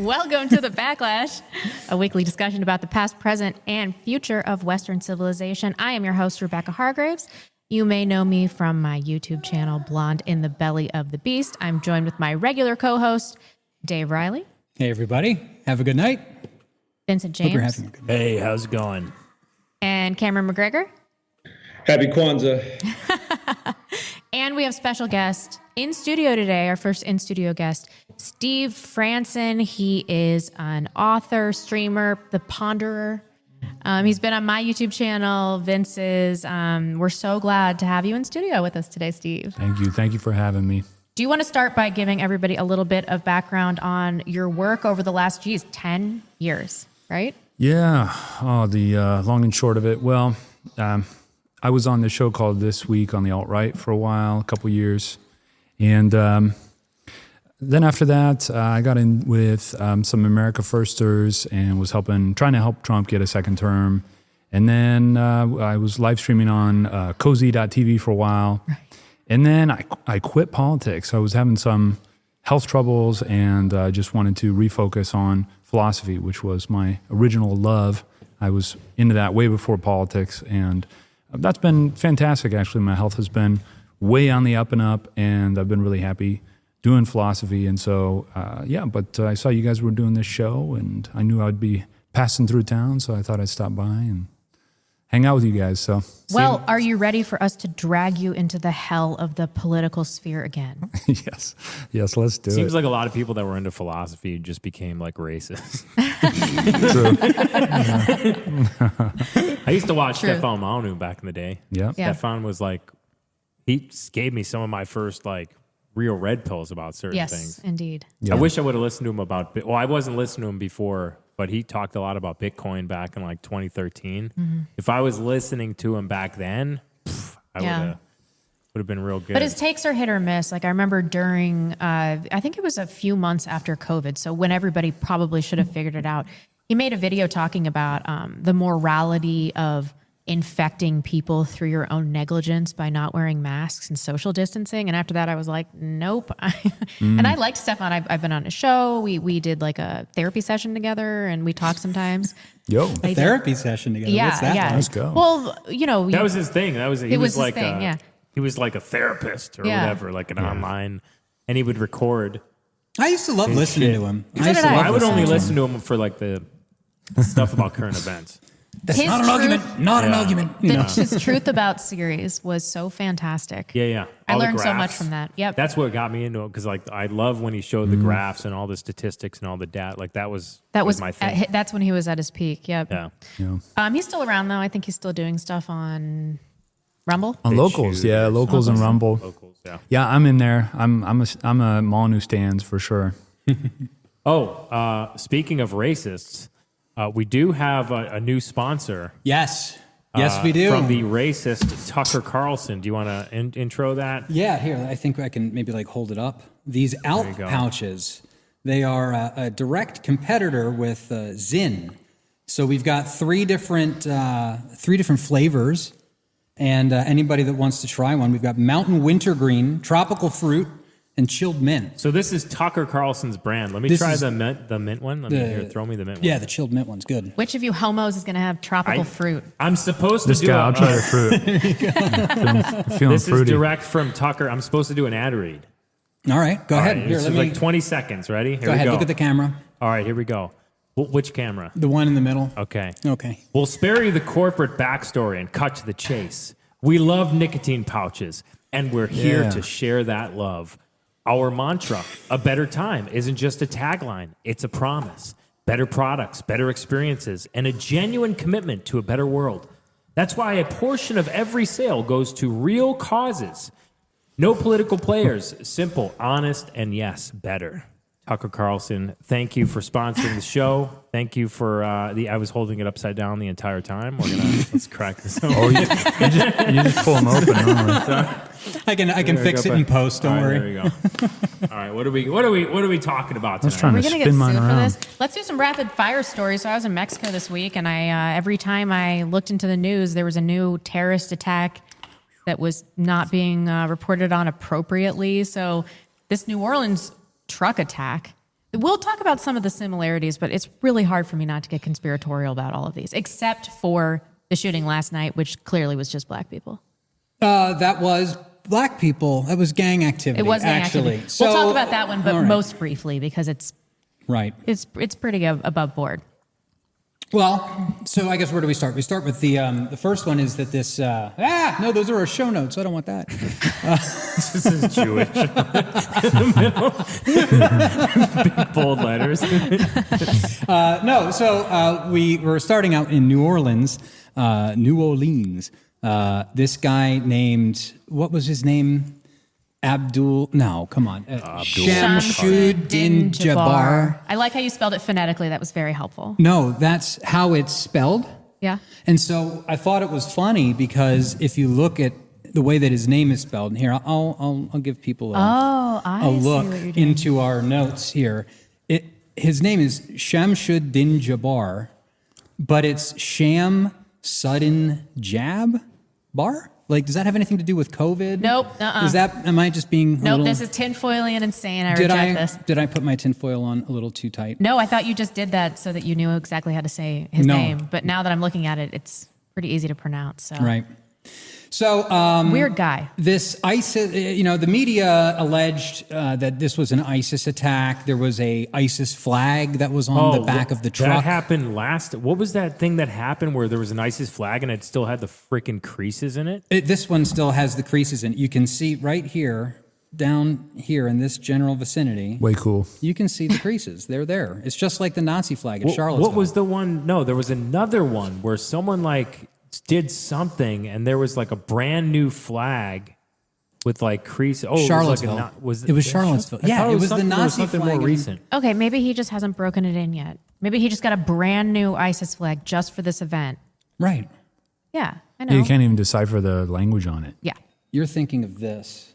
Welcome to the Backlash, a weekly discussion about the past, present, and future of Western civilization. I am your host, Rebecca Hargraves. You may know me from my YouTube channel, Blonde in the Belly of the Beast. I'm joined with my regular co-host, Dave Riley. Hey, everybody. Have a good night. Vincent Hope you're James. having a good night. Hey, how's it going? And Cameron McGregor. Happy Kwanzaa. And we have special guest in studio today, our first in-studio guest, Steve Franssen. He is an author, streamer, the ponderer. He's been on my YouTube channel, Vince's. We're so glad to have you in studio with us today, Steve. Thank you. Thank you for having me. Do you want to start by giving everybody a little bit of background on your work over the last, 10 years, right? Yeah. Oh, the long and short of it. Well, I was on this show called This Week on the Alt-Right for a while, a couple years. And then after that, I got in with some America Firsters and was trying to help Trump get a second term. And then I was live streaming on cozy.tv for a while. Right. And then I quit politics. I was having some health troubles and just wanted to refocus on philosophy, which was my original love. I was into that way before politics, and that's been fantastic, actually. My health has been way on the up and up, and I've been really happy doing philosophy. And so, but I saw you guys were doing this show, and I knew I'd be passing through town, so I thought I'd stop by and hang out with you guys. So, well, are you ready for us to drag you into the hell of the political sphere again? Yes, let's do it. Seems like a lot of people that were into philosophy just became like racist. True. I used to watch Stefan Manu back in the day. Yeah. Stefan was like, he gave me some of my first like real red pills about certain things. Yes, indeed. Yeah. I wish I would have listened to him about, well, I wasn't listening to him before, but he talked a lot about Bitcoin back in like 2013. Mm-hmm. If I was listening to him back then, I would have been real good. But his takes are hit or miss. Like I remember during, I think it was a few months after COVID, so when everybody probably should have figured it out, he made a video talking about the morality of infecting people through your own negligence by not wearing masks and social distancing. And after that, I was like, nope. And I liked Stefan. I've been on a show. We did like a therapy session together, and we talk sometimes. Yo, a therapy session together. Yeah, What's that yeah. like? Let's go. Well, that was his thing. He was like a therapist or Yeah. whatever, like an online, and he would record. I used to love listening to him. I would only listen to him for like the stuff about current events. That's not an argument. Not an argument. His Truth About series was so fantastic. Yeah. I learned so much from that. Yep. That's what got me into it, because like I love when he showed the graphs and all the statistics and all the data. Like that was my thing. That's when he was at his peak. Yep. Yeah. He's still around though. I think he's still doing stuff on Rumble. On Locals, Locals and Rumble. Locals, yeah. Yeah, I'm in there. I'm a Molyneux stands for sure. Speaking of racists, we do have a new sponsor. Yes, we do. From the racist Tucker Carlson. Do you want to intro that? Yeah, here. I think I can maybe like hold it up. These ALP pouches, they are a direct competitor with Zyn. So we've got three different flavors. And anybody that wants to try one, we've got Mountain Wintergreen, Tropical Fruit, and Chilled Mint. So this is Tucker Carlson's brand. Let me try the mint one. Throw me the mint one. Yeah, the Chilled Mint one's good. Which of you homos is going to have tropical fruit? I'm supposed to This do guy, I'll try the fruit. Feeling this fruity. is direct from Tucker. I'm supposed to do an ad read. All right, go ahead. Right, Here, this is like 20 seconds. Ready? Here go ahead, we go. look at the camera. All right, here we go. Which camera? The one in the middle. Okay. We'll spare you the corporate backstory and cut to the chase. We love nicotine pouches, and we're here to share that love. Our mantra, a better time, isn't just a tagline. It's a promise. Better products, better experiences, and a genuine commitment to a better world. That's why a portion of every sale goes to real causes. No political players. Simple, honest, and yes, better. Tucker Carlson, thank you for sponsoring the show. Thank you for I was holding it upside down the entire time. Let's crack this open. Oh, you just pull them open. I can fix it in post. Don't worry. There you go. All right, what are we talking about tonight? Let's try Are we to going to get spin sued mine for around. this? Let's do some rapid fire stories. So I was in Mexico this week, and I every time I looked into the news, there was a new terrorist attack that was not being reported on appropriately. So this New Orleans truck attack, We'll talk about some of the similarities, but it's really hard for me not to get conspiratorial about all of these, except for the shooting last night, which clearly was just black people. That was black people. That was gang activity. It was gang actually. activity. We'll talk about that one, but all right. most briefly because it's pretty above board. Well, so I guess where do we start? We start with the first one is that this. No, those are our show notes. I don't want that. This is Jewish. Big bold letters. No, so we were starting out in New Orleans. This guy named, what was his name? Shamsuddin Jabbar. I like how you spelled it phonetically. That was very helpful. No, that's how it's spelled. Yeah. And so I thought it was funny because if you look at the way that his name is spelled, and here I'll give people a look into our notes here. His name is Shamsuddin Jabbar, but it's Sham Sudden Jab Bar. Like, does that have anything to do with COVID? Nope. Am I just being a little... This is tinfoilian insane. I reject this. Did I put my tinfoil on a little too tight? No, I thought you just did that so that you knew exactly how to say his name. But now that I'm looking at it, it's pretty easy to pronounce. So. Right. So weird guy. This ISIS, the media alleged that this was an ISIS attack. There was a ISIS flag that was on the back of the truck. That happened what was that thing that happened where there was an ISIS flag and it still had the freaking creases in it? This one still has the creases in it. You can see right here, down here in this general vicinity. Way cool. You can see the creases. They're there. It's just like the Nazi flag at Charlottesville. What was the one? No, there was another one where someone did something and there was like a brand new flag with like crease. Oh, Charlottesville. It was Charlottesville. Yeah, it was the Nazi something flag. More recent. Okay, maybe he just hasn't broken it in yet. Maybe he just got a brand new ISIS flag just for this event. Right. Yeah, I know. You can't even decipher the language on it. Yeah. You're thinking of this.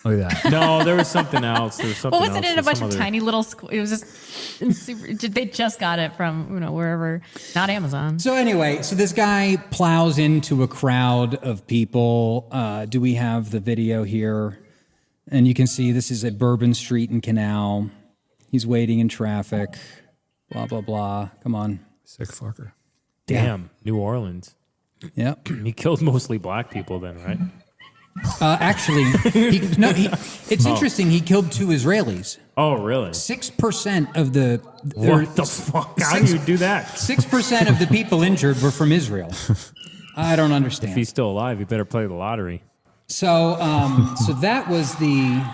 Look at that. No, there was something else. There was something What was it else. in a bunch of tiny little schools? It was just, they just got it from, wherever, not Amazon. So anyway, this guy plows into a crowd of people. Do we have the video here? And you can see this is at Bourbon Street and Canal. He's waiting in traffic. Blah, blah, blah. Come on. Sick fucker. Damn, New Orleans. Yep. He killed mostly black people then, right? Actually, it's interesting. He killed 2 Israelis. Oh, really? 6% of the... What the fuck? How do you do that? 6% of the people injured were from Israel. I don't understand. If he's still alive, he better play the lottery. So that was the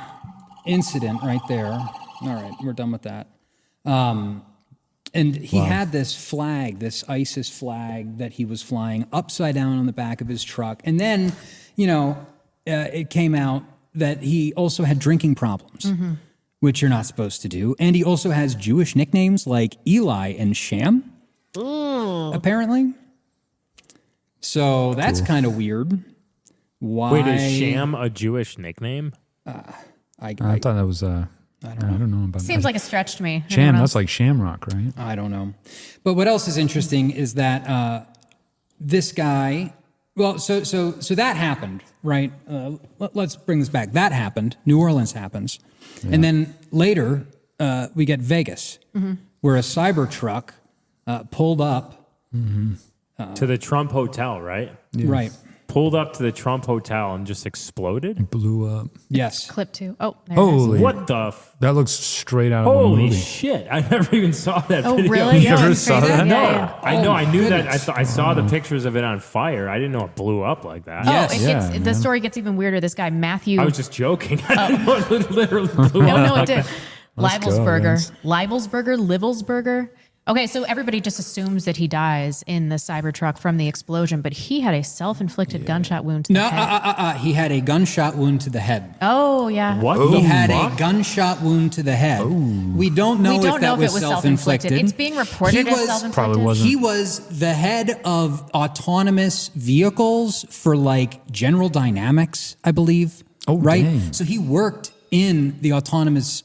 incident right there. All right, we're done with that. And he had this flag, this ISIS flag that he was flying upside down on the back of his truck. And then, it came out that he also had drinking problems, which you're not supposed to do. And he also has Jewish nicknames like Eli and Sham, apparently. So that's kind of weird. Why? Wait, is Sham a Jewish nickname? I thought that was... I don't know about Seems like a stretch to me. Sham, that's like Shamrock, right? I don't know. But what else is interesting is that this guy... Well, so that happened, right? Let's bring this back. That happened. New Orleans happens. Yeah. And then later, we get Vegas, where a Cybertruck pulled up. To the Trump Hotel, right? Yeah. Right. Pulled up to the Trump Hotel and just exploded? It blew up. Yes. Clip 2. Oh, there Holy. it is. What the... That looks straight out of a Holy movie. shit. I never even saw that Oh, video. really? You Yeah, ever it's saw crazy. that? No, Yeah. I know. I knew goodness. that. I saw the pictures of it on fire. I didn't know it blew up like that. Yes. Oh, Yeah, the man. story gets even weirder. This guy, Matthew. I was just joking. I didn't know it literally blew up. No, it did. Let's go, Libelsberger. guys. Livelsberger. Okay, so everybody just assumes that he dies in the Cybertruck from the explosion, but he had a self-inflicted gunshot wound to the head. He had a gunshot wound to the head. Oh, yeah. What He the had fuck? a gunshot wound to the head. We don't know We don't if know that if it was self-inflicted. self-inflicted. It's being reported as self-inflicted. Probably wasn't. He was the head of autonomous vehicles for like General Dynamics, I believe. Oh, right. dang. So he worked in the autonomous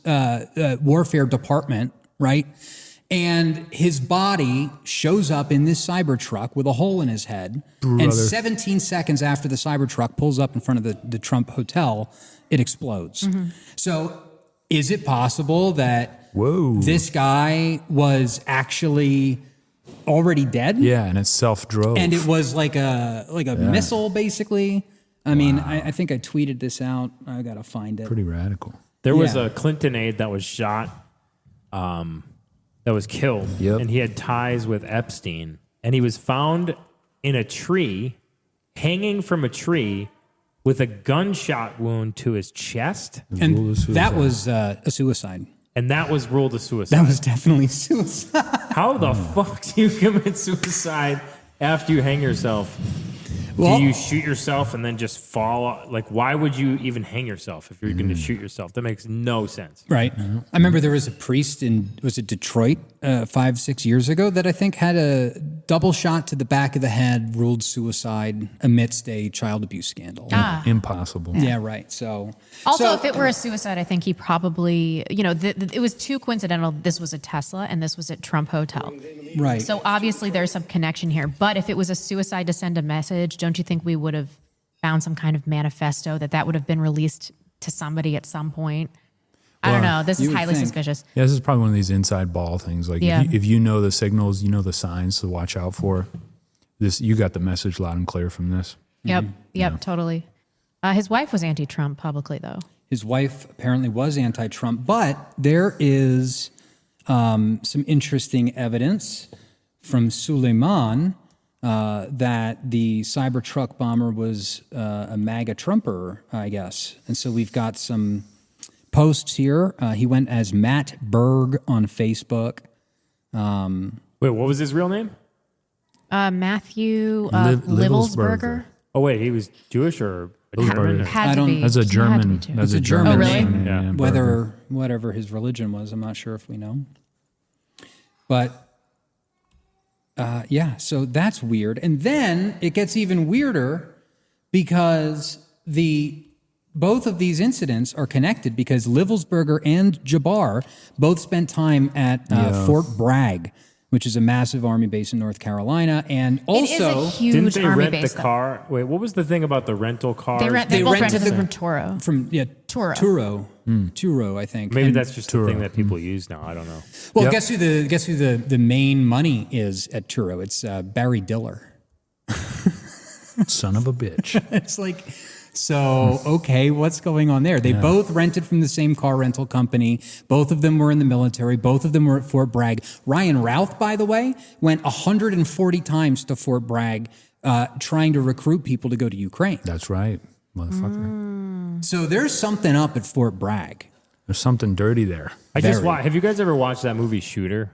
warfare department, right? And his body shows up in this Cybertruck with a hole in his head. And 17 seconds after the Cybertruck pulls up in front of the Trump Hotel, it explodes. So is it possible that this guy was actually already dead? Yeah, and it self-drove. And it was like a missile, basically. I mean, I think I tweeted this out. I got to find it. Pretty radical. There was a Clinton aide that was shot, that was killed, and he had ties with Epstein. And he was found in a tree, hanging from a tree, with a gunshot wound to his chest. And that was a suicide. And that was ruled a suicide. That was definitely suicide. How the fuck do you commit suicide after you hang yourself? Well, do you shoot yourself and then just fall? Like, why would you even hang yourself if you're going to shoot yourself? That makes no sense. Right. I remember there was a priest was it Detroit 5-6 years ago that I think had a double shot to the back of the head, ruled suicide amidst a child abuse scandal. Impossible. Yeah, right. So if it were a suicide, I think he probably, it was too coincidental. This was a Tesla and this was at Trump Hotel. Right. So obviously there's some connection here. But if it was a suicide to send a message, don't you think we would have found some kind of manifesto that would have been released to somebody at some point? I don't know. This is highly suspicious. Yeah, this is probably one of these inside ball things. Like if you know the signals, you know the signs to watch out for. This, you got the message loud and clear from this. Yep, totally. His wife was anti-Trump publicly, though. His wife apparently was anti-Trump, but there is some interesting evidence from Suleiman that the Cybertruck bomber was a MAGA Trumper, I guess. And so we've got some posts here. He went as Matt Berg on Facebook. Wait, what was his real name? Matthew Livelsberger. Oh, wait, he was Jewish or German? Had to be. That's a Had to German. be, too. That's a German Oh, really? name. Yeah. Whatever his religion was, I'm not sure if we know. But so that's weird. And then it gets even weirder because both of these incidents are connected because Livelsberger and Jabbar both spent time at Fort Bragg, which is a massive army base in North Carolina, and also it is a huge didn't they army rent base, the car? Wait, what was the thing about the rental car? They both rented the- from Toro. Turo, I think. Maybe And- that's just the thing that people use now. I don't know. Well, guess who the main money is at Turo? It's Barry Diller. Son of a bitch. It's like, so, okay, what's going on there? They both rented from the same car rental company. Both of them were in the military. Both of them were at Fort Bragg. Ryan Routh, by the way, went 140 times to Fort Bragg trying to recruit people to go to Ukraine. That's right, motherfucker. So there's something up at Fort Bragg. There's something dirty there. Have you guys ever watched that movie Shooter?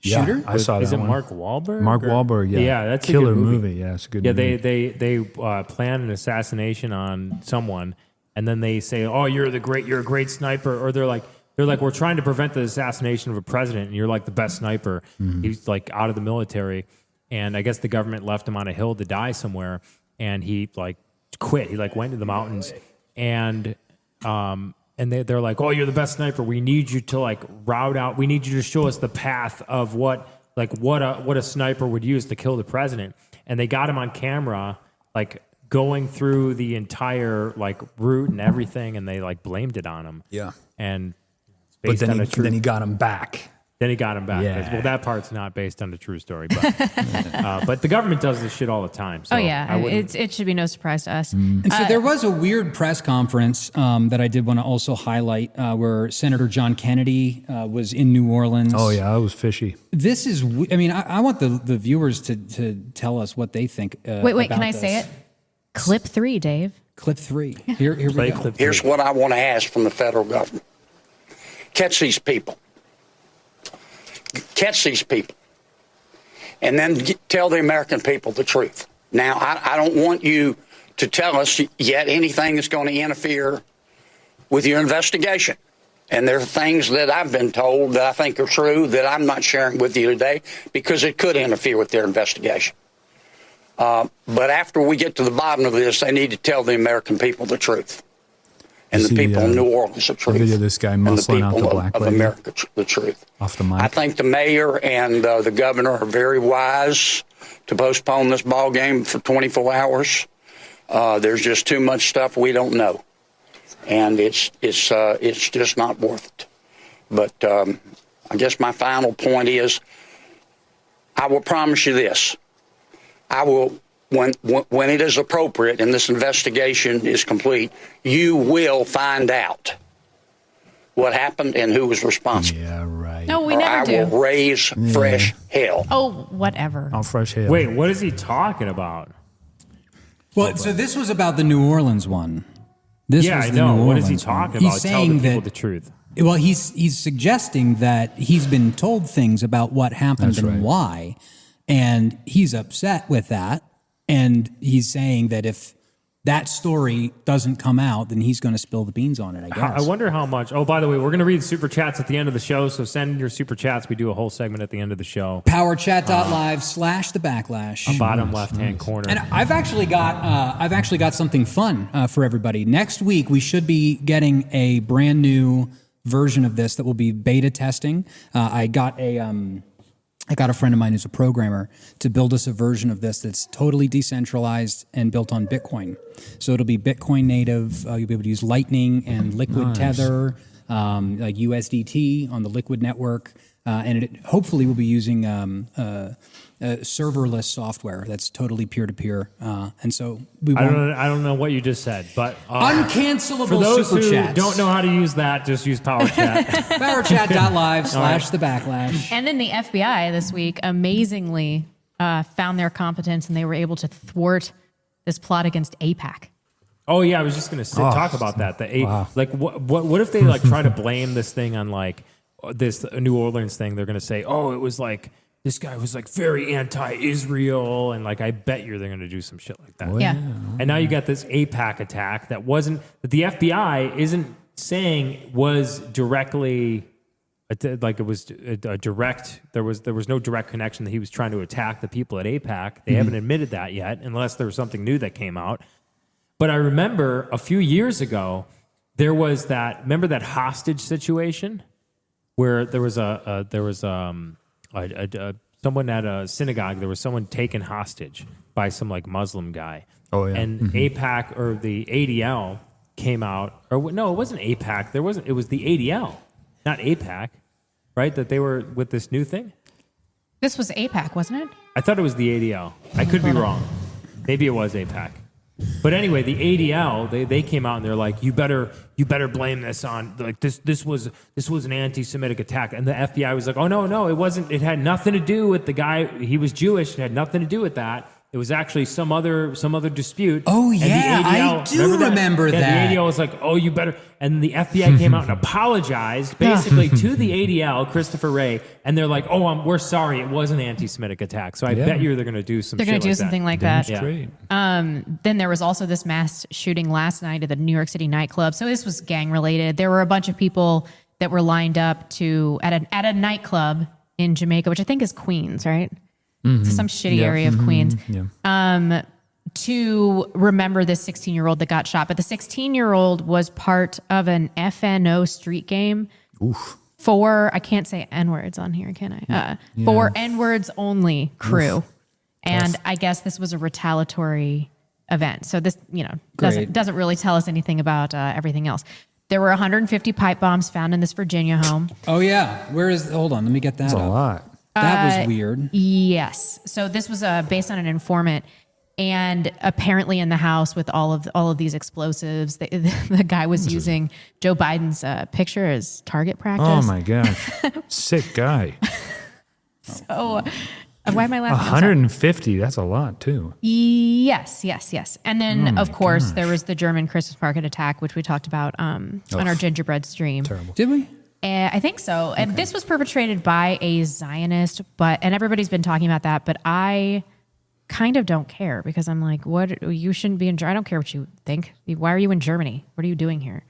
Shooter? Yeah, I saw that Is it one. Mark Wahlberg? Mark Wahlberg, yeah. Yeah, that's Killer a good movie. Yeah, it's a good Yeah, movie. they plan an assassination on someone, and then they say, "Oh, you're a great sniper," or they're like, "We're trying to prevent the assassination of a president, and you're like the best sniper." He's like out of the military, and I guess the government left him on a hill to die somewhere, and he like quit. He like went to the mountains, and they're like, "Oh, you're the best sniper. We need you to like route out. We need you to show us the path of what a sniper would use to kill the president." And they got him on camera, like going through the entire like route and everything, and they like blamed it on him. Yeah. And But based on a true, then he got him back. then he got him back. Yeah. Well, that part's not based on a true story, but the government does this shit all the time. So Oh yeah, I wouldn't- it should be no surprise to us. And so there was a weird press conference that I did want to also highlight where Senator John Kennedy was in New Orleans. Oh, yeah, that was fishy. This is, I want the viewers to tell us what they think. Wait, about can I this. say it? Clip 3, Dave. Clip 3. Here we Play go. clip Here's three. what I want to ask from the federal government. Catch these people. Catch these people. And then tell the American people the truth. Now, I don't want you to tell us yet anything that's going to interfere with your investigation. And there are things that I've been told that I think are true that I'm not sharing with you today because it could interfere with their investigation. But after we get to the bottom of this, they need to tell the American people the truth. And You the see, people in New Orleans the truth. video of this guy and the muscling out the people black of lady America the truth. off the mic. I think the mayor and the governor are very wise to postpone this ball game for 24 hours. There's just too much stuff we don't know. and it's just not worth it. But I guess my final point is, I will promise you this: I will, when it is appropriate and this investigation is complete, you will find out what happened and who was responsible. Yeah, right. No, we Or never I do. will raise fresh hell. Oh, whatever. Oh, fresh hail. Wait, what is he talking about? Well, so this was about the New Orleans one. This Yeah, was I the know. New What is he Orleans one. talking He's about? Tell the saying people that the truth. Well, he's suggesting that he's been told things about what happened That's and right. why, and he's upset with that. And he's saying that if that story doesn't come out, then he's going to spill the beans on it, I guess. I wonder how much. Oh, by the way, we're going to read super chats at the end of the show, so send your super chats. We do a whole segment at the end of the show. Powerchat.live/thebacklash. Bottom left-hand corner. And I've actually got something fun for everybody. Next week we should be getting a brand new version of this that will be beta testing. I got a friend of mine who's a programmer to build us a version of this that's totally decentralized and built on Bitcoin. So it'll be Bitcoin native. You'll be able to use Lightning and Liquid Tether, like USDT on the Liquid network. And it hopefully will be using serverless software that's totally peer-to-peer. And so we I won't... don't know what you just said, but Uncancelable for those super who chats. don't know how to use that, just use PowerChat. Powerchat.live/thebacklash. And then the FBI this week amazingly found their competence, and they were able to thwart this plot against AIPAC. Oh yeah, I was just going to talk about that. Like, what if they like try to blame this thing on like this New Orleans thing? They're going to say, oh, it was like this guy was like very anti-Israel, and like I bet you they're going to do some shit like that. Yeah. And now you got this AIPAC attack that the FBI isn't saying was directly like it was a direct. There was no direct connection that he was trying to attack the people at AIPAC. They haven't admitted that yet, unless there was something new that came out. But I remember a few years ago there was remember that hostage situation where there was someone at a synagogue. There was someone taken hostage by some like Muslim guy. Oh, yeah. And AIPAC or the ADL came out, or no, it wasn't AIPAC. It was the ADL, not AIPAC, right? That they were with this new thing. This was AIPAC, wasn't it? I thought it was the ADL. I could be wrong. Maybe it was AIPAC. But anyway, the ADL they came out and they're like, you better blame this on like this was an anti-Semitic attack, and the FBI was like, oh no, it wasn't. It had nothing to do with the guy. He was Jewish. It had nothing to do with that. It was actually some other dispute. Oh, And the yeah, ADL, I do remember Yeah, that. the ADL was like, oh, you better. And the FBI came out and apologized basically to the ADL, Christopher Wray, and they're like, oh, we're sorry, it was an anti-Semitic attack. So I bet you they're going to do some. They're going to do something like that. Yeah. Great. Then there was also this mass shooting last night at the New York City nightclub. So this was gang related. There were a bunch of people that were lined up at a nightclub in Jamaica, which I think is Queens, right? It's some shitty area of Queens. Yeah. To remember this 16-year-old that got shot. But the 16-year-old was part of an FNO street game for, I can't say N-words on here, can I? For N-words only crew. And I guess this was a retaliatory event. So this, doesn't really tell us anything about everything else. There were 150 pipe bombs found in this Virginia home. Oh, yeah. Hold on. Let me get that That's a up. lot. That was weird. Yes. So this was based on an informant, and apparently in the house with all of these explosives, the guy was using Joe Biden's picture as target practice. Oh my gosh. Sick guy. So why am I laughing? I'm sorry. 150. That's a lot too. Yes. And then of course there was the German Christmas market attack, which we talked about on our gingerbread stream. Terrible. Did we? I think so. And this was perpetrated by a Zionist, and everybody's been talking about that, but I kind of don't care because I'm like, what? You shouldn't be in Germany. I don't care what you think. Why are you in Germany? What are you doing here?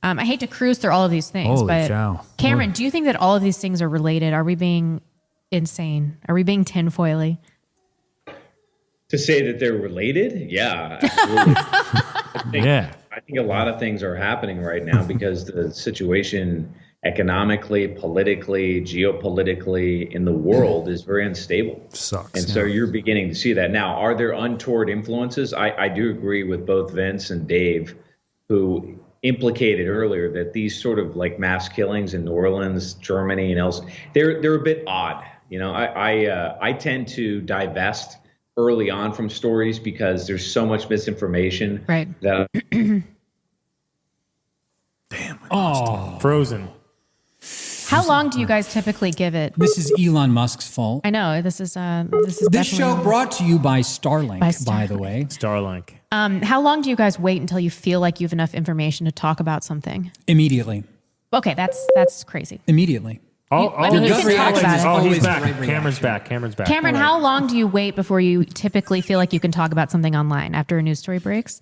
I hate to cruise through all of these things, Holy but cow. Cameron, do you think that all of these things are related? Are we being insane? Are we being tinfoily? To say that they're related? Yeah, absolutely. I think a lot of things are happening right now because the situation economically, politically, geopolitically in the world is very unstable. Sucks. And so you're beginning to see that. Now, are there untoward influences? I do agree with both Vince and Dave, who implicated earlier, that these sort of like mass killings in New Orleans, Germany, and else, they're a bit odd. You know, I tend to divest early on from stories because there's so much misinformation. Right. That Frozen. How long do you guys typically give it? This is Elon Musk's fault. I know this is This definitely- show brought to you by Starlink, by the way. Starlink. How long do you guys wait until you feel like you have enough information to talk about something? Immediately. Okay, that's crazy. Immediately. I mean, you can talk about it. Oh, he's Always the back. right Cameron's back. Cameron's back. Cameron, how long do you wait before you typically feel like you can talk about something online after a news story breaks?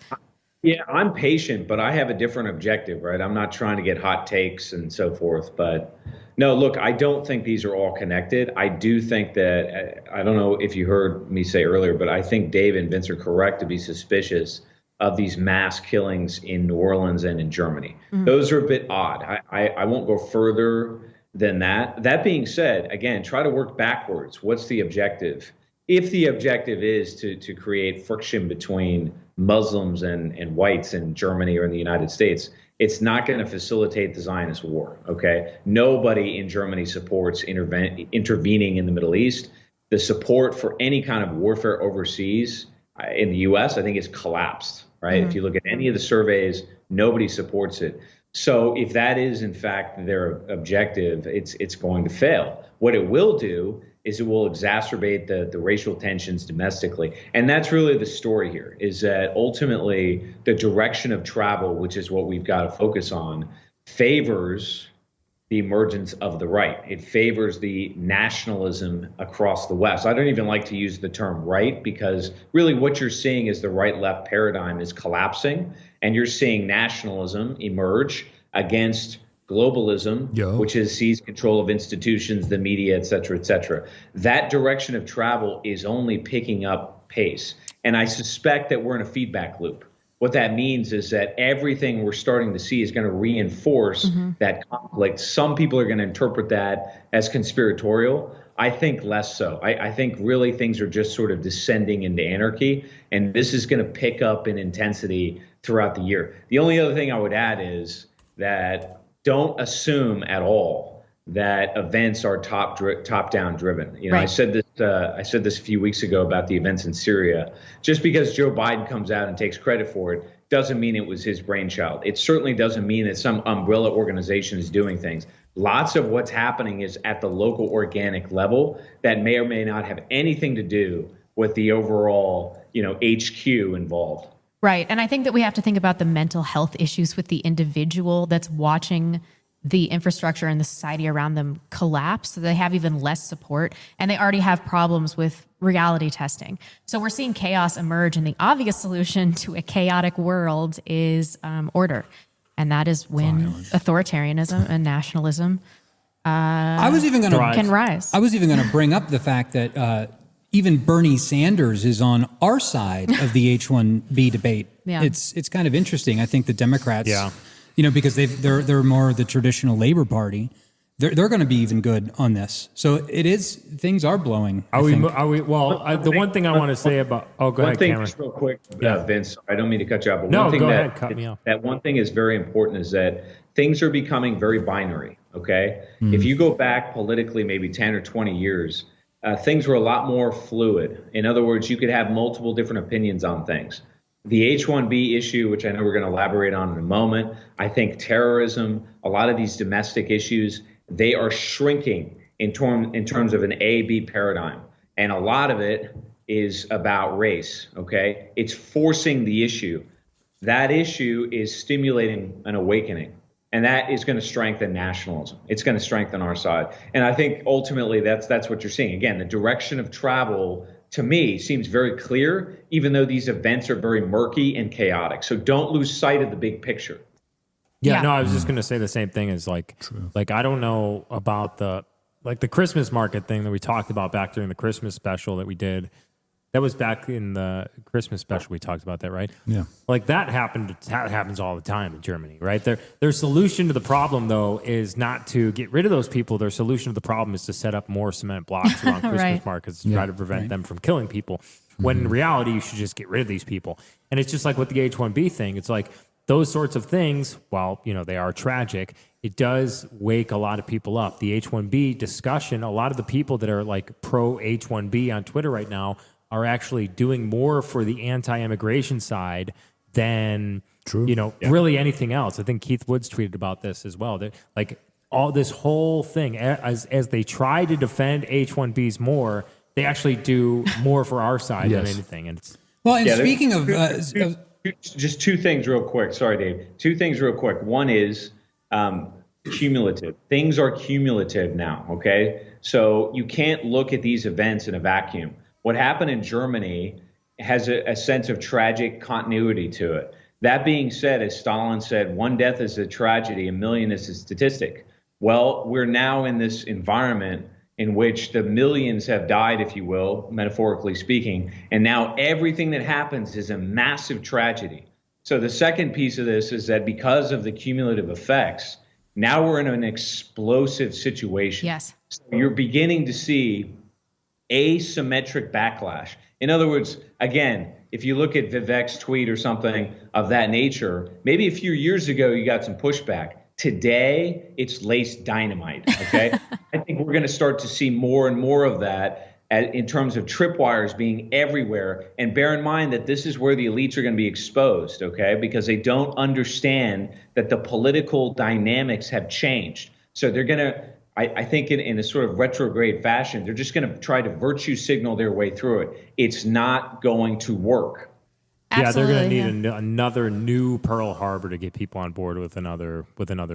Yeah, I'm patient, but I have a different objective, right? I'm not trying to get hot takes and so forth. But no, look, I don't think these are all connected. I do think that, I don't know if you heard me say earlier, but I think Dave and Vince are correct to be suspicious of these mass killings in New Orleans and in Germany. Those are a bit odd. I won't go further than that. That being said, again, try to work backwards. What's the objective? If the objective is to create friction between Muslims and whites in Germany or in the United States, it's not going to facilitate the Zionist war, okay? Nobody in Germany supports intervening in the Middle East. The support for any kind of warfare overseas in the U.S., I think, has collapsed, right? If you look at any of the surveys, nobody supports it. So if that is, in fact, their objective, it's going to fail. What it will do is it will exacerbate the racial tensions domestically. And that's really the story here, is that ultimately the direction of travel, which is what we've got to focus on, favors the emergence of the right. It favors the nationalism across the West. I don't even like to use the term right, because really what you're seeing is the right-left paradigm is collapsing, and you're seeing nationalism emerge against globalism, which is seized control of institutions, the media, et cetera, et cetera. That direction of travel is only picking up pace. And I suspect that we're in a feedback loop. What that means is that everything we're starting to see is going to reinforce that conflict. Some people are going to interpret that as conspiratorial. I think less so. I think really things are just sort of descending into anarchy, and this is going to pick up in intensity throughout the year. The only other thing I would add is that don't assume at all that events are top-down driven. You know, right. I said this a few weeks ago about the events in Syria. Just because Joe Biden comes out and takes credit for it doesn't mean it was his brainchild. It certainly doesn't mean that some umbrella organization is doing things. Lots of what's happening is at the local organic level that may or may not have anything to do with the overall, HQ involved. Right. And I think that we have to think about the mental health issues with the individual that's watching the infrastructure and the society around them collapse. So they have even less support, and they already have problems with reality testing. So we're seeing chaos emerge, and the obvious solution to a chaotic world is order. And that is when authoritarianism and nationalism can rise. I was even going to bring up the fact that even Bernie Sanders is on our side of the H-1B debate. Yeah. It's kind of interesting. I think the Democrats, because they're more the traditional Labor Party, they're going to be even good on this. So things are blowing. The one thing I want to say about go ahead, Cameron. Just real quick, Vince. I don't mean to cut you off, but no, one thing go ahead, cut me off. That one thing is very important is that things are becoming very binary. Okay, if you go back politically, maybe 10 or 20 years. Things were a lot more fluid. In other words, you could have multiple different opinions on things. The H-1B issue, which I know we're going to elaborate on in a moment, I think terrorism, a lot of these domestic issues, they are shrinking in terms of an A-B paradigm. And a lot of it is about race, okay? It's forcing the issue. That issue is stimulating an awakening. And that is going to strengthen nationalism. It's going to strengthen our side. And I think ultimately that's what you're seeing. Again, the direction of travel, to me, seems very clear, even though these events are very murky and chaotic. So don't lose sight of the big picture. Yeah. No, I was just going to say the same thing as I don't know about the Christmas market thing that we talked about back during the Christmas special that we did. That was back in the Christmas special. We talked about that, right? Yeah. That happens all the time in Germany, right? Their solution to the problem, though, is not to get rid of those people. Their solution to the problem is to set up more cement blocks around Christmas markets to try to prevent them from killing people. When in reality, you should just get rid of these people. And it's just like with the H-1B thing. It's like those sorts of things, while they are tragic, it does wake a lot of people up. The H-1B discussion, a lot of the people that are like pro H-1B on Twitter right now are actually doing more for the anti-immigration side than really anything else. I think Keith Woods tweeted about this as well. That like all this whole thing, as they try to defend H-1Bs more, they actually do more for our side than anything. And it's speaking of just two things real quick. Sorry, Dave. Two things real quick. One is cumulative. Things are cumulative now. Okay, so you can't look at these events in a vacuum. What happened in Germany has a sense of tragic continuity to it. That being said, as Stalin said, one death is a tragedy, a million is a statistic. Well, we're now in this environment in which the millions have died, if you will, metaphorically speaking, and now everything that happens is a massive tragedy. So the second piece of this is that because of the cumulative effects, now we're in an explosive situation. Yes. So you're beginning to see asymmetric backlash. In other words, again, if you look at Vivek's tweet or something of that nature, maybe a few years ago you got some pushback. Today, it's laced dynamite, okay? I think we're going to start to see more and more of that in terms of tripwires being everywhere. And bear in mind that this is where the elites are going to be exposed, okay? Because they don't understand that the political dynamics have changed. So they're going to, I think in a sort of retrograde fashion, they're just going to try to virtue signal their way through it. It's not going to work. Absolutely, they're going to need another new Pearl Harbor to get people on board with another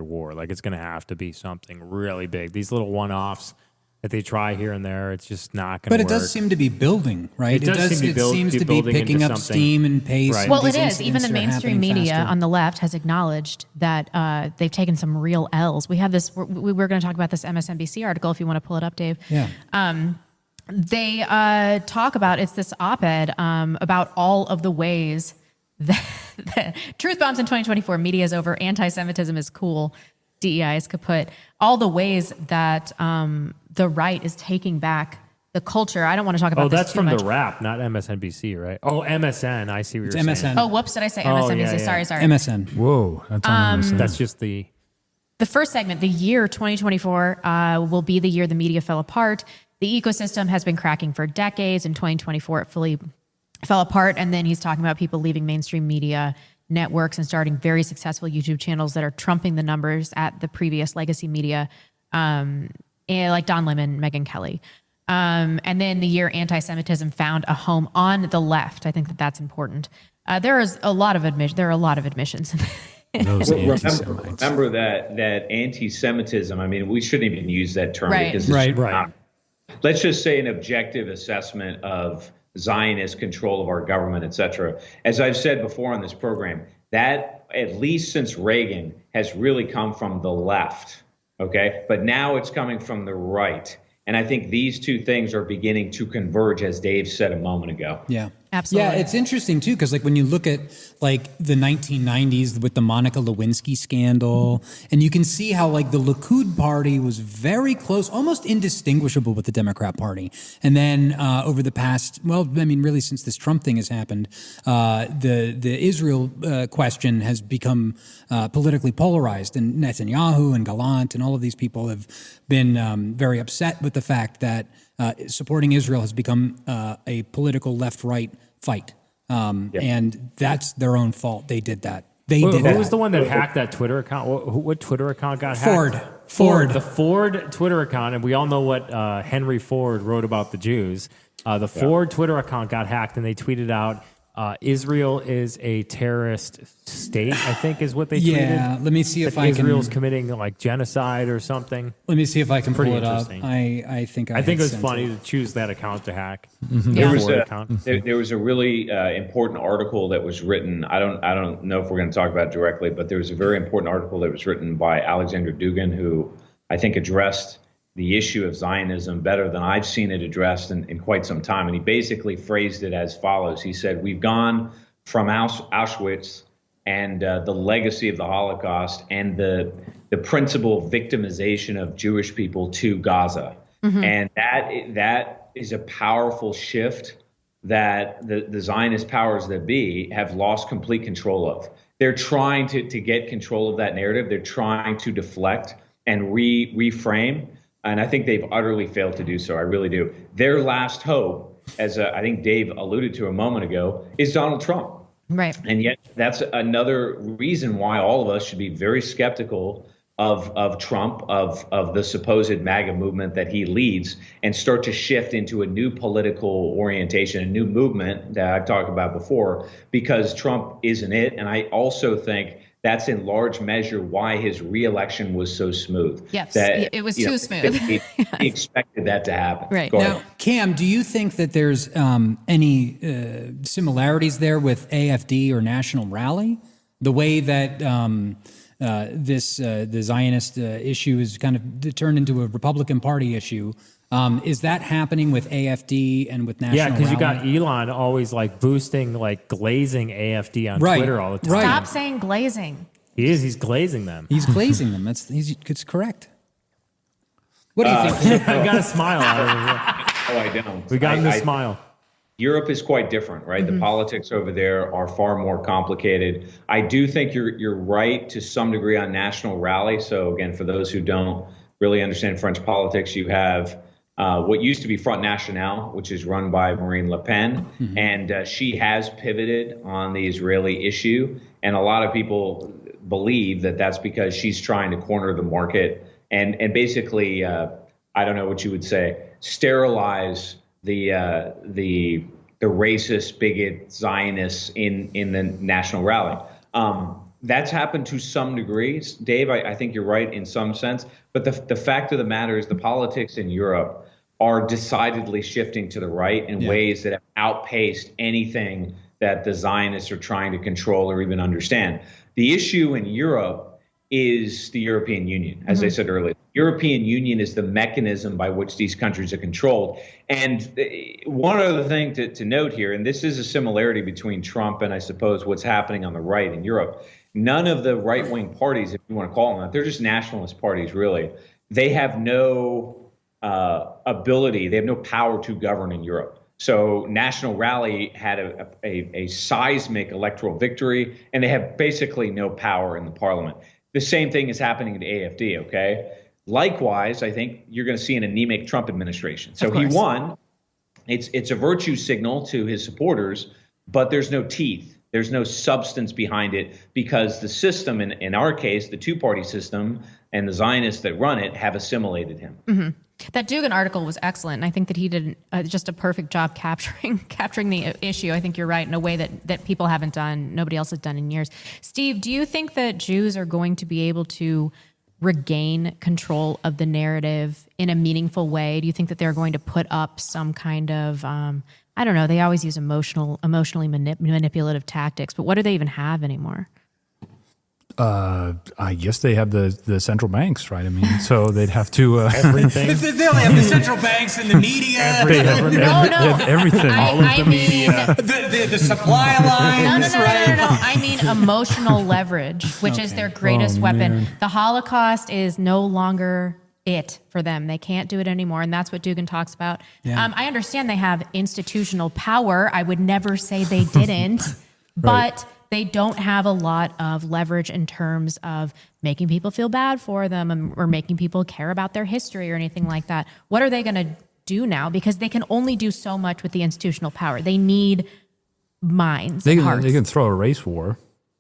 war. Like it's going to have to be something really big. These little one-offs that they try here and there, it's just not going to work. But it does seem to be building, right? It seems to be picking up steam and pace. Right. Well, it is. Even the mainstream media on the left has acknowledged that they've taken some real L's. We have this. We're going to talk about this MSNBC article if you want to pull it up, Dave. Yeah. They talk about, it's this op-ed about all of the ways that truth bombs in 2024, media is over, anti-Semitism is cool, DEI is kaput. All the ways that the right is taking back the culture. I don't want to talk about this that's too from much. the Wrap, not MSNBC, right? Oh, MSN. I see what you're saying. MSN. Oh, whoops, did I say MSNBC? yeah. Sorry. MSN. Whoa, that's on MSN. That's just the first segment, the year 2024 will be the year the media fell apart. The ecosystem has been cracking for decades. In 2024, it fully fell apart. And then he's talking about people leaving mainstream media networks and starting very successful YouTube channels that are trumping the numbers at the previous legacy media, like Don Lemon, Megyn Kelly. And then the year anti-Semitism found a home on the left. I think that that's important. There are a lot of admissions. Those anti-Semites. Remember that anti-Semitism, I mean, we shouldn't even use that term Right. because it's Right. not. Let's just say an objective assessment of Zionist control of our government, et cetera. As I've said before on this program, that at least since Reagan has really come from the left, okay? But now it's coming from the right. And I think these two things are beginning to converge, as Dave said a moment ago. Yeah. Absolutely. Yeah, it's interesting too, because like when you look at like the 1990s with the Monica Lewinsky scandal, and you can see how like the Likud party was very close, almost indistinguishable with the Democrat Party. And then over the past, really since this Trump thing has happened, the Israel question has become politically polarized, and Netanyahu and Gallant and all of these people have been very upset with the fact that supporting Israel has become a political left-right fight. And that's their own fault. They did that. Who was the one that hacked that Twitter account? What Twitter account got hacked? Ford. The Ford Twitter account, and we all know what Henry Ford wrote about the Jews. The Ford Twitter account got hacked, and they tweeted out, Israel is a terrorist state, I think is what they tweeted. Yeah, let me see if I can. Israel's committing like genocide or something. Let me see if I can Pretty pull it up. interesting. I think it was funny to choose that account to hack. There was a really important article that was written. I don't know if we're going to talk about it directly, but there was a very important article that was written by Alexander Dugin, who I think addressed the issue of Zionism better than I've seen it addressed in quite some time. And he basically phrased it as follows. He said, we've gone from Auschwitz and the legacy of the Holocaust and the principal victimization of Jewish people to Gaza. Mm-hmm. And that is a powerful shift that the Zionist powers that be have lost complete control of. they're trying to get control of that narrative. They're trying to deflect and reframe. And I think they've utterly failed to do so. I really do. Their last hope, as I think Dave alluded to a moment ago, is Donald Trump. Right. And yet that's another reason why all of us should be very skeptical of Trump, of the supposed MAGA movement that he leads, and start to shift into a new political orientation, a new movement that I've talked about before, because Trump isn't it. And I also think that's in large measure why his reelection was so smooth. Yes, that, it was too smooth. He expected that to happen. Right. Go Now, ahead. Cam, do you think that there's any similarities there with AFD or National Rally? The way that the Zionist issue is kind of turned into a Republican Party issue. Is that happening with AFD and with National Rally? Yeah, because you got Elon always like boosting, like glazing AFD on Right, Twitter all the time. right. Stop saying glazing. He's glazing them. He's glazing them. It's correct. What do you think? I got a smile out of him. Oh, I don't. We got him to I- smile. Europe is quite different, right? The politics over there are far more complicated. I do think you're right to some degree on National Rally. So again, for those who don't really understand French politics, you have what used to be Front National, which is run by Marine Le Pen, and she has pivoted on the Israeli issue. And a lot of people believe that that's because she's trying to corner the market and basically, I don't know what you would say, sterilize the racist, bigot Zionists in the National Rally. That's happened to some degree. Dave, I think you're right in some sense. But the fact of the matter is the politics in Europe are decidedly shifting to the right in ways that have outpaced anything that the Zionists are trying to control or even understand. The issue in Europe is the European Union, as I said earlier. The European Union is the mechanism by which these countries are controlled. And one other thing to note here, and this is a similarity between Trump and I suppose what's happening on the right in Europe. None of the right-wing parties, if you want to call them that, they're just nationalist parties, really. They have no ability, they have no power to govern in Europe. So National Rally had a seismic electoral victory, and they have basically no power in the parliament. The same thing is happening to AFD, okay? Likewise, I think you're going to see an anemic Trump administration. So he won. It's a virtue signal to his supporters, but there's no teeth. There's no substance behind it because the system, in our case, the two-party system and the Zionists that run it have assimilated him. That Dugan article was excellent, and I think that he did just a perfect job capturing the issue. I think you're right in a way that people haven't done, nobody else has done in years. Steve, do you think that Jews are going to be able to regain control of the narrative in a meaningful way? Do you think that they're going to put up some kind of, I don't know, they always use emotionally manipulative tactics, but what do they even have anymore? I guess they have the central banks, right? I mean, so they'd have to Everything. They only have the central banks and the media, they have everything. I mean, the supply lines. No. I mean emotional leverage, which is their greatest weapon. man. The Holocaust is no longer it for them. They can't do it anymore, and that's what Dugan talks about. Yeah. I understand they have institutional power. I would never say they didn't, but they don't have a lot of leverage in terms of making people feel bad for them or making people care about their history or anything like that. What are they going to do now? Because they can only do so much with the institutional power. They need minds and hearts. They can throw a race war.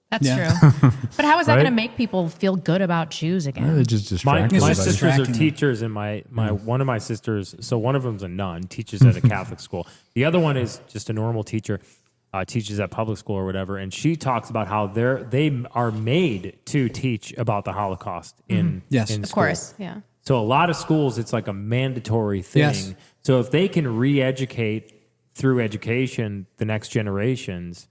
That's Yeah. true. But how is that Right? going to make people feel good about Jews again? They just My distract my everybody. sisters are Distracting. teachers, and my one of my sisters. So one of them's a nun, teaches at a Catholic school. The other one is just a normal teacher, teaches at public school or whatever. And she talks about how they are made to teach about the Holocaust in Yes. in Of school. course, yeah. So a lot of schools, it's like a mandatory thing. Yes. So if they can re-educate through education the next generations,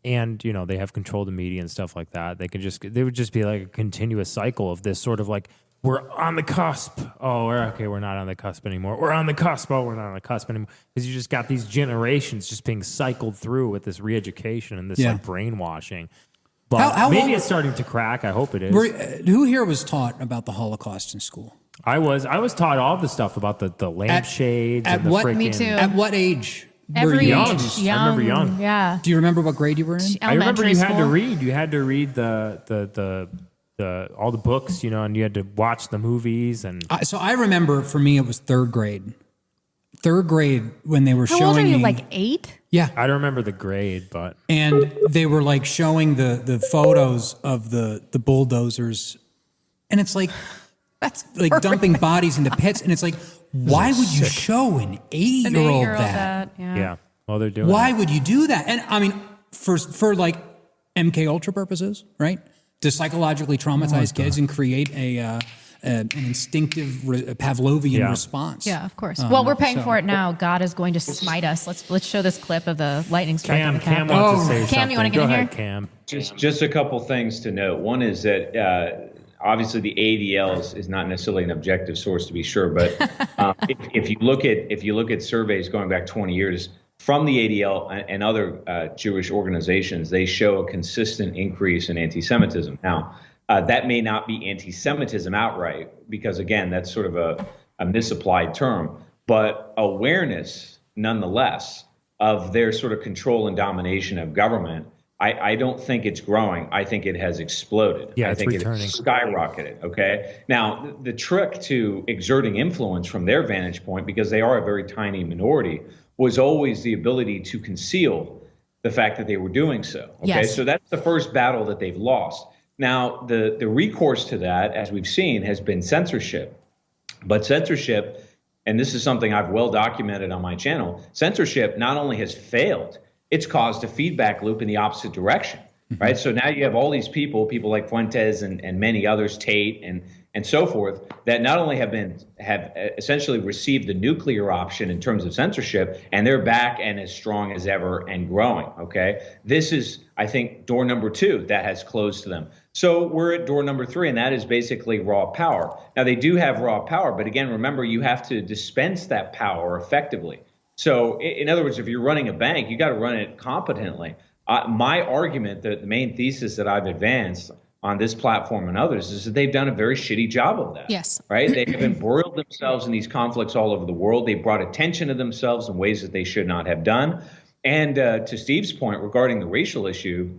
and they have control of the media and stuff like that, they would just be like a continuous cycle of this sort of like, we're on the cusp. Oh, we're not on the cusp anymore. We're on the cusp. Oh, we're not on the cusp anymore. Because you just got these generations just being cycled through with this re-education and this like brainwashing. But How maybe long- it's starting to crack. I hope it is. Who here was taught about the Holocaust in school? I was taught all the stuff about the lampshades at and the what- freaking. Me too. At what age Every you? age, young. I remember young. Yeah. Do you remember what grade you were in? I remember Elementary you had to school. read. You had to read the all the books, and you had to watch the movies and. So I remember for me it was third grade. Third grade when they were How showing old are you? me, Like 8? yeah, I don't remember the grade, but and they were like showing the photos of the bulldozers, and it's like That's like dumping bodies into pits, and it's like, why would you show an 8-year-old that? yeah. Well, they're doing. Why it. would you do that? And I mean, for like MK Ultra purposes, right? To psychologically traumatize kids and create an instinctive Pavlovian response. Yeah, of course. Well, we're paying for it now. God is going to smite us. Let's show this clip of the lightning strike on Cam the wants to say Cam, something. you want to get Go in ahead, here? Cam. Just a couple things to note. One is that obviously the ADL is not necessarily an objective source to be sure, but if you look at surveys going back 20 years from the ADL and other Jewish organizations, they show a consistent increase in anti-Semitism. Now, that may not be anti-Semitism outright, because again, that's sort of a misapplied term, but awareness nonetheless of their sort of control and domination of government. I don't think it's growing. I think it has exploded. Yeah, I it's think returning. It's skyrocketed. Okay. Now, the trick to exerting influence from their vantage point, because they are a very tiny minority, was always the ability to conceal the fact that they were doing so. Okay. Yes. So that's the first battle that they've lost. Now, the recourse to that, as we've seen, has been censorship. But censorship, and this is something I've well documented on my channel, censorship not only has failed, it's caused a feedback loop in the opposite direction, right? So now you have all these people like Fuentes and many others, Tate and so forth, that not only have essentially received the nuclear option in terms of censorship, and they're back and as strong as ever and growing, okay? This is, I think, door number 2 that has closed to them. So we're at door number 3, and that is basically raw power. Now, they do have raw power, but again, remember, you have to dispense that power effectively. So in other words, if you're running a bank, you got to run it competently. My argument, the main thesis that I've advanced on this platform and others, is that they've done a very shitty job of that. Yes. Right? They have embroiled themselves in these conflicts all over the world. They brought attention to themselves in ways that they should not have done. And to Steve's point regarding the racial issue,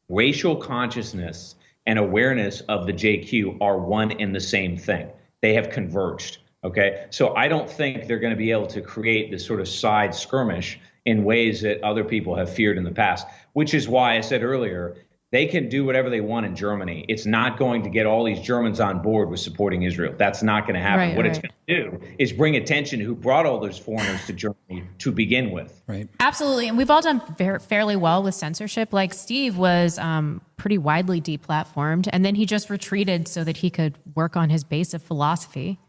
racial consciousness and awareness of the JQ are one and the same thing. They have converged. Okay, so I don't think they're going to be able to create this sort of side skirmish in ways that other people have feared in the past, which is why I said earlier, they can do whatever they want in Germany. It's not going to get all these Germans on board with supporting Israel. That's not going to happen. Right, what right. it's going to do is bring attention to who brought all those foreigners to Germany to begin with. Right. Absolutely. And we've all done fairly well with censorship. Like Steve was pretty widely deplatformed, and then he just retreated so that he could work on his base of philosophy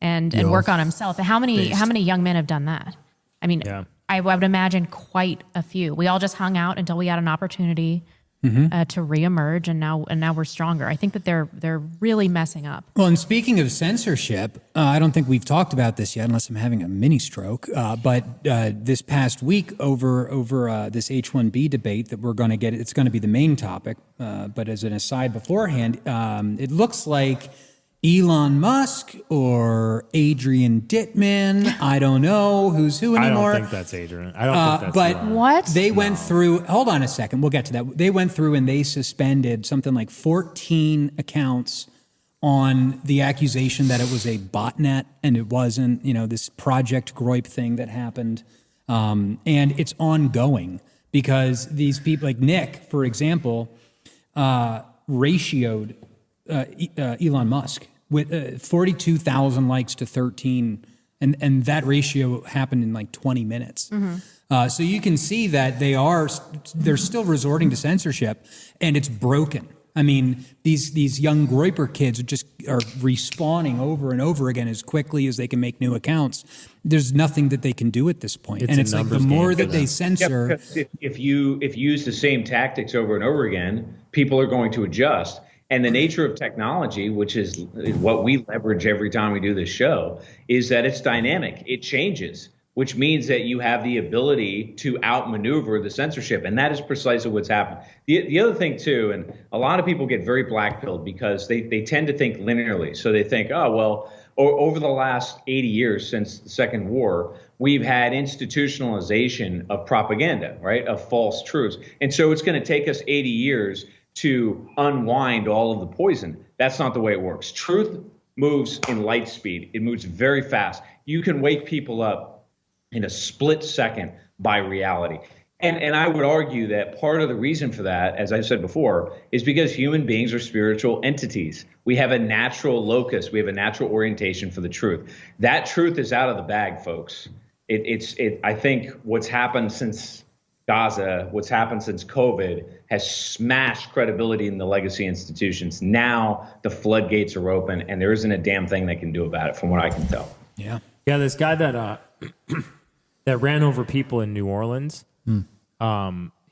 and work on himself. How many young men have done that? I mean, Yeah. I would imagine quite a few. We all just hung out until we had an opportunity to reemerge, and now we're stronger. I think that they're really messing up. Well, and speaking of censorship, I don't think we've talked about this yet, unless I'm having a mini stroke. But this past week, over this H-1B debate that we're going to get, it's going to be the main topic. But as an aside beforehand, it looks like Elon Musk or Adrian Dittman, I don't know who's who anymore. I don't think that's Adrian. I don't think that's But Elon. What? they went through, hold on a second, we'll get to that. They went through and they suspended something like 14 accounts on the accusation that it was a botnet and it wasn't, this Project Groip thing that happened. And it's ongoing because these people, like Nick, for example, ratioed Elon Musk with 42,000 likes to 13, and that ratio happened in like 20 minutes. So you can see that they're still resorting to censorship, and it's broken. I mean, these young Groiper kids are respawning over and over again as quickly as they can make new accounts. There's nothing that they can do at this point, It's and a it's like the numbers more game that for they them. censor. Yeah, because if you use the same tactics over and over again, people are going to adjust. And the nature of technology, which is what we leverage every time we do this show, is that it's dynamic. It changes, which means that you have the ability to outmaneuver the censorship. And that is precisely what's happened. The other thing, too, and a lot of people get very black-pilled because they tend to think linearly. So they think, oh, well, over the last 80 years since the Second War, we've had institutionalization of propaganda, right, of false truths. And so it's going to take us 80 years to unwind all of the poison. That's not the way it works. Truth moves in light speed. It moves very fast. You can wake people up in a split second by reality. And I would argue that part of the reason for that, as I said before, is because human beings are spiritual entities. We have a natural locus. We have a natural orientation for the truth. That truth is out of the bag, folks. I think what's happened since Gaza, what's happened since COVID, has smashed credibility in the legacy institutions. Now the floodgates are open, and there isn't a damn thing they can do about it, from what I can tell. Yeah, this guy that that ran over people in New Orleans.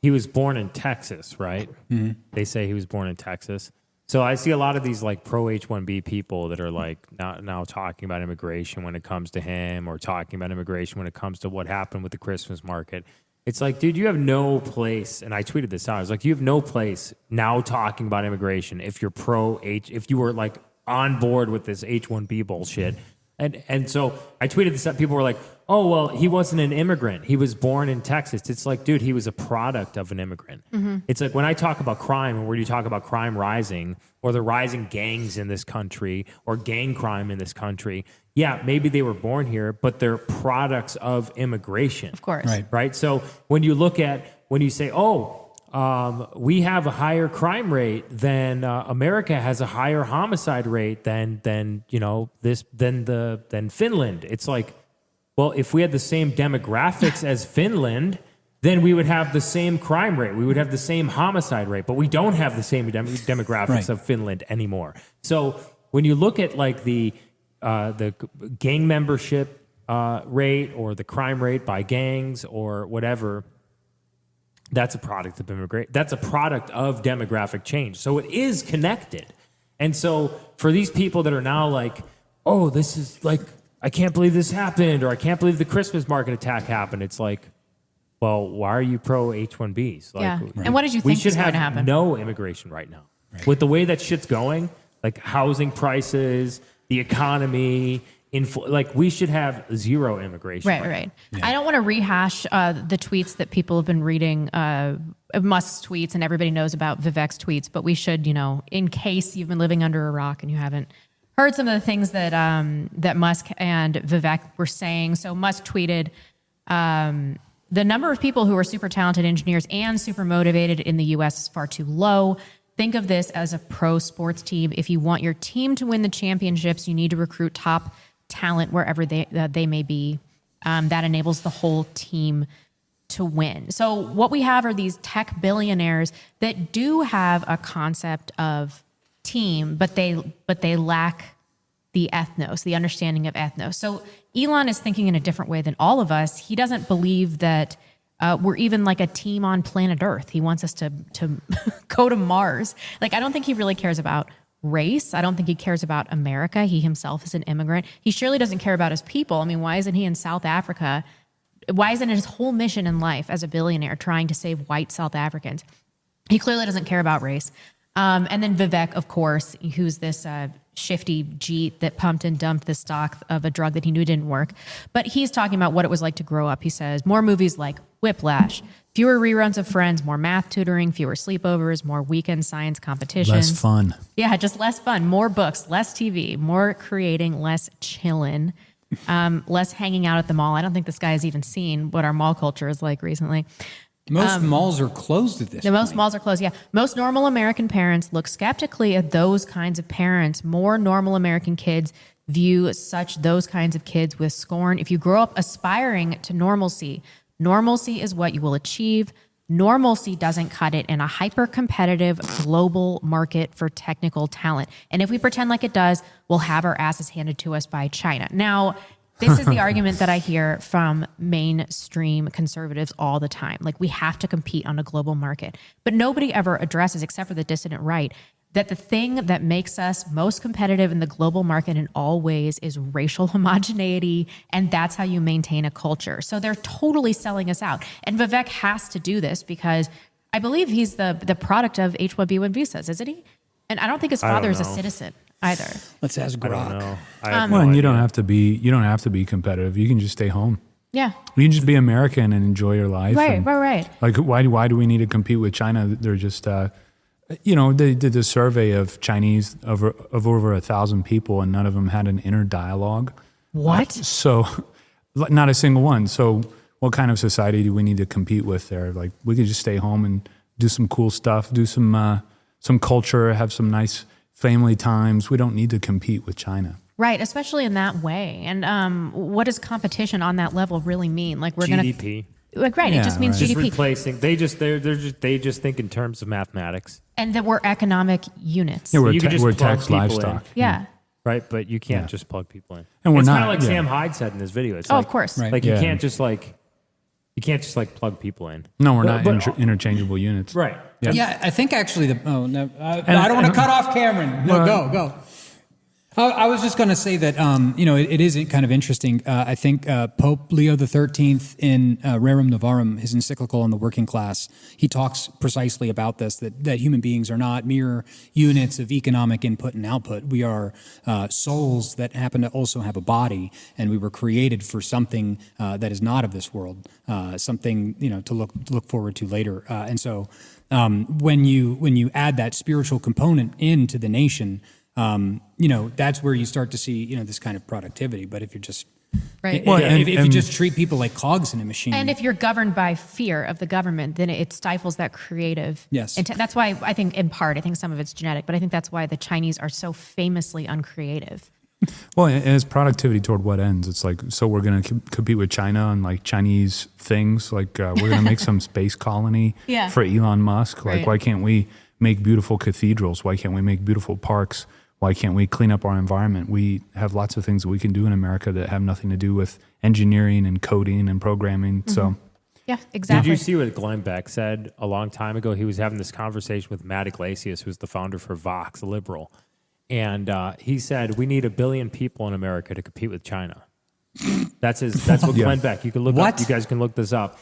He was born in Texas, right? Mm-hmm. They say he was born in Texas. So I see a lot of these like pro H-1B people that are like now talking about immigration when it comes to him, or talking about immigration when it comes to what happened with the Christmas market. It's like, dude, you have no place. And I tweeted this out. I was like, you have no place now talking about immigration if you're if you were like on board with this H-1B bullshit. And so I tweeted this out. People were like, oh, well, he wasn't an immigrant. He was born in Texas. It's like, dude, he was a product of an immigrant. Mm-hmm. It's like when I talk about crime, and where you talk about crime rising, or the rising gangs in this country, or gang crime in this country, yeah, maybe they were born here, but they're products of immigration. Of course. Right? So when you say, we have a higher crime rate than America has a higher homicide rate than Finland. It's like, well, if we had the same demographics as Finland, then we would have the same crime rate. We would have the same homicide rate, but we don't have the same demographics of Finland anymore. So when you look at like the gang membership rate, or the crime rate by gangs or whatever, that's a product of immigration. That's a product of demographic change. So it is connected. And so for these people that are now like, oh, this is like, I can't believe this happened, or I can't believe the Christmas market attack happened. It's like, well, why are you pro H-1Bs? Like, yeah. And what did you think was going to happen? We should have no immigration right now. Right. With the way that shit's going, like housing prices, the economy, like we should have zero immigration. Right. Yeah. I don't want to rehash the tweets that people have been reading, Musk's tweets, and everybody knows about Vivek's tweets, but we should, in case you've been living under a rock and you haven't heard some of the things that that Musk and Vivek were saying. So Musk tweeted, the number of people who are super talented engineers and super motivated in the U.S. is far too low. Think of this as a pro sports team. If you want your team to win the championships, you need to recruit top talent wherever they may be. That enables the whole team to win. So what we have are these tech billionaires that do have a concept of team, but they lack the ethnos, the understanding of ethnos. So Elon is thinking in a different way than all of us. He doesn't believe that we're even like a team on planet Earth. He wants us to go to Mars. Like, I don't think he really cares about race. I don't think he cares about America. He himself is an immigrant. He surely doesn't care about his people. I mean, why isn't he in South Africa? Why isn't his whole mission in life as a billionaire trying to save white South Africans? He clearly doesn't care about race. And then Vivek, of course, who's this shifty Jeet that pumped and dumped the stock of a drug that he knew didn't work. But he's talking about what it was like to grow up. He says, more movies like Whiplash, fewer reruns of Friends, more math tutoring, fewer sleepovers, more weekend science competitions. Less fun. Yeah, just less fun. More books, less TV, more creating, less chilling, less hanging out at the mall. I don't think this guy has even seen what our mall culture is like recently. Most malls are closed at this point. Most malls are closed, yeah. Most normal American parents look skeptically at those kinds of parents. More normal American kids view those kinds of kids with scorn. If you grow up aspiring to normalcy, normalcy is what you will achieve. Normalcy doesn't cut it in a hyper-competitive global market for technical talent. And if we pretend like it does, we'll have our asses handed to us by China. Now, this is the argument that I hear from mainstream conservatives all the time. Like, we have to compete on a global market. But nobody ever addresses, except for the dissident right, that the thing that makes us most competitive in the global market in all ways is racial homogeneity, and that's how you maintain a culture. So they're totally selling us out. And Vivek has to do this because I believe he's the product of H-1B visas, isn't he? And I don't think his father is a citizen either. Let's ask Grok. I don't know. Well, and you don't have to be competitive. You can just stay home. Yeah. You can just be American and enjoy your life. Right, and, right. Like, why do we need to compete with China? They're just, they did a survey of Chinese of over 1,000 people, and none of them had an inner dialogue. What? So, not a single one. So, what kind of society do we need to compete with there? Like, we could just stay home and do some cool stuff, do some culture, have some nice family times. We don't need to compete with China. Right, especially in that way. And what does competition on that level really mean? Like we're GDP. It just means Just GDP. replacing. They just think in terms of mathematics. And that we're economic units. Yeah, You can just we're plug tax people in. livestock. Yeah. Right, but you can't just plug people in. And we're it's not, kind of like yeah. Sam Hyde said in his video. It's Oh, like, of course. Right. Like Yeah. you can't just plug people in. No, we're But- not interchangeable units. Right. Yeah, I think actually I don't want to cut off Cameron. No, go. I was just going to say that, it is kind of interesting. I think Pope Leo XIII in Rerum Novarum, his encyclical on the working class, he talks precisely about this, that human beings are not mere units of economic input and output. We are souls that happen to also have a body, and we were created for something that is not of this world, something, to look forward to later. And so when you add that spiritual component into the nation, that's where you start to see, this kind of productivity. But if you're just, Right. if you just treat people like cogs in a machine. And if you're governed by fear of the government, then it stifles that creative. Yes. That's why I think, in part, I think some of it's genetic, but I think that's why the Chinese are so famously uncreative. Well, and it's productivity toward what ends? It's like, so we're going to compete with China on like Chinese things. Like we're going to make some space colony Yeah. for Elon Musk. Like, Right. why can't we make beautiful cathedrals? Why can't we make beautiful parks? Why can't we clean up our environment? We have lots of things that we can do in America that have nothing to do with engineering and coding and programming. So, Yeah, exactly. Did you see what Glenn Beck said a long time ago? He was having this conversation with Matt Iglesias, who's the founder for Vox, a liberal. And he said, we need 1 billion people in America to compete with China. That's what Glenn Beck, you can look What? up, you guys can look this up.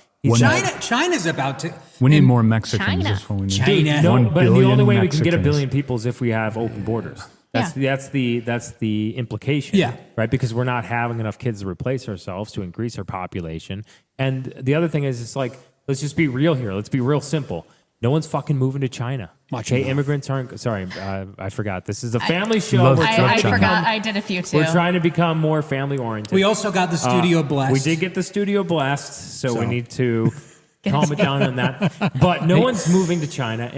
China's about to. we need more Mexicans. China. That's what we need. China. No, 1 but the billion only way we can get 1 Mexicans. billion people is if we have open borders. That's the implication. Yeah. Right? Because we're not having enough kids to replace ourselves to increase our population. And the other thing is, it's like, let's just be real here. Let's be real simple. No one's fucking moving to China. Watch Okay, your mouth. immigrants aren't. Sorry, I forgot. This is a family show. love We're Trump trying I to China. forgot. I did a few too. We're trying to become more family oriented. We also got the studio blessed. We did get the studio blessed, so we So. need to calm it down on that. But no one's moving to China.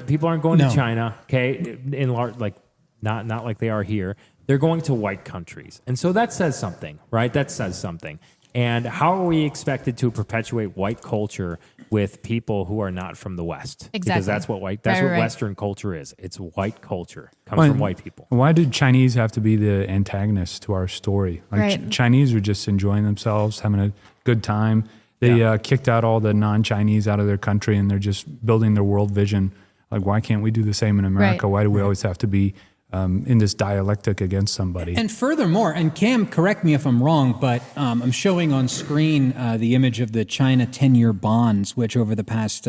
People aren't going No. to China. Okay, in large, like not like they are here. They're going to white countries, and so that says something, right? That says something. And how are we expected to perpetuate white culture with people who are not from the West? Exactly. Because that's what Right. Western culture is. It's white culture. Comes from white people. Why did Chinese have to be the antagonists to our story? Like Right. Chinese are just enjoying themselves, having a good time. They kicked out all the non-Chinese out of their country, and they're just building their world vision. Like, why can't we do the same in America? Right. Why do we always have to be in this dialectic against somebody? And furthermore, and Cam, correct me if I'm wrong, but I'm showing on screen the image of the China 10-year bonds, which over the past,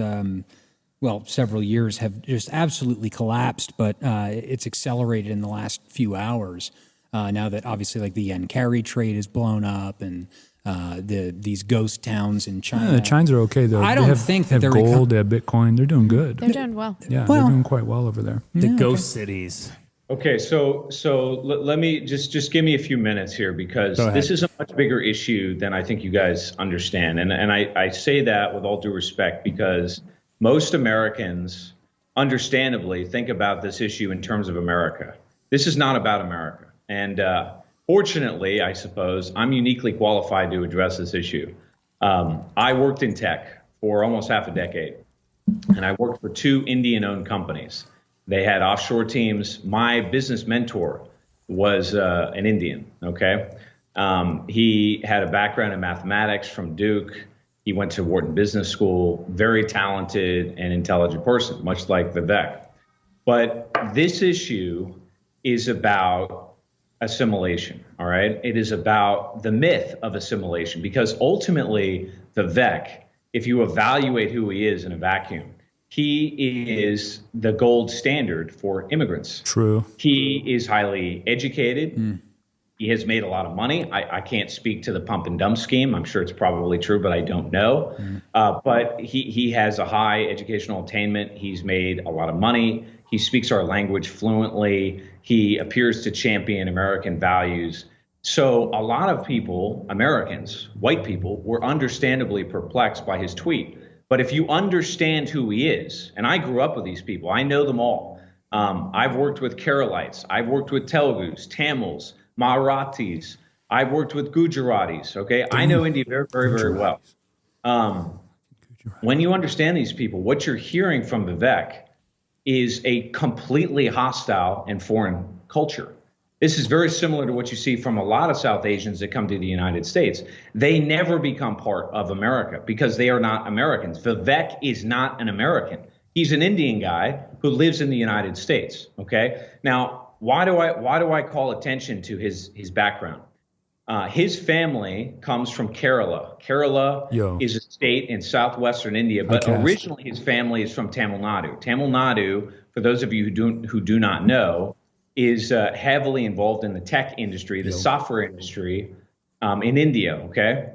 several years have just absolutely collapsed, but it's accelerated in the last few hours. Now that obviously like the yen carry trade is blown up and these ghost towns in China. The Chinese are okay though. I They don't think that they have they're gold. They have Bitcoin. They're doing good. They're doing well. Yeah, Well- they're doing quite well over there. The ghost cities. Okay, so let me just give me a few minutes here, because Go ahead. this is a much bigger issue than I think you guys understand. And I say that with all due respect, because most Americans understandably think about this issue in terms of America. This is not about America. And fortunately, I suppose, I'm uniquely qualified to address this issue. I worked in tech for almost half a decade, and I worked for 2 Indian-owned companies. They had offshore teams. My business mentor was an Indian, okay? He had a background in mathematics from Duke. He went to Wharton Business School, very talented and intelligent person, much like Vivek. But this issue is about assimilation, all right? It is about the myth of assimilation, because ultimately, Vivek, if you evaluate who he is in a vacuum, he is the gold standard for immigrants. True. He is highly educated. He has made a lot of money. I can't speak to the pump and dump scheme. I'm sure it's probably true, but I don't know. But he has a high educational attainment. He's made a lot of money. He speaks our language fluently. He appears to champion American values. So a lot of people, Americans, white people, were understandably perplexed by his tweet. But if you understand who he is, and I grew up with these people, I know them all. I've worked with Keralites. I've worked with Telugus, Tamils, Marathis. I've worked with Gujaratis. Okay, I know India very, very, very well. When you understand these people, what you're hearing from Vivek is a completely hostile and foreign culture. This is very similar to what you see from a lot of South Asians that come to the United States. They never become part of America because they are not Americans. Vivek is not an American. He's an Indian guy who lives in the United States. Okay. Now, why do I call attention to his background? His family comes from Kerala. Kerala is a state in southwestern India, but originally his family is from Tamil Nadu. Tamil Nadu, for those of you who do not know, is heavily involved in the tech industry, the software industry in India, okay?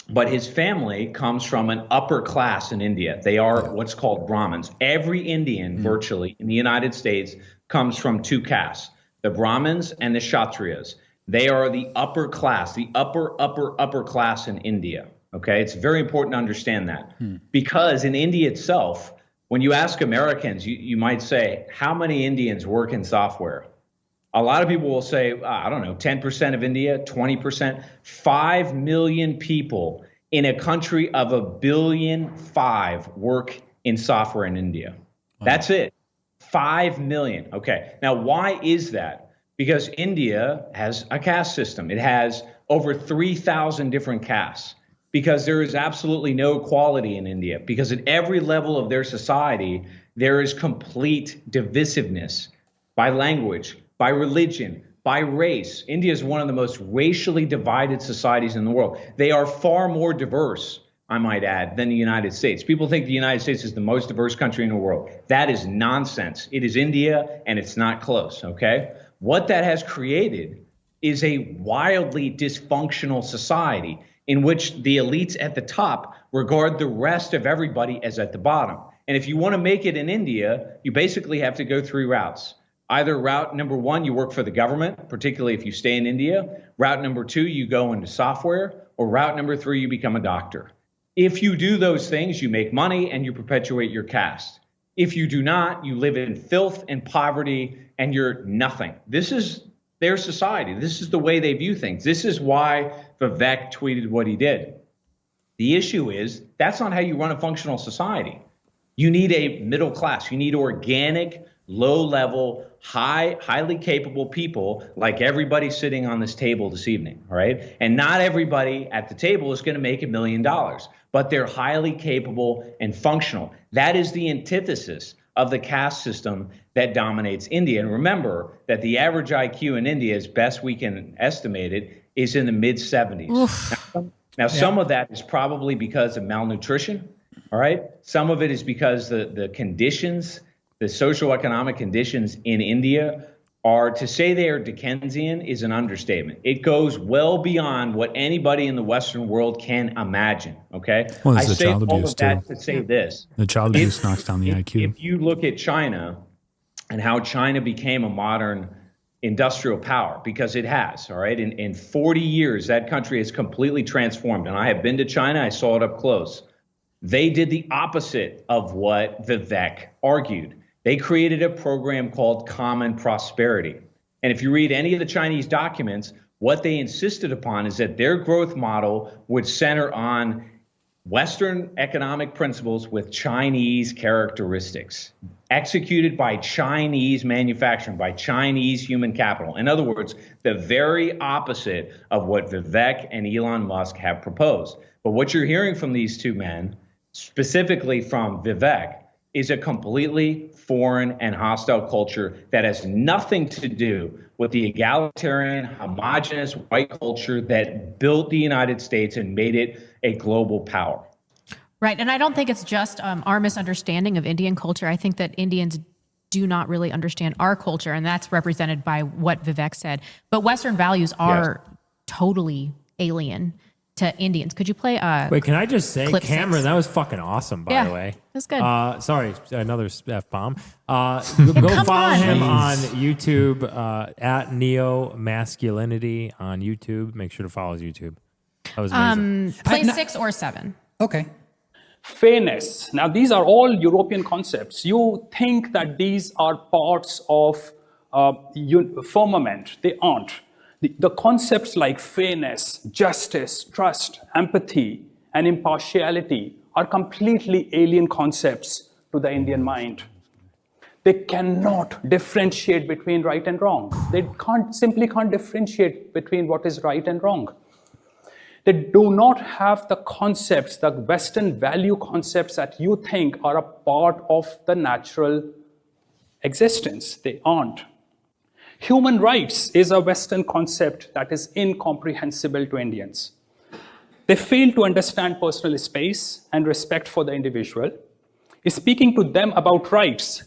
But his family comes from an upper class in India. They are what's called Brahmins. Every Indian virtually in the United States comes from two castes, the Brahmins and the Kshatriyas. They are the upper class, the upper class in India, okay? It's very important to understand that because in India itself, when you ask Americans, you might say, how many Indians work in software? A lot of people will say, I don't know, 10% of India, 20%, 5 million people in a country of 1.5 billion work in software in India. Wow. That's it. 5 million. Okay. Now, why is that? Because India has a caste system. It has over 3,000 different castes. Because there is absolutely no equality in India. Because at every level of their society, there is complete divisiveness by language, by religion, by race. India is one of the most racially divided societies in the world. They are far more diverse, I might add, than the United States. People think the United States is the most diverse country in the world. That is nonsense. It is India, and it's not close, okay? What that has created is a wildly dysfunctional society in which the elites at the top regard the rest of everybody as at the bottom. And if you want to make it in India, you basically have to go 3 routes. Either route number 1, you work for the government, particularly if you stay in India. Route number 2, you go into software. Or route number 3, you become a doctor. If you do those things, you make money and you perpetuate your caste. If you do not, you live in filth and poverty and you're nothing. This is their society. This is the way they view things. This is why Vivek tweeted what he did. The issue is that's not how you run a functional society. You need a middle class. You need organic, low-level, highly capable people like everybody sitting on this table this evening, all right? And not everybody at the table is going to make $1 million, but they're highly capable and functional. That is the antithesis of the caste system that dominates India. And remember that the average IQ in India, as best we can estimate it, is in the mid-70s. Now, some of that is probably because of malnutrition, all right? Some of it is because the conditions, the socioeconomic conditions in India are, to say they are Dickensian is an understatement. It goes well beyond what anybody in the Western world can imagine, okay? Well, I there's the say child all abuse, of that too. to say this. The child abuse knocks down the IQ. If you look at China and how China became a modern industrial power, because it has, all right? In 40 years, that country has completely transformed. And I have been to China. I saw it up close. They did the opposite of what Vivek argued. They created a program called Common Prosperity. And if you read any of the Chinese documents, what they insisted upon is that their growth model would center on Western economic principles with Chinese characteristics, executed by Chinese manufacturing, by Chinese human capital. In other words, the very opposite of what Vivek and Elon Musk have proposed. But what you're hearing from these two men, specifically from Vivek, is a completely foreign and hostile culture that has nothing to do with the egalitarian, homogenous white culture that built the United States and made it a global power. Right. And I don't think it's just our misunderstanding of Indian culture. I think that Indians do not really understand our culture, and that's represented by what Vivek said. But Western values are totally alien to Indians. Could you play Wait, can I just say, clip Cameron, 6? that was fucking awesome, by the way. That's good. Sorry, another F-bomb. Go follow him on YouTube, at Neo Masculinity on YouTube. Make sure to follow his YouTube. That was amazing. Play 6 or 7. Okay. Fairness. Now, these are all European concepts. You think that these are parts of firmament. They aren't. The concepts like fairness, justice, trust, empathy, and impartiality are completely alien concepts to the Indian mind. They cannot differentiate between right and wrong. They simply can't differentiate between what is right and wrong. They do not have the concepts, the Western value concepts that you think are a part of the natural existence. They aren't. Human rights is a Western concept that is incomprehensible to Indians. They fail to understand personal space and respect for the individual. Speaking to them about rights,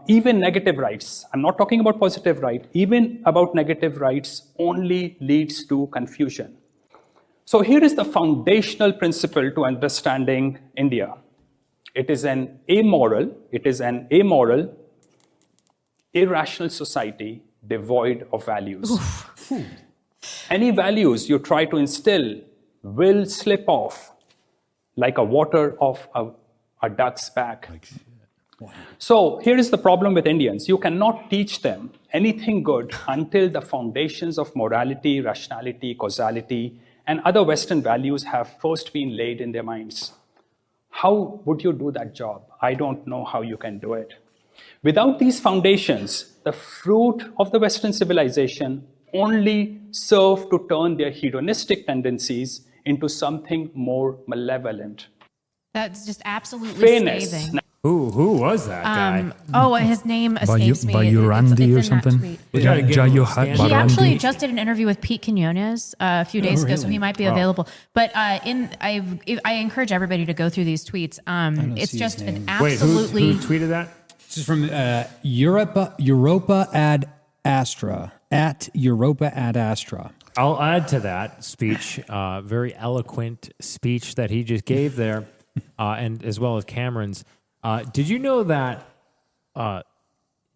even negative rights, I'm not talking about positive right, even about negative rights only leads to confusion. So here is the foundational principle to understanding India. It is an amoral, irrational society devoid of values. Any values you try to instill will slip off like a water off a duck's back. So here is the problem with Indians. You cannot teach them anything good until the foundations of morality, rationality, causality, and other Western values have first been laid in their minds. How would you do that job? I don't know how you can do it. Without these foundations, the fruit of the Western civilization only serve to turn their hedonistic tendencies into something more malevolent. That's just absolutely Fairness. scathing. Who was that guy? His name escapes me. Bayurandi or It's in that something? tweet. We gotta give him a scan. He actually just did an interview with Pete Quinones a few days ago, so he might be available. But I encourage everybody to go through these tweets. It's see just his an name. Wait, absolutely. who tweeted that? This is from Europa ad Astra, at Europa ad Astra. I'll add to that speech, very eloquent speech that he just gave there, and as well as Cameron's. Did you know that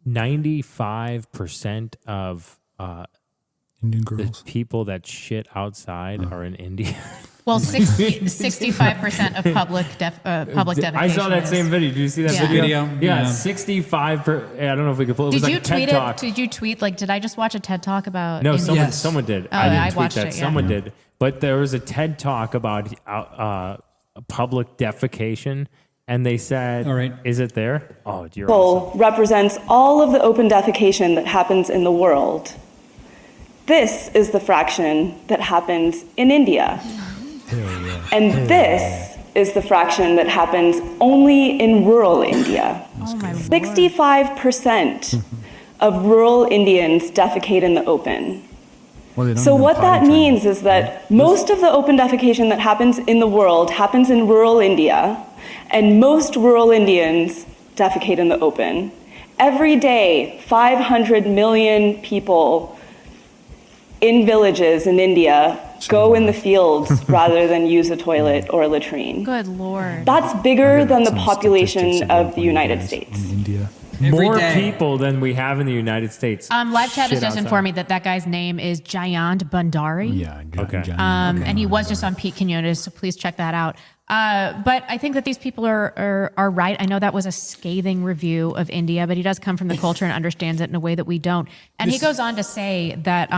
95% of Indian the girls. people that shit outside are in India? Well, 65% of public defecation. I saw that same video. Did you see that Yeah. video? Video, Yeah, yeah. 65%. I don't know if we could pull it. It was Did like you a TED tweet Talk. it? Did you tweet did I just watch a TED Talk about? No, India? someone did. Oh, I didn't I tweet watched that. it, yeah. Someone did. But there was a TED Talk about public defecation, and they said, All right. Is it there? Oh, you're People awesome. represents all of the open defecation that happens in the world. This is the fraction that happens in India. And this is the fraction that happens only in rural India. Oh my Lord. 65% of rural Indians defecate in the open. Well, they don't So even what potty that train. means is that most of the open defecation that happens in the world happens in rural India, and most rural Indians defecate in the open. Every day, 500 million people in villages in India go in the fields rather than use a toilet or a latrine. Good Lord. That's bigger than the Some population statistics of about the United guys States. in India. More day. people than we have in the United States. Live chat has shit just outside. informed me that guy's name is Jayant Bhandari. Yeah. Okay. And he was just on Pete Quinones, so please check that out. But I think that these people are right. I know that was a scathing review of India, but he does come from the culture and understands it in a way that we don't. And he goes on to say that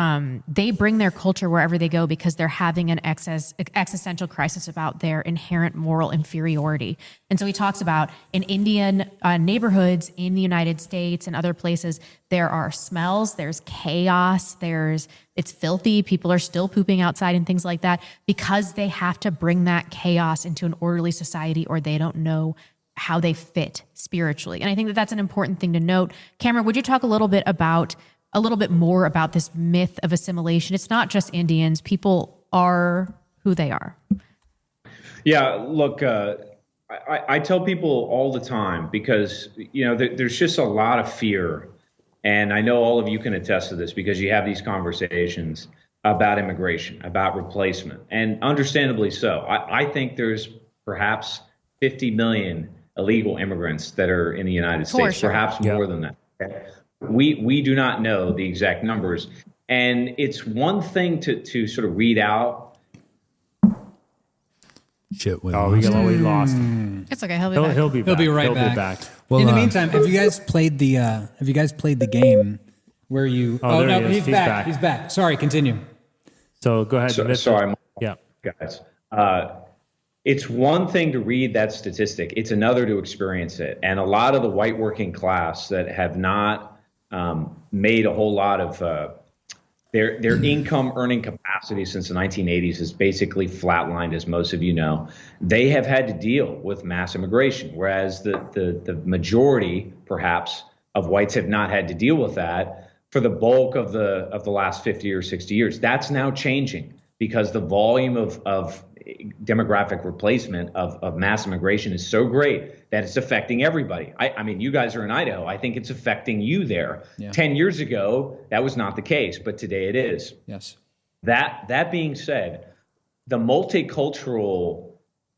they bring their culture wherever they go because they're having an existential crisis about their inherent moral inferiority. And so he talks about in Indian neighborhoods in the United States and other places, there are smells, there's chaos, it's filthy, people are still pooping outside and things like that because they have to bring that chaos into an orderly society or they don't know how they fit spiritually. And I think that that's an important thing to note. Cameron, would you talk a little bit more about this myth of assimilation? It's not just Indians, people are who they are. Yeah, look, I tell people all the time because, there's just a lot of fear. And I know all of you can attest to this because you have these conversations about immigration, about replacement, and understandably so. I think there's perhaps 50 million illegal immigrants that are in the United States, perhaps more than that. Okay? We do not know the exact numbers. And it's one thing to sort of read out. Shit, we lost. It's okay. He'll be back. He'll be back. He'll be right back. Well, in the meantime, have you guys played the game where you? Oh, no, he is. he's back. He's back. Sorry, continue. So go ahead. Sorry, yeah, guys. It's one thing to read that statistic. It's another to experience it. And a lot of the white working class that have not made a whole lot of their income earning capacity since the 1980s is basically flatlined, as most of you know. They have had to deal with mass immigration, whereas the majority, perhaps, of whites have not had to deal with that for the bulk of the last 50 or 60 years. That's now changing because the volume of demographic replacement of mass immigration is so great that it's affecting everybody. I mean, you guys are in Idaho. I think it's affecting you there. Yeah. 10 years ago, that was not the case, but today it is. Yes. That being said, the multicultural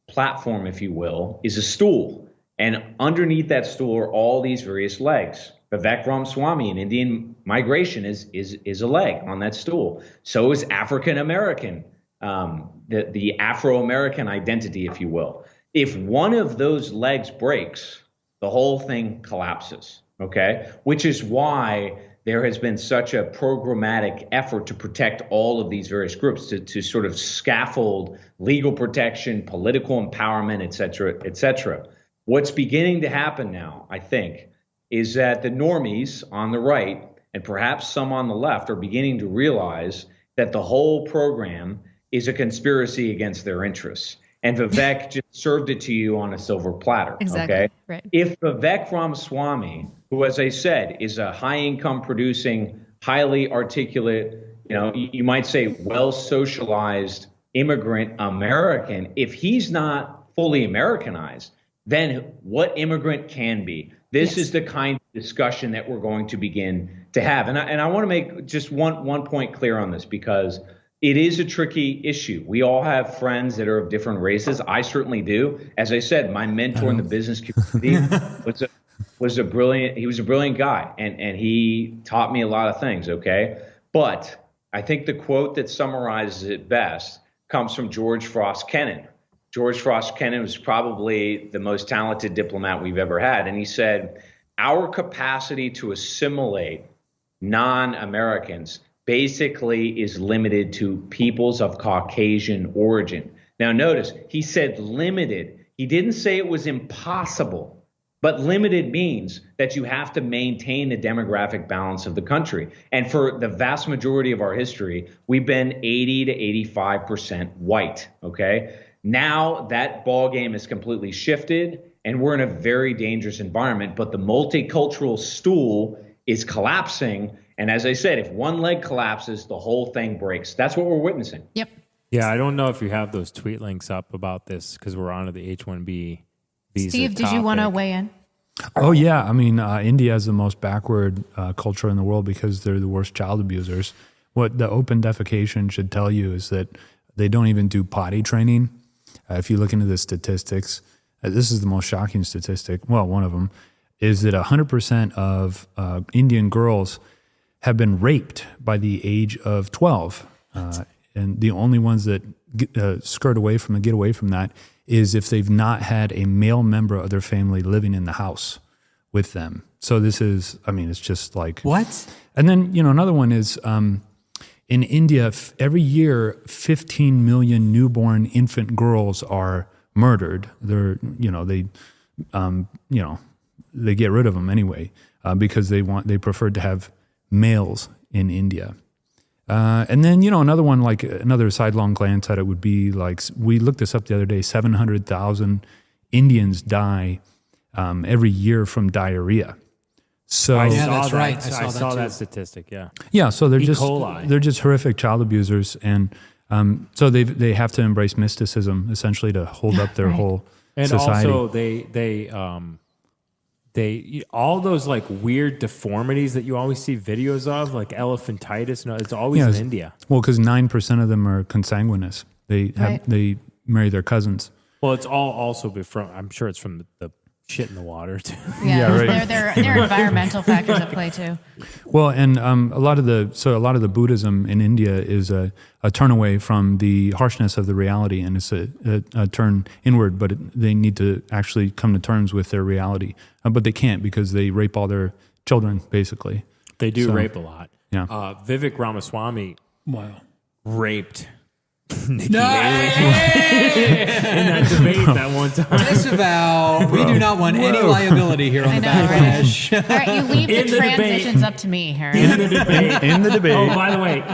platform, if you will, is a stool. And underneath that stool are all these various legs. Vivek Ramaswamy in Indian migration is a leg on that stool. So is African American. The Afro-American identity, if you will. If one of those legs breaks, the whole thing collapses, okay? Which is why there has been such a programmatic effort to protect all of these various groups, to sort of scaffold legal protection, political empowerment, et cetera, et cetera. What's beginning to happen now, I think, is that the normies on the right, and perhaps some on the left, are beginning to realize that the whole program is a conspiracy against their interests. And Vivek just served it to you on a silver platter. Exactly. Okay? Right. If Vivek Ramaswamy, who, as I said, is a high income producing, highly articulate, you might say well socialized immigrant American, if he's not fully Americanized, then what immigrant can be? This is the kind of discussion that we're going to begin to have. And I want to make just one point clear on this, because it is a tricky issue. We all have friends that are of different races. I certainly do. As I said, my mentor in the business community was a brilliant guy, and he taught me a lot of things, okay? But I think the quote that summarizes it best comes from George Frost Kennan. George Frost Kennan was probably the most talented diplomat we've ever had. And he said, our capacity to assimilate non-Americans basically is limited to peoples of Caucasian origin. Now notice, he said limited. He didn't say it was impossible, but limited means that you have to maintain the demographic balance of the country. And for the vast majority of our history, we've been 80 to 85% white, okay? Now that ball game is completely shifted, and we're in a very dangerous environment, but the multicultural stool is collapsing. And as I said, if one leg collapses, the whole thing breaks. That's what we're witnessing. Yep. Yeah, I don't know if you have those tweet links up about this, because we're on to the H-1B visa Steve, did you want to weigh in? Oh, yeah. I mean, India is the most backward culture in the world because they're the worst child abusers. What the open defecation should tell you is that they don't even do potty training. If you look into the statistics, this is the most shocking statistic. Well, one of them is that 100% of Indian girls have been raped by the age of 12. And the only ones that get away from that is if they've not had a male member of their family living in the house with them. So this is, I mean, it's just like... What? And then, another one is in India, every year, 15 million newborn infant girls are murdered. They're, they get rid of them anyway because they prefer to have males in India. And then, another one, like another sidelong glance at it would be like, we looked this up the other day, 700,000 Indians die every year from diarrhea. So I saw that statistic. Yeah. Yeah. So they're E. just coli. they're just horrific child abusers, and so they have to embrace mysticism essentially to hold up their whole And society. also, they all those like weird deformities that you always see videos of, like elephantitis. No, it's always in India. Well, because 9% of them are consanguineous. They marry their cousins. Well, it's all also from. I'm sure it's from the shit in the water too. Yeah, right. there are environmental factors at play too. Well, and a lot of the Buddhism in India is a turn away from the harshness of the reality, and it's a turn inward. But they need to actually come to terms with their reality, but they can't because they rape all their children. Basically, They do rape a lot. Yeah. Vivek Ramaswamy raped Nikki No, in that debate that one time. disavow. We do not want any liability here on I the know, right? Backlash. All right, you leave In the the debate. transitions up to me, Harry. In the debate. in the debate. Oh, by the way,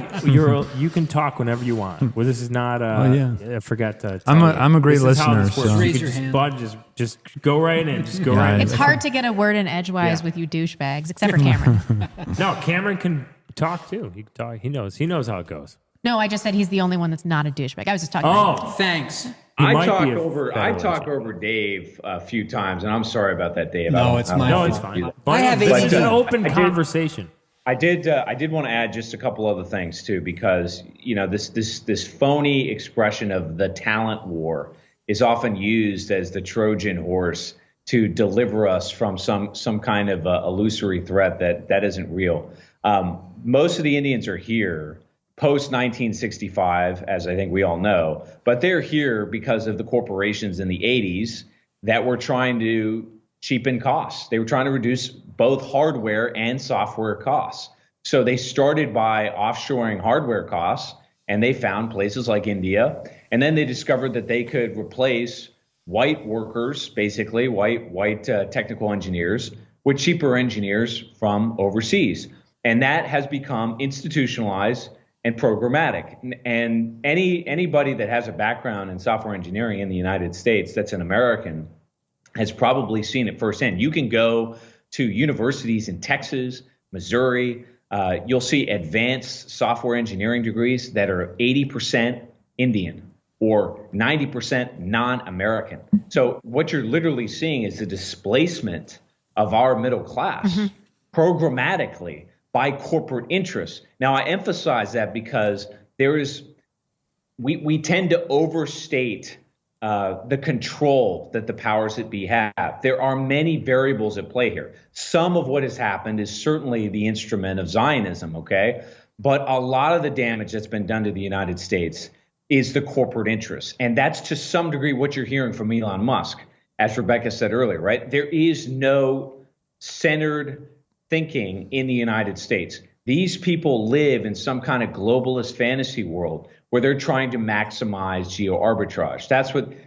you can talk whenever you want. Well, this is not. I forgot to. Tell I'm a great this is how listener, this works. so- You Raise can your just, hand. Bud, just go right in. Just go right in. It's hard to get a word in edgewise Yeah. with you douchebags, except for Cameron. No, Cameron can talk too. He can talk. He knows how it goes. No, I just said he's the only one that's not a douchebag. I was just talking about him. Oh, Thanks. He I might talk be a over federalist. Dave a few times, and I'm sorry about that, Dave. No, it's my no, fault. it's fine. I have this is an ADD. open I did- conversation. I did want to add just a couple other things too, because this phony expression of the talent war is often used as the Trojan horse to deliver us from some kind of illusory threat that isn't real. Most of the Indians are here post 1965, as I think we all know, but they're here because of the corporations in the 80s that were trying to cheapen costs. They were trying to reduce both hardware and software costs. So they started by offshoring hardware costs, and they found places like India. And then they discovered that they could replace white workers, basically white technical engineers, with cheaper engineers from overseas. And that has become institutionalized and programmatic. And anybody that has a background in software engineering in the United States that's an American has probably seen it firsthand. You can go to universities in Texas, Missouri. You'll see advanced software engineering degrees that are 80% Indian or 90% non-American. So what you're literally seeing is the displacement of our middle class programmatically by corporate interests. Now, I emphasize that because we tend to overstate the control that the powers that be have. There are many variables at play here. Some of what has happened is certainly the instrument of Zionism, okay? But a lot of the damage that's been done to the United States is the corporate interests. And that's to some degree what you're hearing from Elon Musk, as Rebecca said earlier, right? There is no centered thinking in the United States. These people live in some kind of globalist fantasy world where they're trying to maximize geo-arbitrage.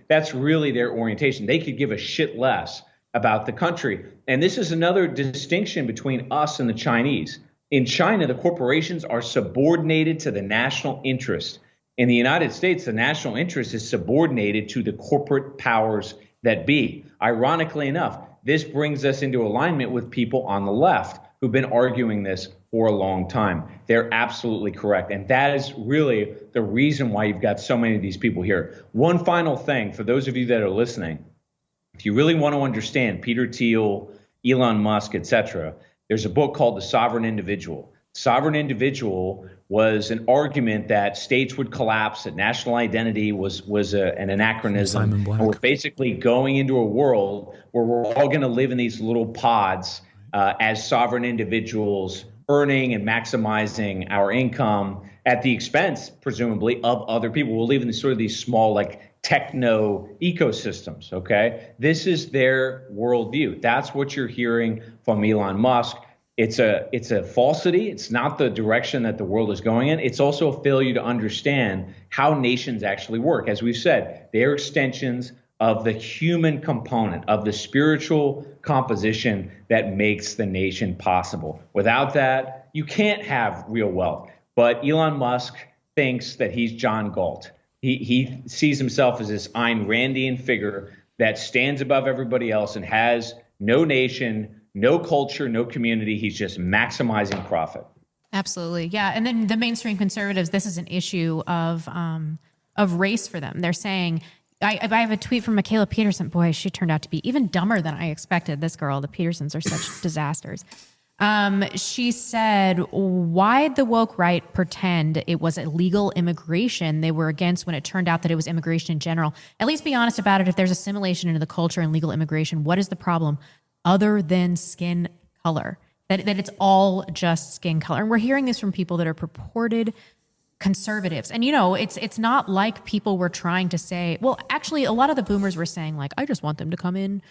That's really their orientation. They could give a shit less about the country. And this is another distinction between us and the Chinese. In China, the corporations are subordinated to the national interest. In the United States, the national interest is subordinated to the corporate powers that be. Ironically enough, this brings us into alignment with people on the left who've been arguing this for a long time. They're absolutely correct. And that is really the reason why you've got so many of these people here. One final thing for those of you that are listening, if you really want to understand Peter Thiel, Elon Musk, etc., there's a book called The Sovereign Individual. Sovereign Individual was an argument that states would collapse, that national identity was an anachronism. Simon Black. And we're basically going into a world where we're all going to live in these little pods as sovereign individuals, earning and maximizing our income at the expense, presumably, of other people. We'll live in these small, like, techno ecosystems, okay? This is their worldview. That's what you're hearing from Elon Musk. It's a falsity. It's not the direction that the world is going in. It's also a failure to understand how nations actually work. As we've said, they're extensions of the human component, of the spiritual composition that makes the nation possible. Without that, you can't have real wealth. But Elon Musk thinks that he's John Galt. He sees himself as this Ayn Randian figure that stands above everybody else and has no nation, no culture, no community. He's just maximizing profit. Absolutely. Yeah. And then the mainstream conservatives, this is an issue of race for them. They're saying I have a tweet from Michaela Peterson. Boy, she turned out to be even dumber than I expected. This girl, the Petersons are such disasters. She said, why'd the woke right pretend it was illegal immigration they were against when it turned out that it was immigration in general? At least be honest about it. If there's assimilation into the culture and legal immigration, what is the problem other than skin color? That it's all just skin color. And we're hearing this from people that are purported conservatives. And, it's not like people were trying to say, well, actually, a lot of the boomers were saying, like, I just want them to come in.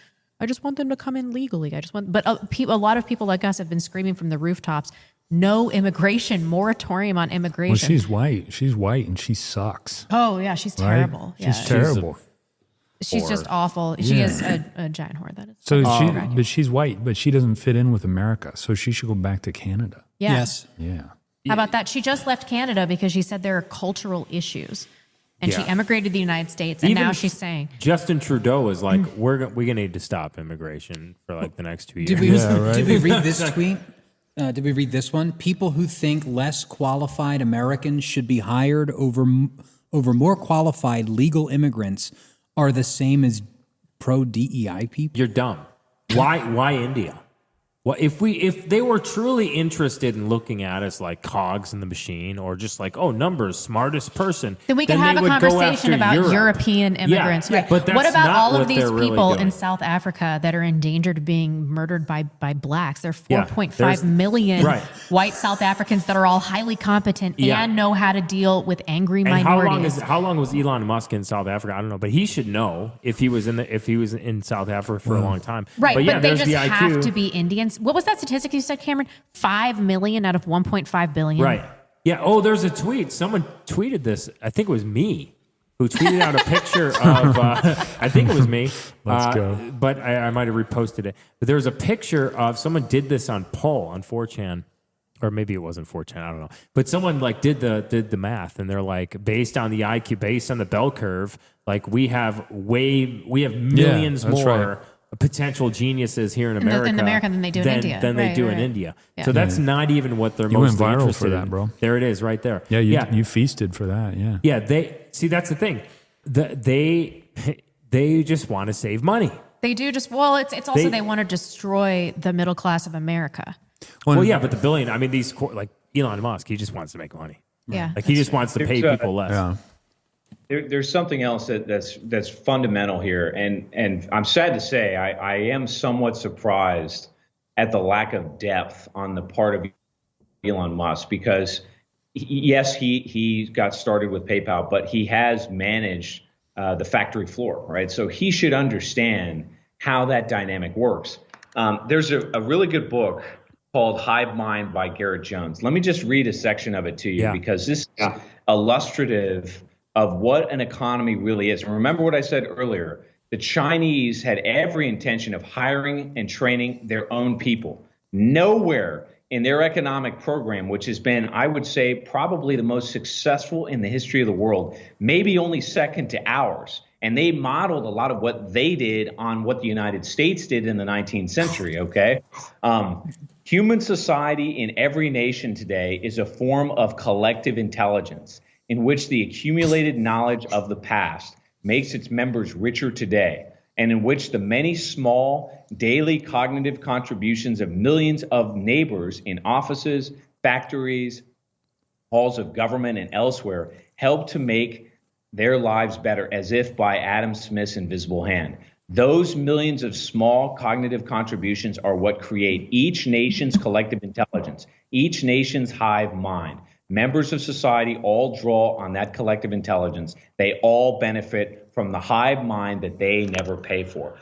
I just want them to come in legally. But a lot of people like us have been screaming from the rooftops, no immigration, moratorium on immigration. Well, she's white. She's white and she sucks. Oh, yeah, she's terrible. Right? Yeah. She's terrible. She's just awful. She is a giant whore. That is. So but she's white, but she doesn't fit in with America. So she should go back to Canada. Yeah. Yes. Yeah. How about that? She just left Canada because she said there are cultural issues. And she emigrated to the United States, and now she's saying Justin Trudeau is like, we're gonna need to stop immigration for like the next 2 years. Did we read this tweet? Did we read this one? People who think less qualified Americans should be hired over more qualified legal immigrants are the same as pro DEI people. You're dumb. Why India? Well, if they were truly interested in looking at us like cogs in the machine, or just like, oh, numbers, smartest person, then we could have a conversation about European immigrants. Yeah, Right? but that's what about not all what of these they're really people doing. in South Africa that are endangered of being murdered by blacks? There are Yeah, 4.5 million right. white South Africans that are all highly competent and know how to deal with angry And minorities. how long was Elon Musk in South Africa? I don't know, but he should know if he was in South Africa for a long time. Right, but, yeah, but they there's just the have IQ. to be Indians. What was that statistic you said, Cameron? 5 million out of 1.5 billion. Right. Yeah. Oh, there's a tweet. Someone tweeted this. I think it was me who tweeted out a picture of. I think it was me. Let's go. But I might have reposted it. But there was a picture of someone did this on 4chan, or maybe it wasn't 4chan. I don't know. But someone like did the math, and they're like, based on the IQ, based on the bell curve, like we have millions more. right. Potential geniuses here in America, than they do in India. Than they Right, do right, in right. India. Yeah. So that's not even what they're You went most viral interested for that, in. bro. There it is, right there. Yeah, you feasted for that. Yeah. Yeah, that's the thing. They just want to save money. They do just, it's also they want to destroy the middle class of America. Well, yeah, but the billion. I mean, like Elon Musk, he just wants to make money. Yeah. Like he just wants to pay people less. Yeah. There's something else that's fundamental here, and I'm sad to say I am somewhat surprised at the lack of depth on the part of Elon Musk, because yes, he got started with PayPal, but he has managed the factory floor, right? So he should understand how that dynamic works. There's a really good book called Hive Mind by Garrett Jones. Let me just read a section of it to you, because this is illustrative of what an economy really is. And remember what I said earlier, the Chinese had every intention of hiring and training their own people. Nowhere in their economic program, which has been, I would say, probably the most successful in the history of the world, maybe only second to ours. And they modeled a lot of what they did on what the United States did in the 19th century, okay? Human society in every nation today is a form of collective intelligence in which the accumulated knowledge of the past makes its members richer today, and in which the many small daily cognitive contributions of millions of neighbors in offices, factories, halls of government, and elsewhere help to make their lives better, as if by Adam Smith's invisible hand. Those millions of small cognitive contributions are what create each nation's collective intelligence, each nation's hive mind. Members of society all draw on that collective intelligence. They all benefit from the hive mind that they never pay for.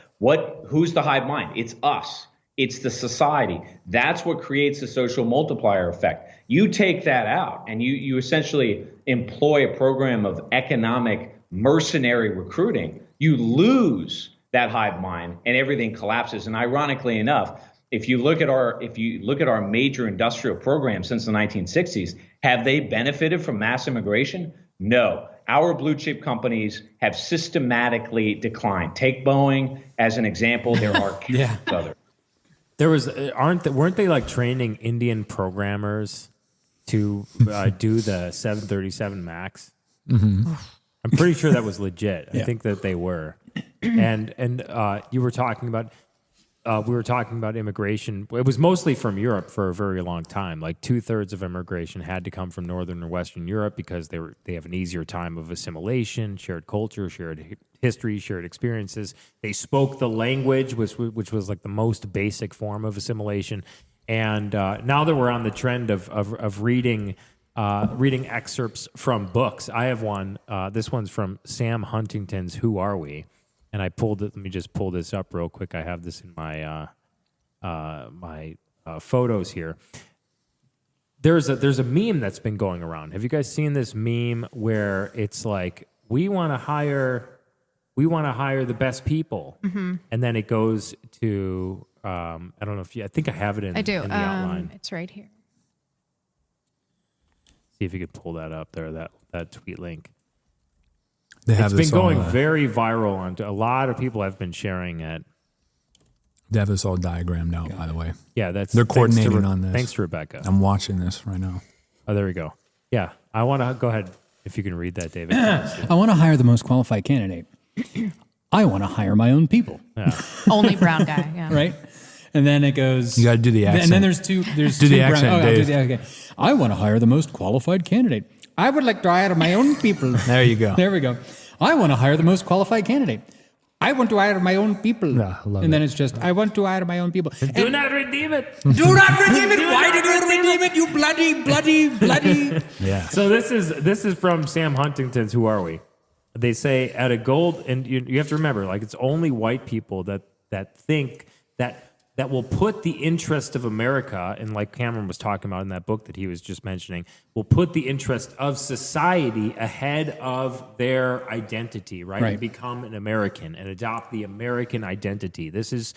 Who's the hive mind? It's us. It's the society. That's what creates the social multiplier effect. You take that out and you essentially employ a program of economic mercenary recruiting. You lose that hive mind and everything collapses. And ironically enough, if you look at our major industrial programs since the 1960s, have they benefited from mass immigration? No. Our blue chip companies have systematically declined. Take Boeing as an example. There are others. There weren't they like training Indian programmers to do the 737 Max? Mm-hmm. I'm pretty sure that was legit. Yeah. I think that they were. And you were talking about we were talking about immigration. It was mostly from Europe for a very long time. Like 2/3 of immigration had to come from Northern or Western Europe because they have an easier time of assimilation, shared culture, shared history, shared experiences. They spoke the language, which was like the most basic form of assimilation. And now that we're on the trend of reading excerpts from books, I have one. This one's from Sam Huntington's "Who Are We?" And I pulled it. Let me just pull this up real quick. I have this in my photos here. There's a meme that's been going around. Have you guys seen this meme where it's like we want to hire the best people, and then it goes to I don't know if I think I have it in the outline. It's right here. See if you could pull that up there. That tweet link. It's been going very viral. A lot of people have been sharing it. They have this all diagrammed out, by the way. Yeah, they're coordinating on this. Thanks to Rebecca. I'm watching this right now. Oh, there we go. Yeah, I want to go ahead if you can read that, David. I want to hire the most qualified candidate. I want to hire my own people. Yeah. Only brown guy. Yeah. Right? And then it goes. You got to do the accent. And then there's two. Do the accent, Dave. Okay. I want to hire the most qualified candidate. I would like to hire my own people. There you go. There we go. I want to hire the most qualified candidate. I want to hire my own people. Yeah, I love and then it. it's just, I want to hire my own people. Do not redeem it. Do not redeem it. Why did you redeem it, you bloody? Yeah. So this is from Sam Huntington's "Who Are We?" They say at a gold, and you have to remember, like it's only white people that think that will put the interest of America, and like Cameron was talking about in that book that he was just mentioning, will put the interest of society ahead of their identity, right? And become an American and adopt the American identity. This is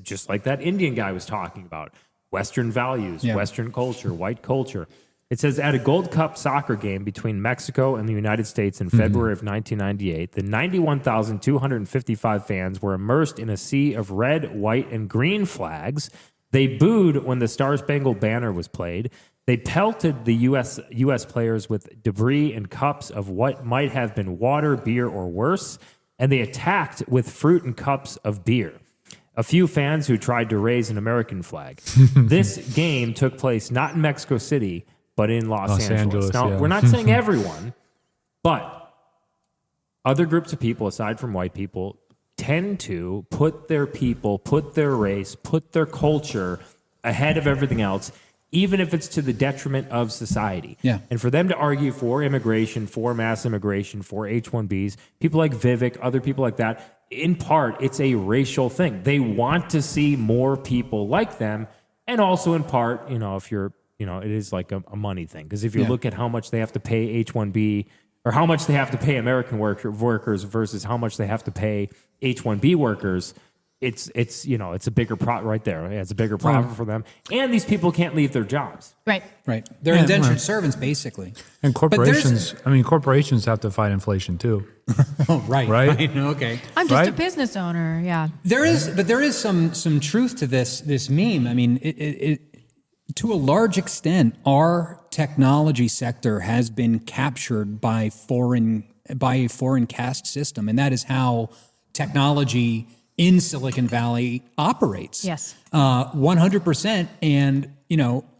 just like that Indian guy was talking about. Western values, Western culture, white culture. It says, at a Gold Cup soccer game between Mexico and the United States in February of 1998, the 91,255 fans were immersed in a sea of red, white, and green flags. They booed when the Star-Spangled Banner was played. They pelted the U.S. players with debris and cups of what might have been water, beer, or worse, and they attacked with fruit and cups of beer. A few fans who tried to raise an American flag. This game took place not in Mexico City, but in Los Angeles. Now, we're not saying everyone, but other groups of people, aside from white people, tend to put their people, put their race, put their culture ahead of everything else, even if it's to the detriment of society. Yeah. And for them to argue for immigration, for mass immigration, for H-1Bs, people like Vivek, other people like that, in part, it's a racial thing. They want to see more people like them, and also in part, if you're it is like a money thing. Because if you look at how much they have to pay H-1B, or how much they have to pay American workers versus how much they have to pay H-1B workers, it's a bigger profit right there. It's a bigger profit for them. And these people can't leave their jobs. Right. They're indentured servants, basically. And corporations have to fight inflation too. Oh, right. Okay. I'm just a business owner. Yeah. There is some truth to this meme. I mean, it to a large extent, our technology sector has been captured by a foreign caste system, and that is how technology in Silicon Valley operates. Yes. 100%. And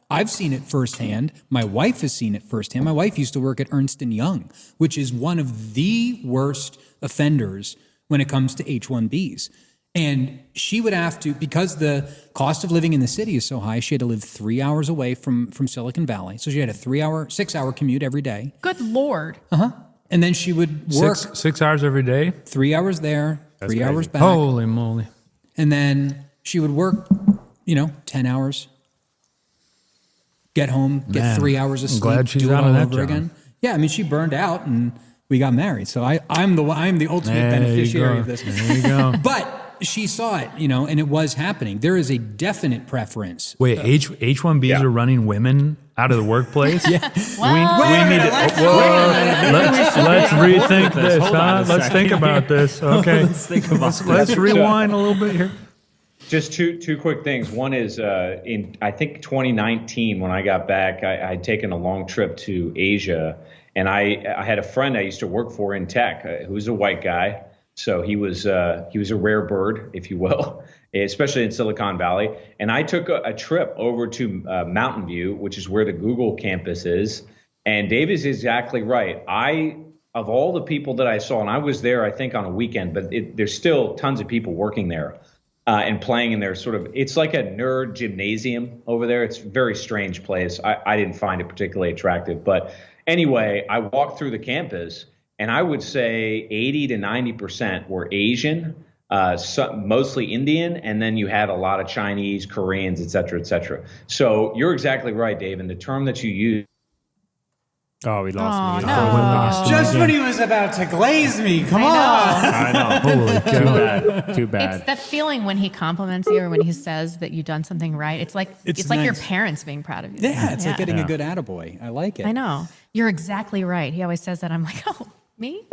I've seen it firsthand. My wife has seen it firsthand. My wife used to work at Ernst & Young, which is one of the worst offenders when it comes to H-1Bs. And she would have to, because the cost of living in the city is so high, she had to live 3 hours away from Silicon Valley. So she had a 6-hour commute every day. Good Lord. And then she would work 6 hours every day. 3 hours there, That's 3 hours crazy. back. Holy moly. And then she would work, 10 hours, get home, get 3 hours of sleep, glad she's do it out all of that over job. again. Yeah, I mean, she burned out and we got married. So I'm the ultimate beneficiary of this. There you go. But she saw it, and it was happening. There is a definite preference. Wait, H-1Bs are running women out of the workplace? Yeah. We need to. Let's rethink this, Hold on huh? a Let's think second about here. this. Okay. Let's think about Let's rewind a little bit here. Just two quick things. One is in I think 2019 when I got back, I'd taken a long trip to Asia, and I had a friend I used to work for in tech who was a white guy, so he was a rare bird, if you will, especially in Silicon Valley. And I took a trip over to Mountain View, which is where the Google campus is. And Dave is exactly right. Of all the people that I saw, and I was there, I think on a weekend, but there's still tons of people working there. And playing in there it's like a nerd gymnasium over there. It's a very strange place. I didn't find it particularly attractive. But anyway, I walked through the campus, and I would say 80 to 90% were Asian, mostly Indian, and then you had a lot of Chinese, Koreans, et cetera, et cetera. So you're exactly right, Dave. And the term that you use. Oh, we lost him. no. Just when he was about to glaze me. Come on. I know. Holy cow. Too bad. It's the feeling when he compliments you or when he says that you've done something right. It's like like your parents being proud of you. Yeah, it's like getting a good attaboy. I like it. I know. You're exactly right. He always says that. I'm like, oh, me?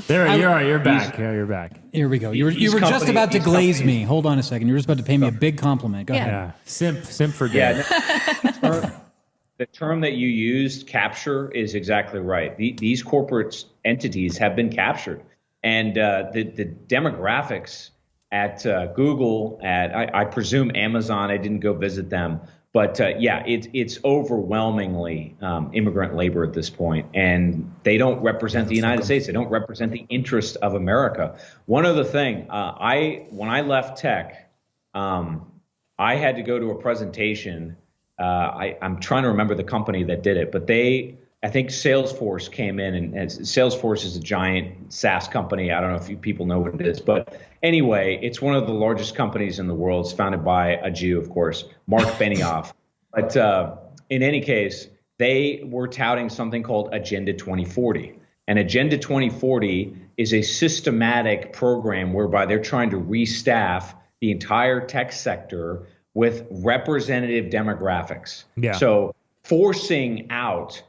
There you are. You're back. Yeah, you're back. Here we go. You were just about to glaze me. Hold on a second. You were just about to pay me a big compliment. Go ahead. Yeah. Simp for Dave. Yeah. The term that you used, capture, is exactly right. These corporate entities have been captured. And the demographics at Google, I presume Amazon, I didn't go visit them. But it's overwhelmingly immigrant labor at this point. And they don't represent the United States. They don't represent the interest of America. One other thing, when I left tech, I had to go to a presentation. I'm trying to remember the company that did it, but I think Salesforce came in, and Salesforce is a giant SaaS company. I don't know if you people know what it is, but anyway, it's one of the largest companies in the world. It's founded by a Jew, of course, Mark Benioff. But in any case, they were touting something called Agenda 2040. And Agenda 2040 is a systematic program whereby they're trying to restaff the entire tech sector with representative demographics. Yeah. So forcing out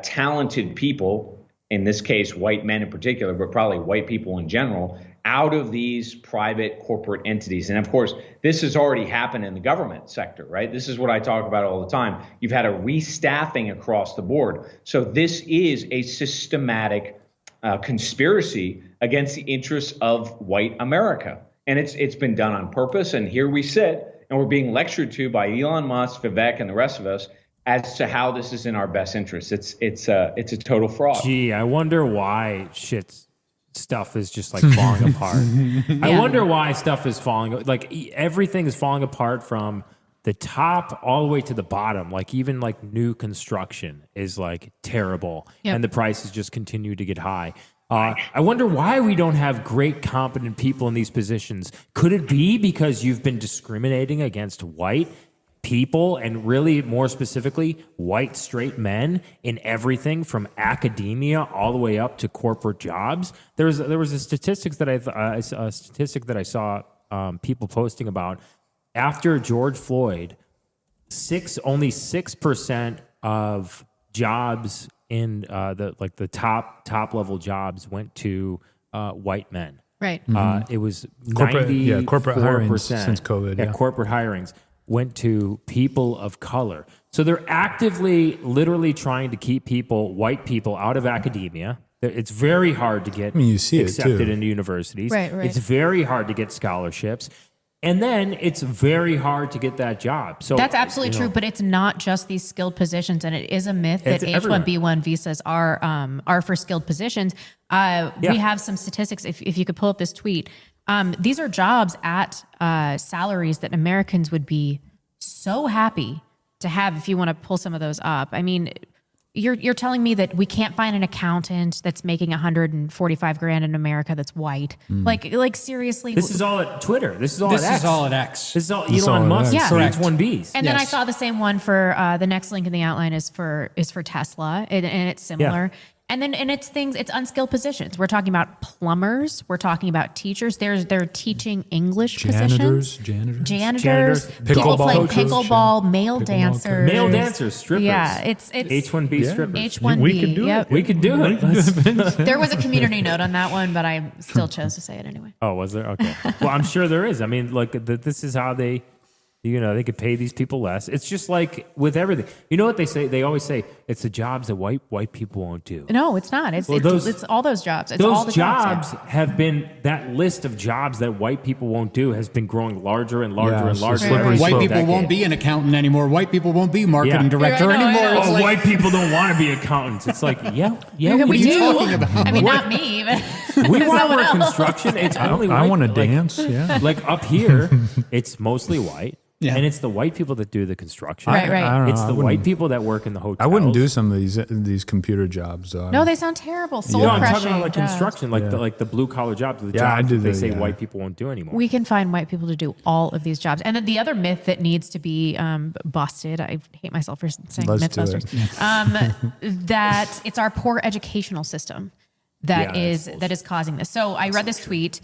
talented people, in this case, white men in particular, but probably white people in general, out of these private corporate entities. And of course, this has already happened in the government sector, right? This is what I talk about all the time. You've had a restaffing across the board. So this is a systematic conspiracy against the interests of white America. And it's been done on purpose. And here we sit, and we're being lectured to by Elon Musk, Vivek, and the rest of us as to how this is in our best interest. It's a total fraud. Gee, I wonder why stuff is just like falling apart. I wonder why stuff is falling. Like everything is falling apart from the top all the way to the bottom. Like even like new construction is like terrible, and the prices just continue to get high. I wonder why we don't have great, competent people in these positions. Could it be because you've been discriminating against white people, and really more specifically, white straight men in everything from academia all the way up to corporate jobs? There was a statistic that I saw people posting about after George Floyd. Only 6% of jobs in the top level jobs went to white men. Right. It was Corporate 94% hirings since COVID. Yeah, corporate hirings went to people of color. So they're actively, literally trying to keep white people out of academia. It's very hard to get you see accepted it into universities. Right. It's very hard to get scholarships. And then it's very hard to get that job. So that's absolutely true, but it's not just these skilled positions, and it is a myth that H-1B1 visas are for skilled positions. We have some statistics. If you could pull up this tweet, these are jobs at salaries that Americans would be so happy to have. If you want to pull some of those up, I mean, you're telling me that we can't find an accountant that's making $145,000 in America that's white. Like seriously. This is all at Twitter. This is all at X. This is all Elon Musk. Yeah. H-1Bs. And then I saw the same one for the next link in the outline is for Tesla, and it's similar. And it's unskilled positions. We're talking about plumbers. We're talking about teachers. They're teaching English positions. Janitors. People playing pickleball, male dancers. Male dancers, strippers. Yeah, it's H1B strippers. H1B. We could do yep. it. We could do it. There was a community note on that one, but I still chose to say it anyway. Oh, was there? Okay. Well, I'm sure there is. I mean, like this is how they could pay these people less. It's just like with everything. You know what they say? They always say it's the jobs that white people won't do. No, it's not. It's all those jobs. It's those all the jobs jobs have been, that list of jobs that white people won't do has been growing larger and larger and larger. slippery White slope. people won't be an accountant anymore. White people won't be marketing director I know. anymore. It's Oh, like, white people don't want to be accountants. It's like, yeah, we you do. talking about? I mean, not me, but we want to someone work else. construction. It's only I white. want to Like, dance. Yeah. Like up here, it's mostly white. Yeah. And it's the white people that do the construction. Right. I don't know. It's I the wouldn't- white people that work in the hotels. I wouldn't do some of these computer jobs. No, they sound terrible. Soul No, I'm crushing. talking about like jobs. construction, like the blue collar jobs. The Yeah, I jobs do that they the- say yeah. white people won't do anymore. We can find white people to do all of these jobs. And then the other myth that needs to be busted, I hate myself for saying Let's do Mythbusters, that it's our poor educational system that is causing this. So I read this tweet.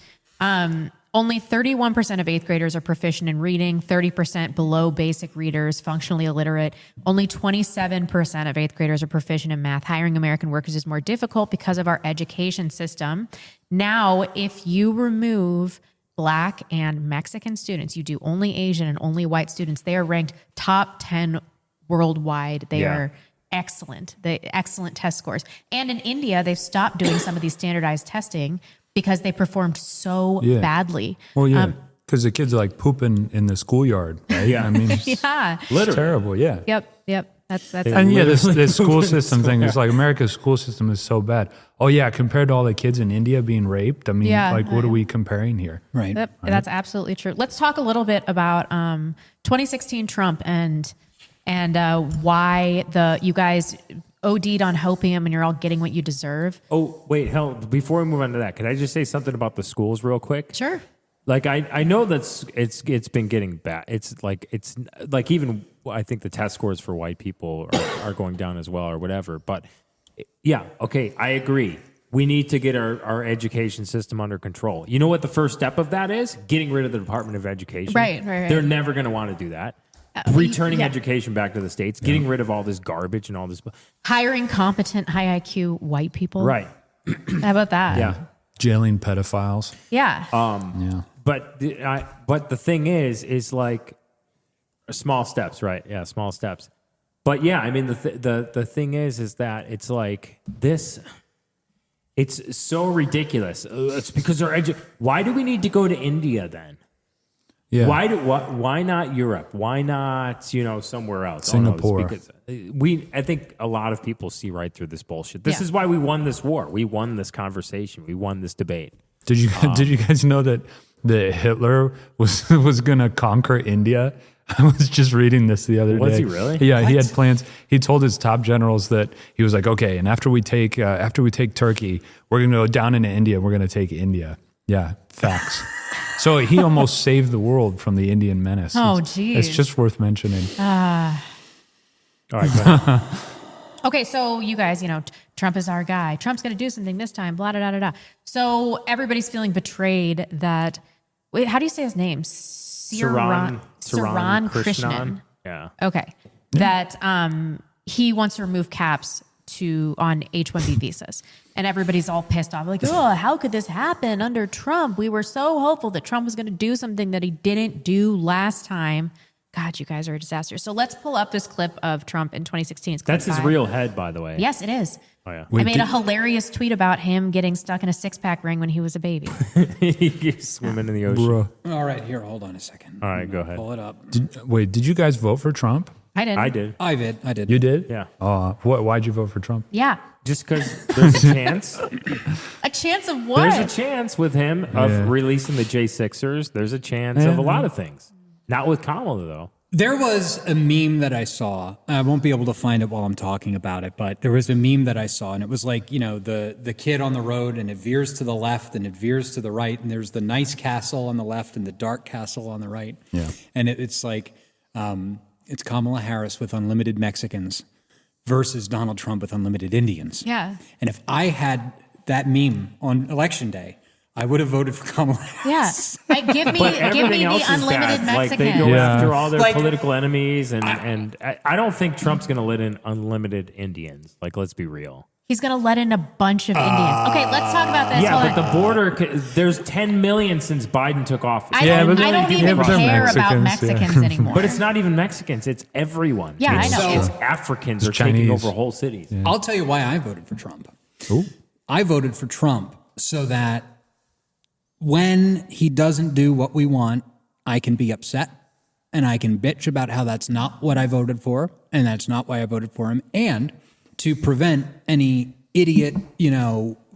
Only 31% of 8th graders are proficient in reading, 30% below basic readers, functionally illiterate. Only 27% of 8th graders are proficient in math. Hiring American workers is more difficult because of our education system. Now, if you remove Black and Mexican students, you do only Asian and only white students, they are ranked top 10 worldwide. They are excellent. Excellent test scores. And in India, they've stopped doing some of these standardized testing because they performed so badly. Well, yeah, because the kids are like pooping in the schoolyard, right? Yeah. I mean, it's Literally. terrible. Yeah. Yep. That's And yeah, this school system thing is like America's school system is so bad. Oh yeah, compared to all the kids in India being raped, I mean, like what are we comparing here? right. Yep, that's absolutely true. Let's talk a little bit about 2016 Trump and why you guys OD'd on hopium and you're all getting what you deserve. Oh, wait, hell, before we move on to that, could I just say something about the schools real quick? Sure. Like I know that it's been getting bad. It's like even I think the test scores for white people are going down as well or whatever. But yeah, okay, I agree. We need to get our education system under control. You know what the first step of that is? Getting rid of the Department of Education. Right. They're never going to want to do that. Returning education back to the States, getting rid of all this garbage and all this. Hiring competent, high IQ white people. Right. How about that? Yeah. Jailing pedophiles. Yeah. Yeah. But the thing is like small steps, right? Yeah, small steps. But yeah, I mean the thing is that it's like this. It's so ridiculous. It's because why do we need to go to India then? Yeah. Why not Europe? Why not somewhere else? Singapore. Oh, no, it's because I think a lot of people see right through this bullshit. This is why we won this war. We won this conversation. We won this debate. Did you guys know that Hitler was going to conquer India? I was just reading this the other day. Was he really? Yeah, he had plans. He told his top generals that he was like, okay, and after we take Turkey, we're going to go down into India. We're going to take India. Yeah, facts. So he almost saved the world from the Indian menace. Oh, geez. It's just worth mentioning. All right, go ahead. Okay, so you guys, Trump is our guy. Trump's going to do something this time, blah, blah, blah, blah. So everybody's feeling betrayed that, wait, how do you say his name? Saran Krishnan. Yeah. Okay. That he wants to remove caps on H-1B visas. And everybody's all pissed off. Like, oh, how could this happen under Trump? We were so hopeful that Trump was going to do something that he didn't do last time. God, you guys are a disaster. So let's pull up this clip of Trump in 2016. It's clip That's his 5. real head, by the way. Yes, it is. Oh, yeah. I made a hilarious tweet about him getting stuck in a six-pack ring when he was a baby. He's swimming in the ocean. Bro. All right, here, hold on a second. All right, go ahead. Pull it up. Did you guys vote for Trump? I didn't. I did. I did. You did? Yeah. Why'd you vote for Trump? Yeah. Just because there's a chance. A chance of what? There's a chance with him of releasing the J6ers. There's a chance of a lot of things. Not with Kamala, though. There was a meme that I saw. I won't be able to find it while I'm talking about it, but there was a meme that I saw, and it was like, the kid on the road, and it veers to the left, and it veers to the right, and there's the nice castle on the left and the dark castle on the right. Yeah. And it's like, it's Kamala Harris with unlimited Mexicans. versus Donald Trump with unlimited Indians. Yeah. And if I had that meme on election day, I would have voted for Kamala Harris. Yeah. Give me the unlimited Mexican. Like they go after all their Like- political enemies, and I don't think Trump's going to let in unlimited Indians. Like, let's be real. He's going to let in a bunch of Indians. Okay, let's talk about this. Yeah, Hold but on. the border, there's 10 million since Biden took office. I don't even but they're care about Mexicans, Mexicans anymore. But it's not even Mexicans; it's everyone. Yeah, I know. It's Africans are It's taking Chinese. over whole cities. Yeah. I'll tell you why I voted for Trump. Ooh. I voted for Trump so that when he doesn't do what we want, I can be upset and I can bitch about how that's not what I voted for and that's not why I voted for him, and to prevent any idiot,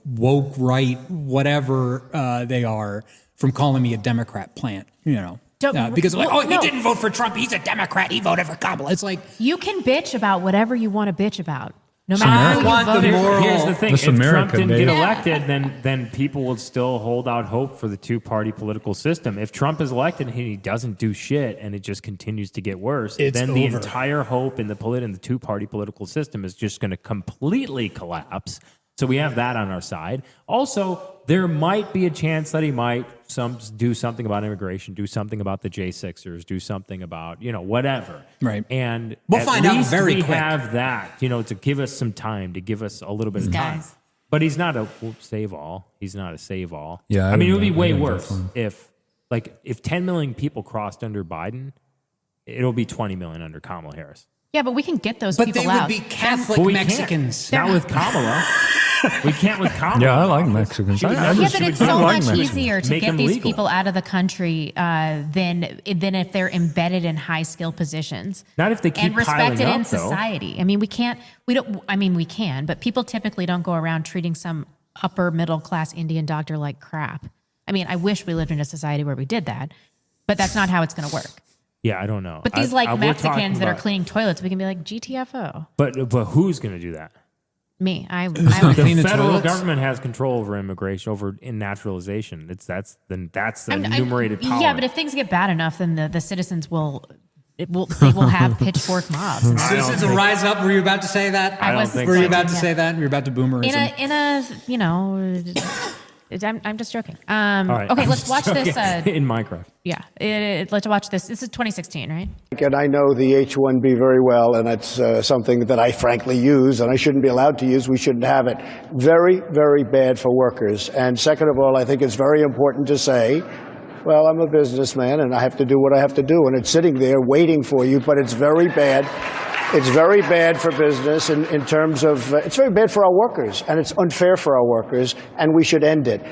woke right, whatever they are, from calling me a Democrat plant, because like, he didn't vote for Trump. He's a Democrat. He voted for Kamala. It's like, you can bitch about whatever you want to bitch about. No matter who you voted for. Here's the thing: This if Trump America, didn't baby. get elected, then people would still hold out hope for the two-party political system. If Trump is elected and he doesn't do shit, and it just continues to get worse, It's then the over. entire hope in the two-party political system is just going to completely collapse. So we have that on our side. Also, there might be a chance that he might do something about immigration, do something about the J6ers, do something about, whatever. Right. And We'll at find out least very we quick. have that, to give us some time, to give us a little bit of time. Guys. But he's not a save-all. He's not a save-all. Yeah, I mean, it would be I way didn't vote worse for him. if 10 million people crossed under Biden, it'll be 20 million under Kamala Harris. Yeah, but we can get those but people they out. would be Catholic But we Mexicans. can't. Not with Kamala. We can't with Kamala. Yeah, I like in office. Mexicans. She would I never- Yeah, she but would it's never so like much Mexicans. easier to Make get them these legal. people out of the country than if they're embedded in high skill positions. Not if they keep and respected piling in up, though. society. I mean, we can, but people typically don't go around treating some upper middle class Indian doctor like crap. I mean, I wish we lived in a society where we did that, but that's not how it's going to work. Yeah, I don't know. But these we're talking Mexicans that are about- cleaning toilets, we can be like GTFO. But who's going to do that? Me, I The Cleaning federal toilets? government has control over immigration, over in naturalization. That's the enumerated power. Yeah, but if things get bad enough, then the citizens they will have pitchfort mobs. And that's- Citizens will rise up. Were you about to say that? I don't was think Were you going about to yeah. say that? Were you about to boomerism? in a I'm just joking. All right. Okay, let's watch this. in Minecraft. Yeah, let's watch this. This is 2016, right? And I know the H-1B very well, and it's something that I frankly use, and I shouldn't be allowed to use. We shouldn't have it. Very, very bad for workers. And second of all, I think it's very important to say, well, I'm a businessman, and I have to do what I have to do, and it's sitting there waiting for you, but it's very bad. It's very bad for business in terms of, it's very bad for our workers, and it's unfair for our workers, and we should end it.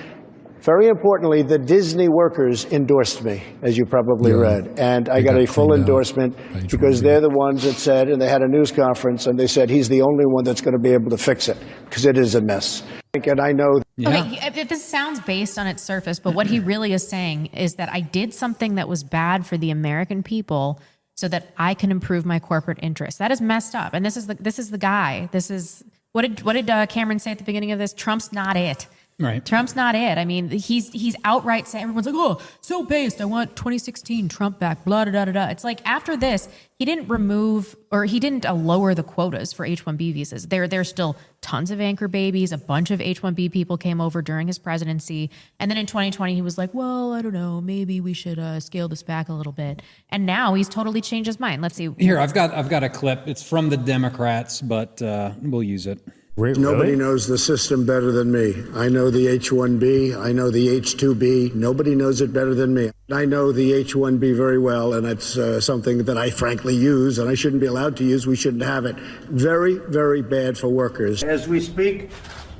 Very importantly, the Disney workers endorsed me, as you probably read, and I They got got a full cleaned out endorsement by because H1B. they're the ones that said, and they had a news conference, and they said he's the only one that's going to be able to fix it, because it is a mess. And I know Okay, this sounds based on its surface, but what he really is saying is that I did something that was bad for the American people so that I can improve my corporate interests. That is messed up. And this is the guy. This is what did Cameron say at the beginning of this? Trump's not it. Right. Trump's not it. I mean, he's outright saying, everyone's like, oh, so based. I want 2016 Trump back, blah, da, da, da. It's like after this, he didn't lower the quotas for H-1B visas. There's still tons of anchor babies. A bunch of H-1B people came over during his presidency. And then in 2020, he was like, well, I don't know, maybe we should scale this back a little bit. And now he's totally changed his mind. Let's see. Here, I've got a clip. It's from the Democrats, but we'll use it. nobody knows the system better than me. I know the H-1B. I know the H-2B. Nobody knows it better than me. I know the H-1B very well, and it's something that I frankly use, and I shouldn't be allowed to use. We shouldn't have it. Very, very bad for workers. As we speak,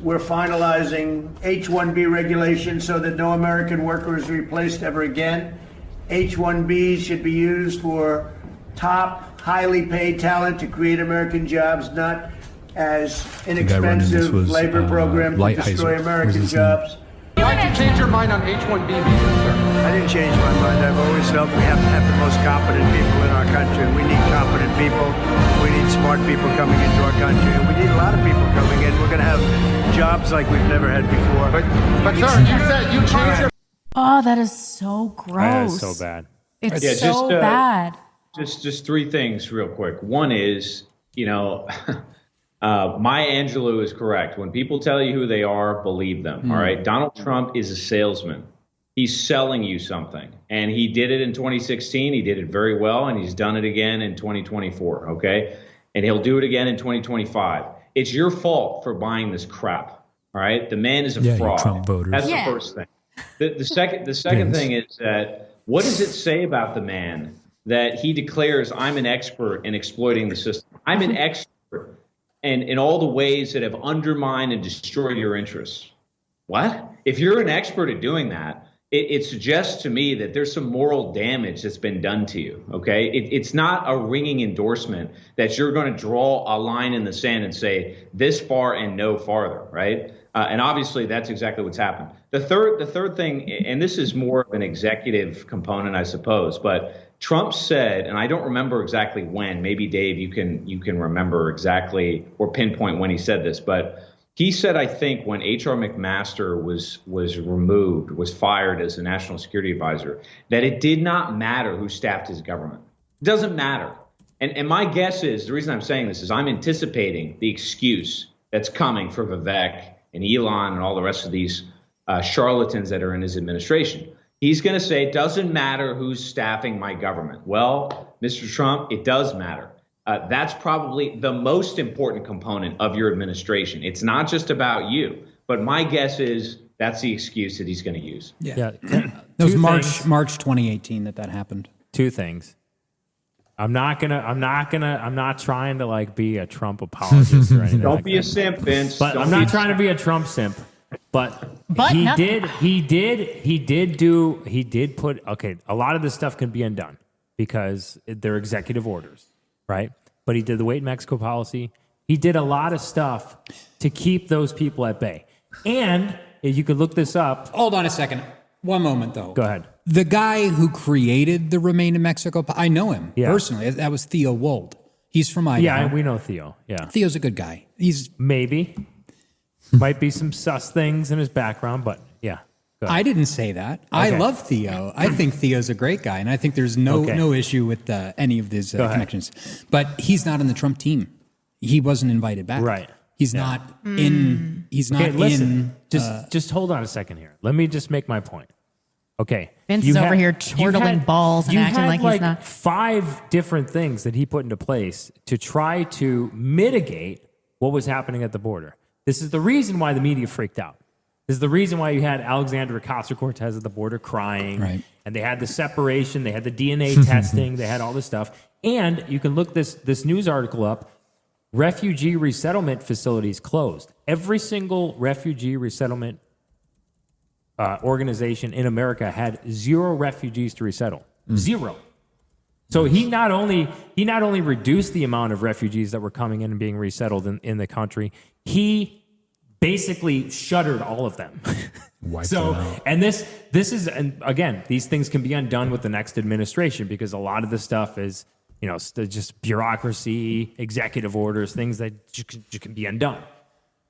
we're finalizing H-1B regulations so that no American worker is replaced ever again. H-1Bs should be used for top, highly paid talent to create American jobs, not as inexpensive was, labor programs that destroy Lighthizer. American Was his name? jobs. Why did you change your mind on H-1B visas, sir? I didn't change my mind. I've always felt we have to have the most competent people in our country. We need competent people. We need smart people coming into our country. And we need a lot of people coming in. We're going to have jobs like we've never had before. But sir, you said you changed your... Oh, that is so gross. That is so bad. It's Yeah, so just, bad. Just three things real quick. One is, Maya Angelou is correct. When people tell you who they are, believe them. All right. Donald Trump is a salesman. He's selling you something. And he did it in 2016. He did it very well. And he's done it again in 2024. Okay. And he'll do it again in 2025. It's your fault for buying this crap. All right. The man is a fraud. Trump voters. That's the first thing. The second thing is that what does it say about the man that he declares, I'm an expert in exploiting the system? I'm an expert in all the ways that have undermined and destroyed your interests. What? If you're an expert at doing that, it suggests to me that there's some moral damage that's been done to you, okay? It's not a ringing endorsement that you're going to draw a line in the sand and say this far and no farther, right? And obviously that's exactly what's happened. The third thing, and this is more of an executive component, I suppose, but Trump said, and I don't remember exactly when, maybe Dave, you can remember exactly or pinpoint when he said this, but he said, I think, when H.R. McMaster was fired as the national security advisor, that it did not matter who staffed his government. It doesn't matter. And my guess is, the reason I'm saying this is I'm anticipating the excuse that's coming for Vivek and Elon and all the rest of these charlatans that are in his administration. He's going to say, it doesn't matter who's staffing my government. Well, Mr. Trump, it does matter. That's probably the most important component of your administration. It's not just about you, but my guess is that's the excuse that he's going to use. Yeah. That was March 2018 that happened. Two things. I'm not trying to like be a Trump apologist or anything. Don't be a simp, Vince. But I'm not trying to be a Trump simp. But he did put, okay, a lot of this stuff can be undone because they're executive orders, right? But he did the wait in Mexico policy. He did a lot of stuff to keep those people at bay. And if you could look this up. Hold on a second. One moment, though. Go ahead. The guy who created the Remain in Mexico, I know him personally. That was Theo Wold. He's from Idaho. Yeah, we know Theo. Yeah. Theo's a good guy. He's maybe. Might be some sus things in his background, but yeah. I didn't say that. Okay. I love Theo. I think Theo's a great guy, and I think there's no issue with any of these connections. But he's not on the Trump team. He wasn't invited back. Right. He's not in. He's not listen, in. Just hold on a second here. Let me just make my point. Okay. Vince is over here chortling balls and acting like he's not. 5 different things that he put into place to try to mitigate what was happening at the border. This is the reason why the media freaked out. This is the reason why you had Alexandria Ocasio-Cortez at the border crying. Right. And they had the separation. They had the DNA testing. They had all this stuff. And you can look this news article up. Refugee resettlement facilities closed. Every single refugee resettlement organization in America had 0 refugees to resettle. 0. So he not only reduced the amount of refugees that were coming in and being resettled in the country, he basically shuttered all of them. And this is, and again, these things can be undone with the next administration because a lot of the stuff is, just bureaucracy, executive orders, things that can be undone.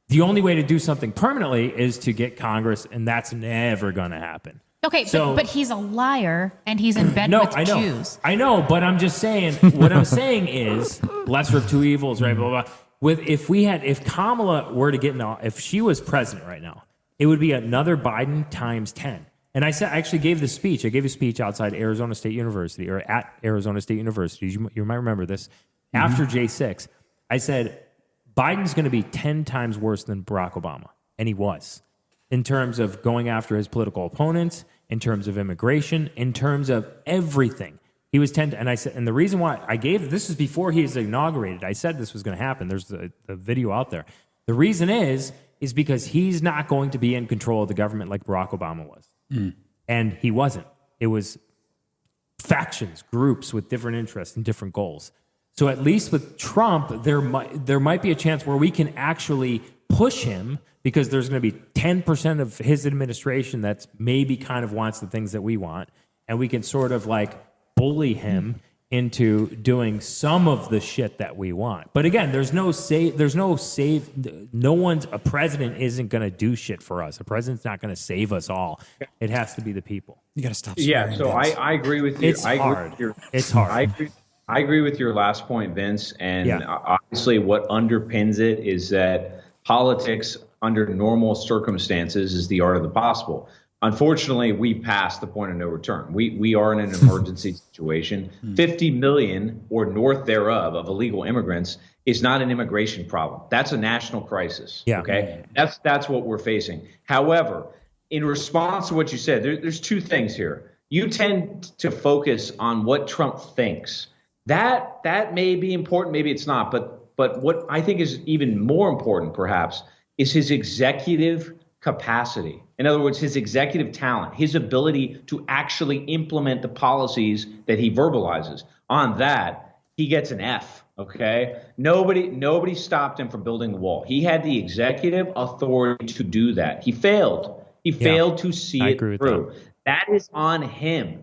The only way to do something permanently is to get Congress, and that's never going to happen. Okay, but he's a liar, and he's in bed with Jews. I know, but I'm just saying, what I'm saying is, lesser of two evils, right, blah, blah, blah. If Kamala were to get if she was president right now, it would be another Biden times 10. And I actually gave this speech. I gave a speech outside Arizona State University, or at Arizona State University. You might remember this. After J6, I said, Biden's going to be 10 times worse than Barack Obama. And he was. In terms of going after his political opponents, in terms of immigration, in terms of everything. He was 10, and I said, and the reason why I gave, this is before he was inaugurated. I said this was going to happen. There's the video out there. The reason is because he's not going to be in control of the government like Barack Obama was. And he wasn't. It was factions, groups with different interests and different goals. So at least with Trump, there might be a chance where we can actually push him because there's going to be 10% of his administration that's maybe kind of wants the things that we want. And we can sort of like bully him into doing some of the shit that we want. But again, a president isn't going to do shit for us. A president's not going to save us all. It has to be the people. You got to stop. Yeah, so I agree with you. It's hard. It's hard. I agree with your last point, Vince. And Yeah. obviously, what underpins it is that politics under normal circumstances is the art of the possible. Unfortunately, we passed the point of no return. We are in an emergency situation. 50 million or north thereof of illegal immigrants is not an immigration problem. That's a national crisis. Yeah. Okay. That's what we're facing. However, in response to what you said, there's two things here. You tend to focus on what Trump thinks. That may be important, maybe it's not. But what I think is even more important, perhaps, is his executive capacity. In other words, his executive talent, his ability to actually implement the policies that he verbalizes. On that, he gets an F. Okay. Nobody stopped him from building the wall. He had the executive authority to do that. He failed. He failed to see it through. That is on him.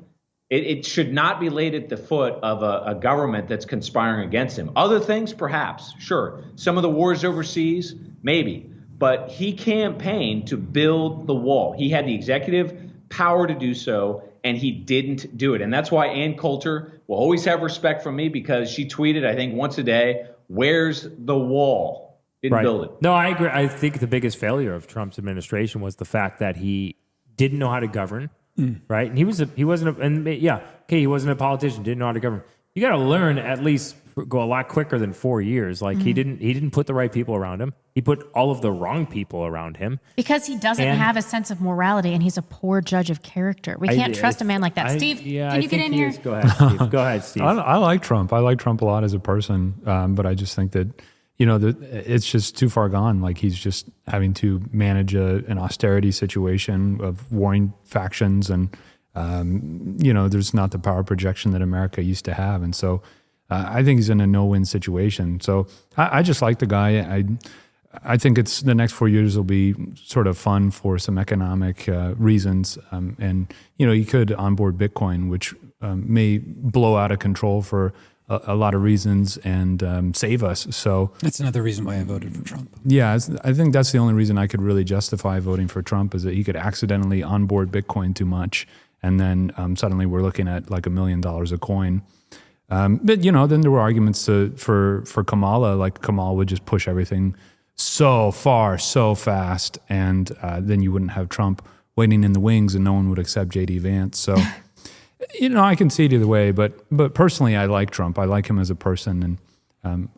It should not be laid at the foot of a government that's conspiring against him. Other things, perhaps, sure. Some of the wars overseas, maybe. But he campaigned to build the wall. He had the executive power to do so, and he didn't do it. And that's why Ann Coulter will always have respect from me, because she tweeted, I think, once a day, "Where's the wall?" Didn't build it. No, I agree. I think the biggest failure of Trump's administration was the fact that he didn't know how to govern, right? And he wasn't a politician, didn't know how to govern. You got to learn at least go a lot quicker than 4 years. Like he didn't put the right people around him. He put all of the wrong people around him. Because he doesn't have a sense of morality, and he's a poor judge of character. We can't trust a man like that. Steve, can you get in here? Go ahead, Steve. Go ahead, Steve. I like Trump. I like Trump a lot as a person, but I just think that it's just too far gone. Like he's just having to manage an austerity situation of warring factions, and there's not the power projection that America used to have, and so I think he's in a no-win situation. So I just like the guy. I think it's the next 4 years will be sort of fun for some economic reasons, and he could onboard Bitcoin, which may blow out of control for a lot of reasons and save us. So That's another reason why I voted for Trump. yeah, I think that's the only reason I could really justify voting for Trump, is that he could accidentally onboard Bitcoin too much, and then suddenly we're looking at like $1 million a coin. But then there were arguments for Kamala, like Kamala would just push everything so far, so fast, and then you wouldn't have Trump waiting in the wings, and no one would accept J.D. Vance. So, I can see it either way, but personally, I like Trump. I like him as a person, and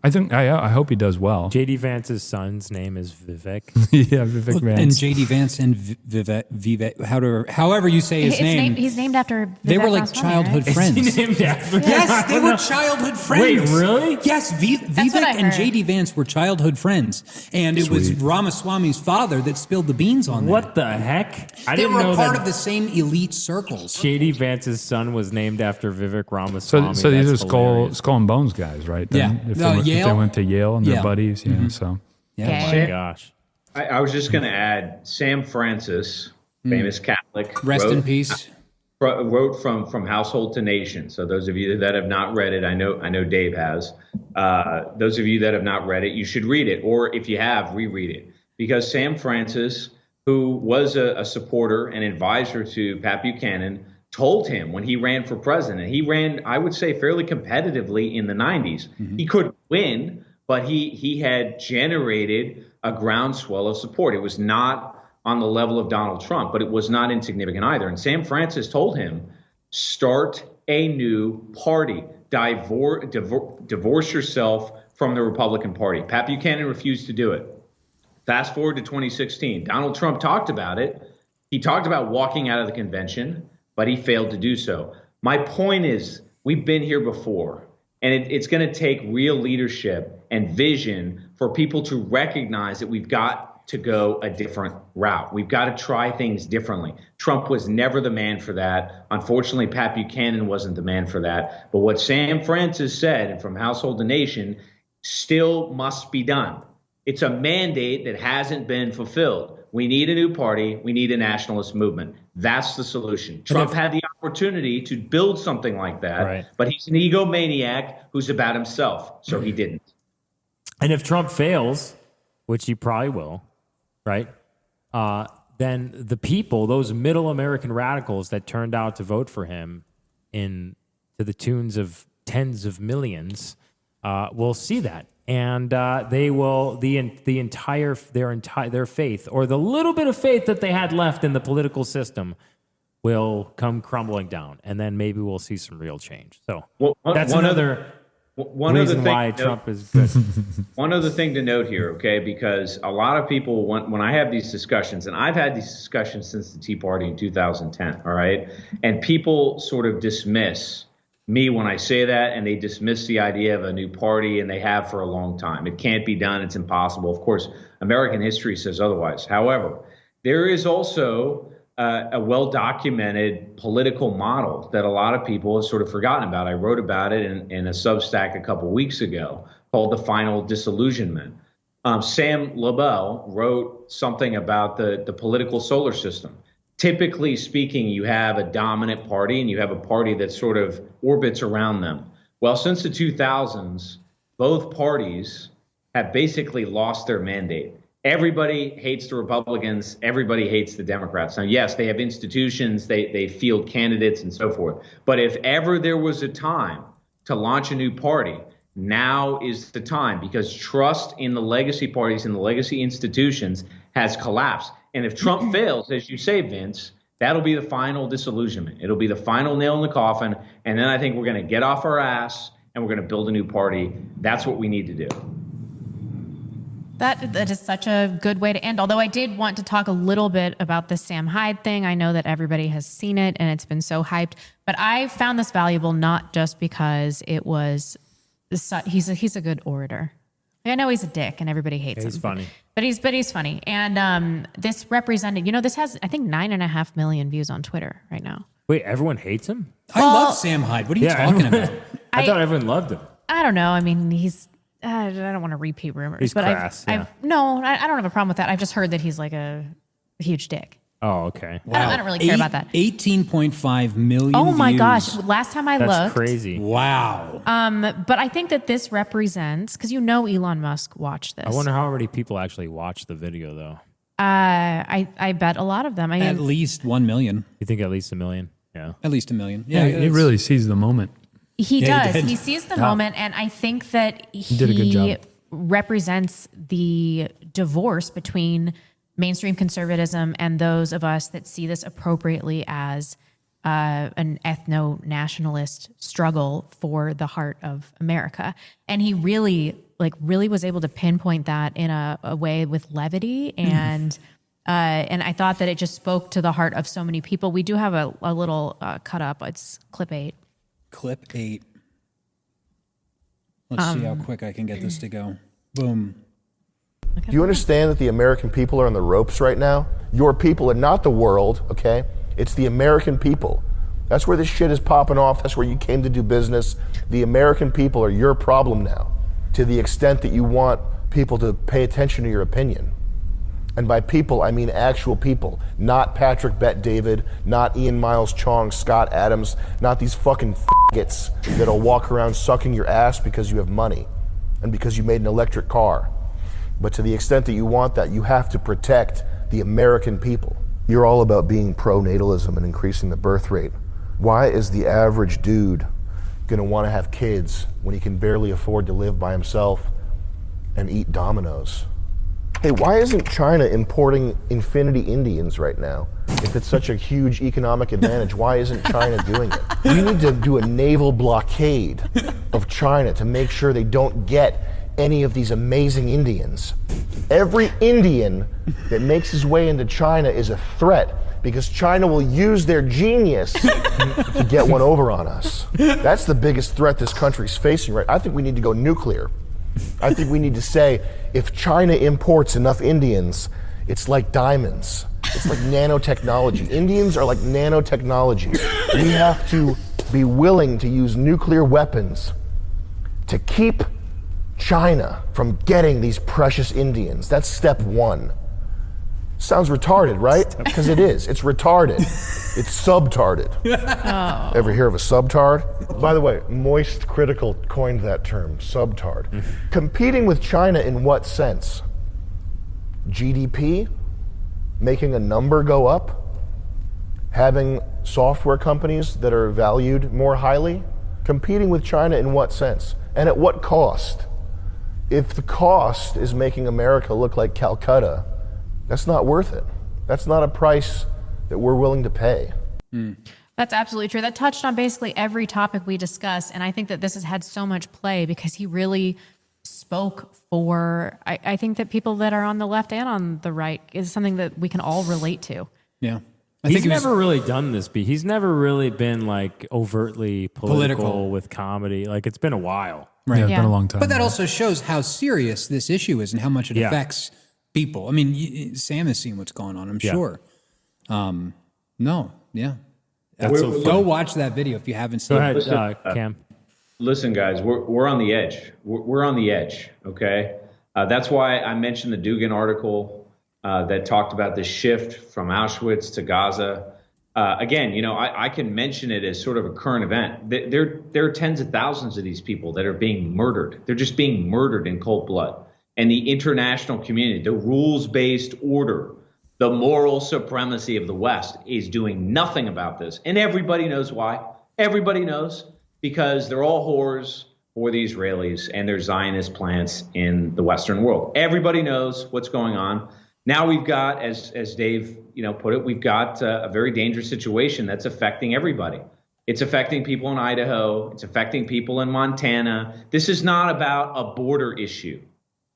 I hope he does well. J.D. Vance's son's name is Vivek. Yeah, Vivek Vance. And J.D. Vance and Vivek, however you say his name. He's named after Vivek They were like Ramaswamy, childhood right? friends. Is he named after Yes, they were childhood friends. Wait, really? Yes, That's what Vivek I and heard. J.D. Vance were childhood friends. And it was Ramaswamy's father that spilled the beans on them. What the heck? I They didn't were know a part that of the same elite circles. J.D. Vance's son was named after Vivek So Ramaswamy. these are That's hilarious. skull and bones guys, right? Yeah. If No, they Yale. went to Yale and they're Yale. buddies, yeah. So Yeah. Oh my gosh. I was just going to add Sam Francis, famous Catholic. Rest in peace. Wrote from Household to Nation. So those of you that have not read it, I know Dave has. Those of you that have not read it, you should read it, or if you have, reread it, because Sam Francis, who was a supporter and advisor to Pat Buchanan, told him when he ran for president. He ran, I would say, fairly competitively in the 90s. He couldn't win, but he had generated a groundswell of support. It was not on the level of Donald Trump, but it was not insignificant either. And Sam Francis told him, start a new party, divorce yourself from the Republican Party. Pat Buchanan refused to do it. Fast forward to 2016. Donald Trump talked about it. He talked about walking out of the convention, but he failed to do so. My point is, we've been here before. And it's going to take real leadership and vision for people to recognize that we've got to go a different route. We've got to try things differently. Trump was never the man for that. Unfortunately, Pat Buchanan wasn't the man for that. But what Sam Francis said, and from Household to Nation, still must be done. It's a mandate that hasn't been fulfilled. We need a new party. We need a nationalist movement. That's the solution. Trump had the opportunity to build something like that, but he's an egomaniac who's about himself, so he didn't. And if Trump fails, which he probably will, right, then the people, those middle American radicals that turned out to vote for him to the tunes of tens of millions will see that. And they will their faith, or the little bit of faith that they had left in the political system, will come crumbling down, and then maybe we'll see some real change. So that's another reason why Trump is good. One other thing to note here, okay, because a lot of people, when I have these discussions, and I've had these discussions since the Tea Party in 2010, all right, and people sort of dismiss me when I say that, and they dismiss the idea of a new party, and they have for a long time. It can't be done. It's impossible. Of course, American history says otherwise. However, there is also a well-documented political model that a lot of people have sort of forgotten about. I wrote about it in a Substack a couple weeks ago called The Final Disillusionment. Sam Lobel wrote something about the political solar system. Typically speaking, you have a dominant party and you have a party that sort of orbits around them. Well, since the 2000s, both parties have basically lost their mandate. Everybody hates the Republicans. Everybody hates the Democrats. Now, yes, they have institutions, they field candidates and so forth. But if ever there was a time to launch a new party, now is the time, because trust in the legacy parties and the legacy institutions has collapsed. And if Trump fails, as you say, Vince, that'll be the final disillusionment. It'll be the final nail in the coffin. And then I think we're going to get off our ass and we're going to build a new party. That's what we need to do. That is such a good way to end. Although I did want to talk a little bit about the Sam Hyde thing. I know that everybody has seen it and it's been so hyped. But I found this valuable not just because it was he's a good orator. I know he's a dick and everybody hates him. He's funny. But he's funny. And this represented, this has, I think, 9.5 million views on Twitter right now. Wait, everyone hates him? I love Sam Hyde. What are you talking about? I thought everyone loved him. I don't know. I mean, I don't want to repeat rumors. He's but crass, I don't have a problem with that. I've just heard that he's like a huge dick. Oh, okay. Wow. I don't really care about that. 18.5 million Oh my views. gosh. Last time I That's looked. crazy. Wow. But I think that this represents, because Elon Musk watched this. I wonder how many people actually watched the video, though. I bet a lot of them. At least 1 million. You think at least 1 million? Yeah. At least 1 million. Yeah, he really sees the moment. He Yeah, does. he did. He sees the moment, and I think that he did a good job. represents the divorce between mainstream conservatism and those of us that see this appropriately as an ethno-nationalist struggle for the heart of America. And he really was able to pinpoint that in a way with levity and I thought that it just spoke to the heart of so many people. We do have a little cut up. It's clip 8. Clip 8. Let's see how quick I can get this to go. Boom. Do you understand that the American people are on the ropes right now? Your people and not the world, okay? It's the American people. That's where this shit is popping off. That's where you came to do business. The American people are your problem now, to the extent that you want people to pay attention to your opinion. And by people, I mean actual people, not Patrick Bet-David, not Ian Miles Chong, Scott Adams, not these fucking faggots that'll walk around sucking your ass because you have money and because you made an electric car. But to the extent that you want that, you have to protect the American people. You're all about being pro-natalism and increasing the birth rate. Why is the average dude gonna wanna have kids when he can barely afford to live by himself and eat Domino's? Hey, why isn't China importing infinity Indians right now? If it's such a huge economic advantage, why isn't China doing it? We need to do a naval blockade of China to make sure they don't get any of these amazing Indians. Every Indian that makes his way into China is a threat because China will use their genius to get one over on us. That's the biggest threat this country's facing, right? I think we need to go nuclear. I think we need to say, if China imports enough Indians, it's like diamonds. It's like nanotechnology. Indians are like nanotechnology. We have to be willing to use nuclear weapons to keep China from getting these precious Indians. That's step one. Sounds retarded, right? Because it is. It's retarded. It's subtarded. Oh. Ever hear of a subtard? By the way, Moist Critical coined that term, subtard. Competing with China in what sense? GDP? Making a number go up? Having software companies that are valued more highly? Competing with China in what sense? And at what cost? If the cost is making America look like Calcutta, that's not worth it. That's not a price that we're willing to pay. That's absolutely true. That touched on basically every topic we discussed. And I think that this has had so much play because he really spoke for, I think that people that are on the left and on the right is something that we can all relate to. Yeah. He's never really done this. He's never really been like overtly political with comedy. Like it's been a while. Right. Yeah, it's been a long time. But that also shows how serious this issue is and how much it affects people. I mean, Sam has seen what's going on, I'm sure. Go watch that video if you haven't seen it. Go ahead, Cam. Listen, guys, we're on the edge. We're on the edge, okay? That's why I mentioned the Dugan article that talked about the shift from Auschwitz to Gaza. Again, I can mention it as sort of a current event. There are tens of thousands of these people that are being murdered. They're just being murdered in cold blood. And the international community, the rules-based order, the moral supremacy of the West is doing nothing about this. And everybody knows why. Everybody knows because they're all whores for the Israelis and their Zionist plants in the Western world. Everybody knows what's going on. Now we've got, as Dave put it, we've got a very dangerous situation that's affecting everybody. It's affecting people in Idaho. It's affecting people in Montana. This is not about a border issue.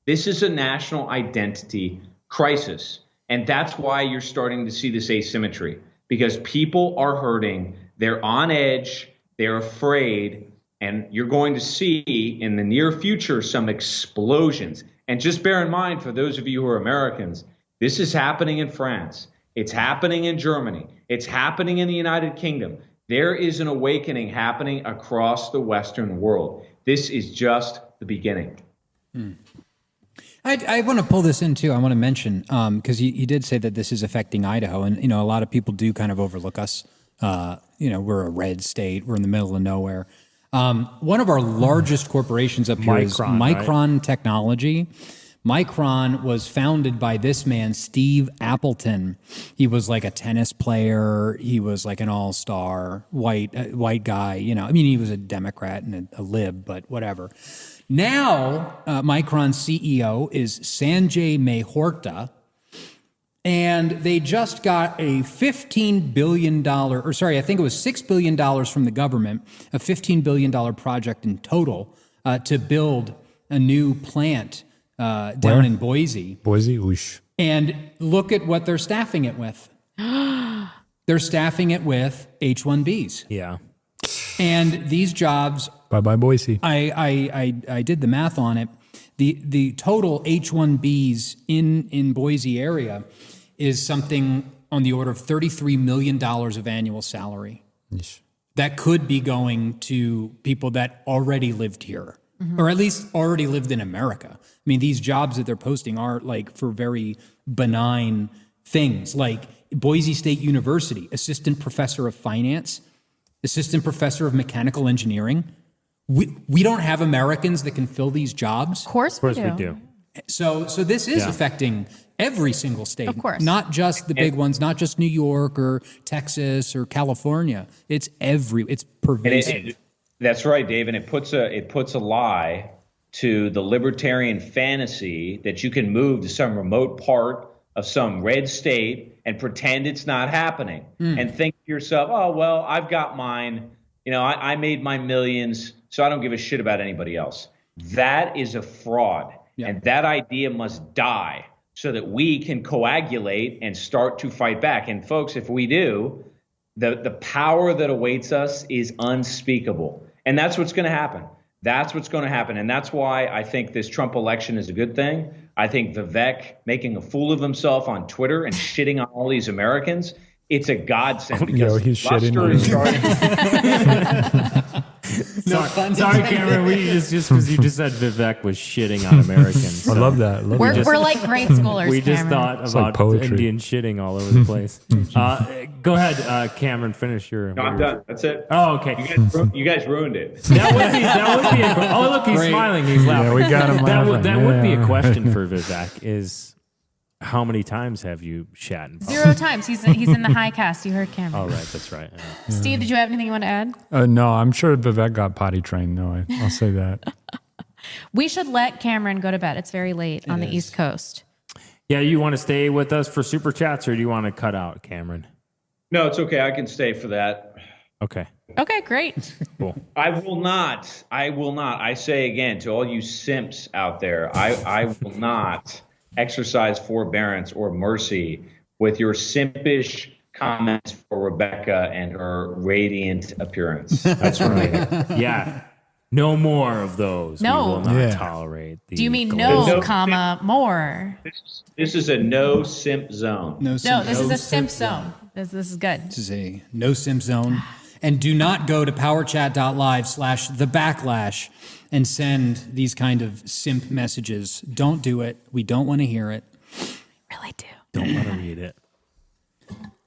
This is a national identity crisis. And that's why you're starting to see this asymmetry, because people are hurting. They're on edge. They're afraid. And you're going to see in the near future some explosions. And just bear in mind, for those of you who are Americans, this is happening in France. It's happening in Germany. It's happening in the United Kingdom. There is an awakening happening across the Western world. This is just the beginning. I want to pull this in too. I want to mention, because he did say that this is affecting Idaho, and a lot of people do kind of overlook us. We're a red state. We're in the middle of nowhere. One of our largest corporations up here is Micron Technology. Micron was founded by this man, Steve Appleton. He was like a tennis player. He was like an all-star white guy. He was a Democrat and a lib, but whatever. Now, Micron's CEO is Sanjay Mehrotra, and they just got a $15 billion, I think it was $6 billion from the government, a $15 billion project in total to build a new plant down in Boise. Boise, whoosh. And look at what they're staffing it with. They're staffing it with H-1Bs. Yeah. And these jobs... Bye-bye, Boise. I did the math on it. The total H-1Bs in Boise area is something on the order of $33 million of annual salary. Yeesh. That could be going to people that already lived here, or at least already lived in America. I mean, these jobs that they're posting are like for very benign things, like Boise State University, assistant professor of finance, assistant professor of mechanical engineering. We don't have Americans that can fill these jobs. Of course we do. So this is affecting every single state. Of course. Not just the big ones, not just New York or Texas or California. It's pervasive. That's right, Dave. And it puts a lie to the libertarian fantasy that you can move to some remote part of some red state and pretend it's not happening and think to yourself, oh, well, I've got mine. I made my millions, so I don't give a shit about anybody else. That is a fraud. Yeah. And that idea must die so that we can coagulate and start to fight back. And folks, if we do, the power that awaits us is unspeakable. And that's what's going to happen. That's what's going to happen. And that's why I think this Trump election is a good thing. I think Vivek making a fool of himself on Twitter and shitting on all these Americans, it's a godsend because he's shitting is starting. Sorry, Cameron. Just because you just said Vivek was shitting on Americans. I love that. We're like grade schoolers. We just Cameron. thought about Indian shitting all over the place. Go ahead, Cameron. Finish your. No, I'm done. That's it. Oh, okay. You guys ruined it. That would be. Oh, look, he's smiling. He's laughing. Yeah, we got him laughing. That would be a question for Vivek. Is How many times have you shat in public? 0 times. He's in the high cast. You heard Cameron. Oh, right. That's right. Yeah. Steve, did you have anything you want to add? No, I'm sure Vivek got potty trained. No, I'll say that. We should let Cameron go to bed. It's very late on the East Coast. Yeah, you want to stay with us for Super Chats, or do you want to cut out, Cameron? No, it's okay. I can stay for that. Okay. Okay, great. Cool. I will not. I say again to all you simps out there, I will not exercise forbearance or mercy with your simpish comments for Rebecca and her radiant appearance. That's right. Yeah. No more of those. No. We will not tolerate. Do you mean no, comma, more? This is a no simp zone. No, this is a simp zone. This is good. This is a no simp zone. And do not go to powerchat.live/thebacklash and send these kind of simp messages. Don't do it. We don't want to hear it. Really do. Don't want to read it.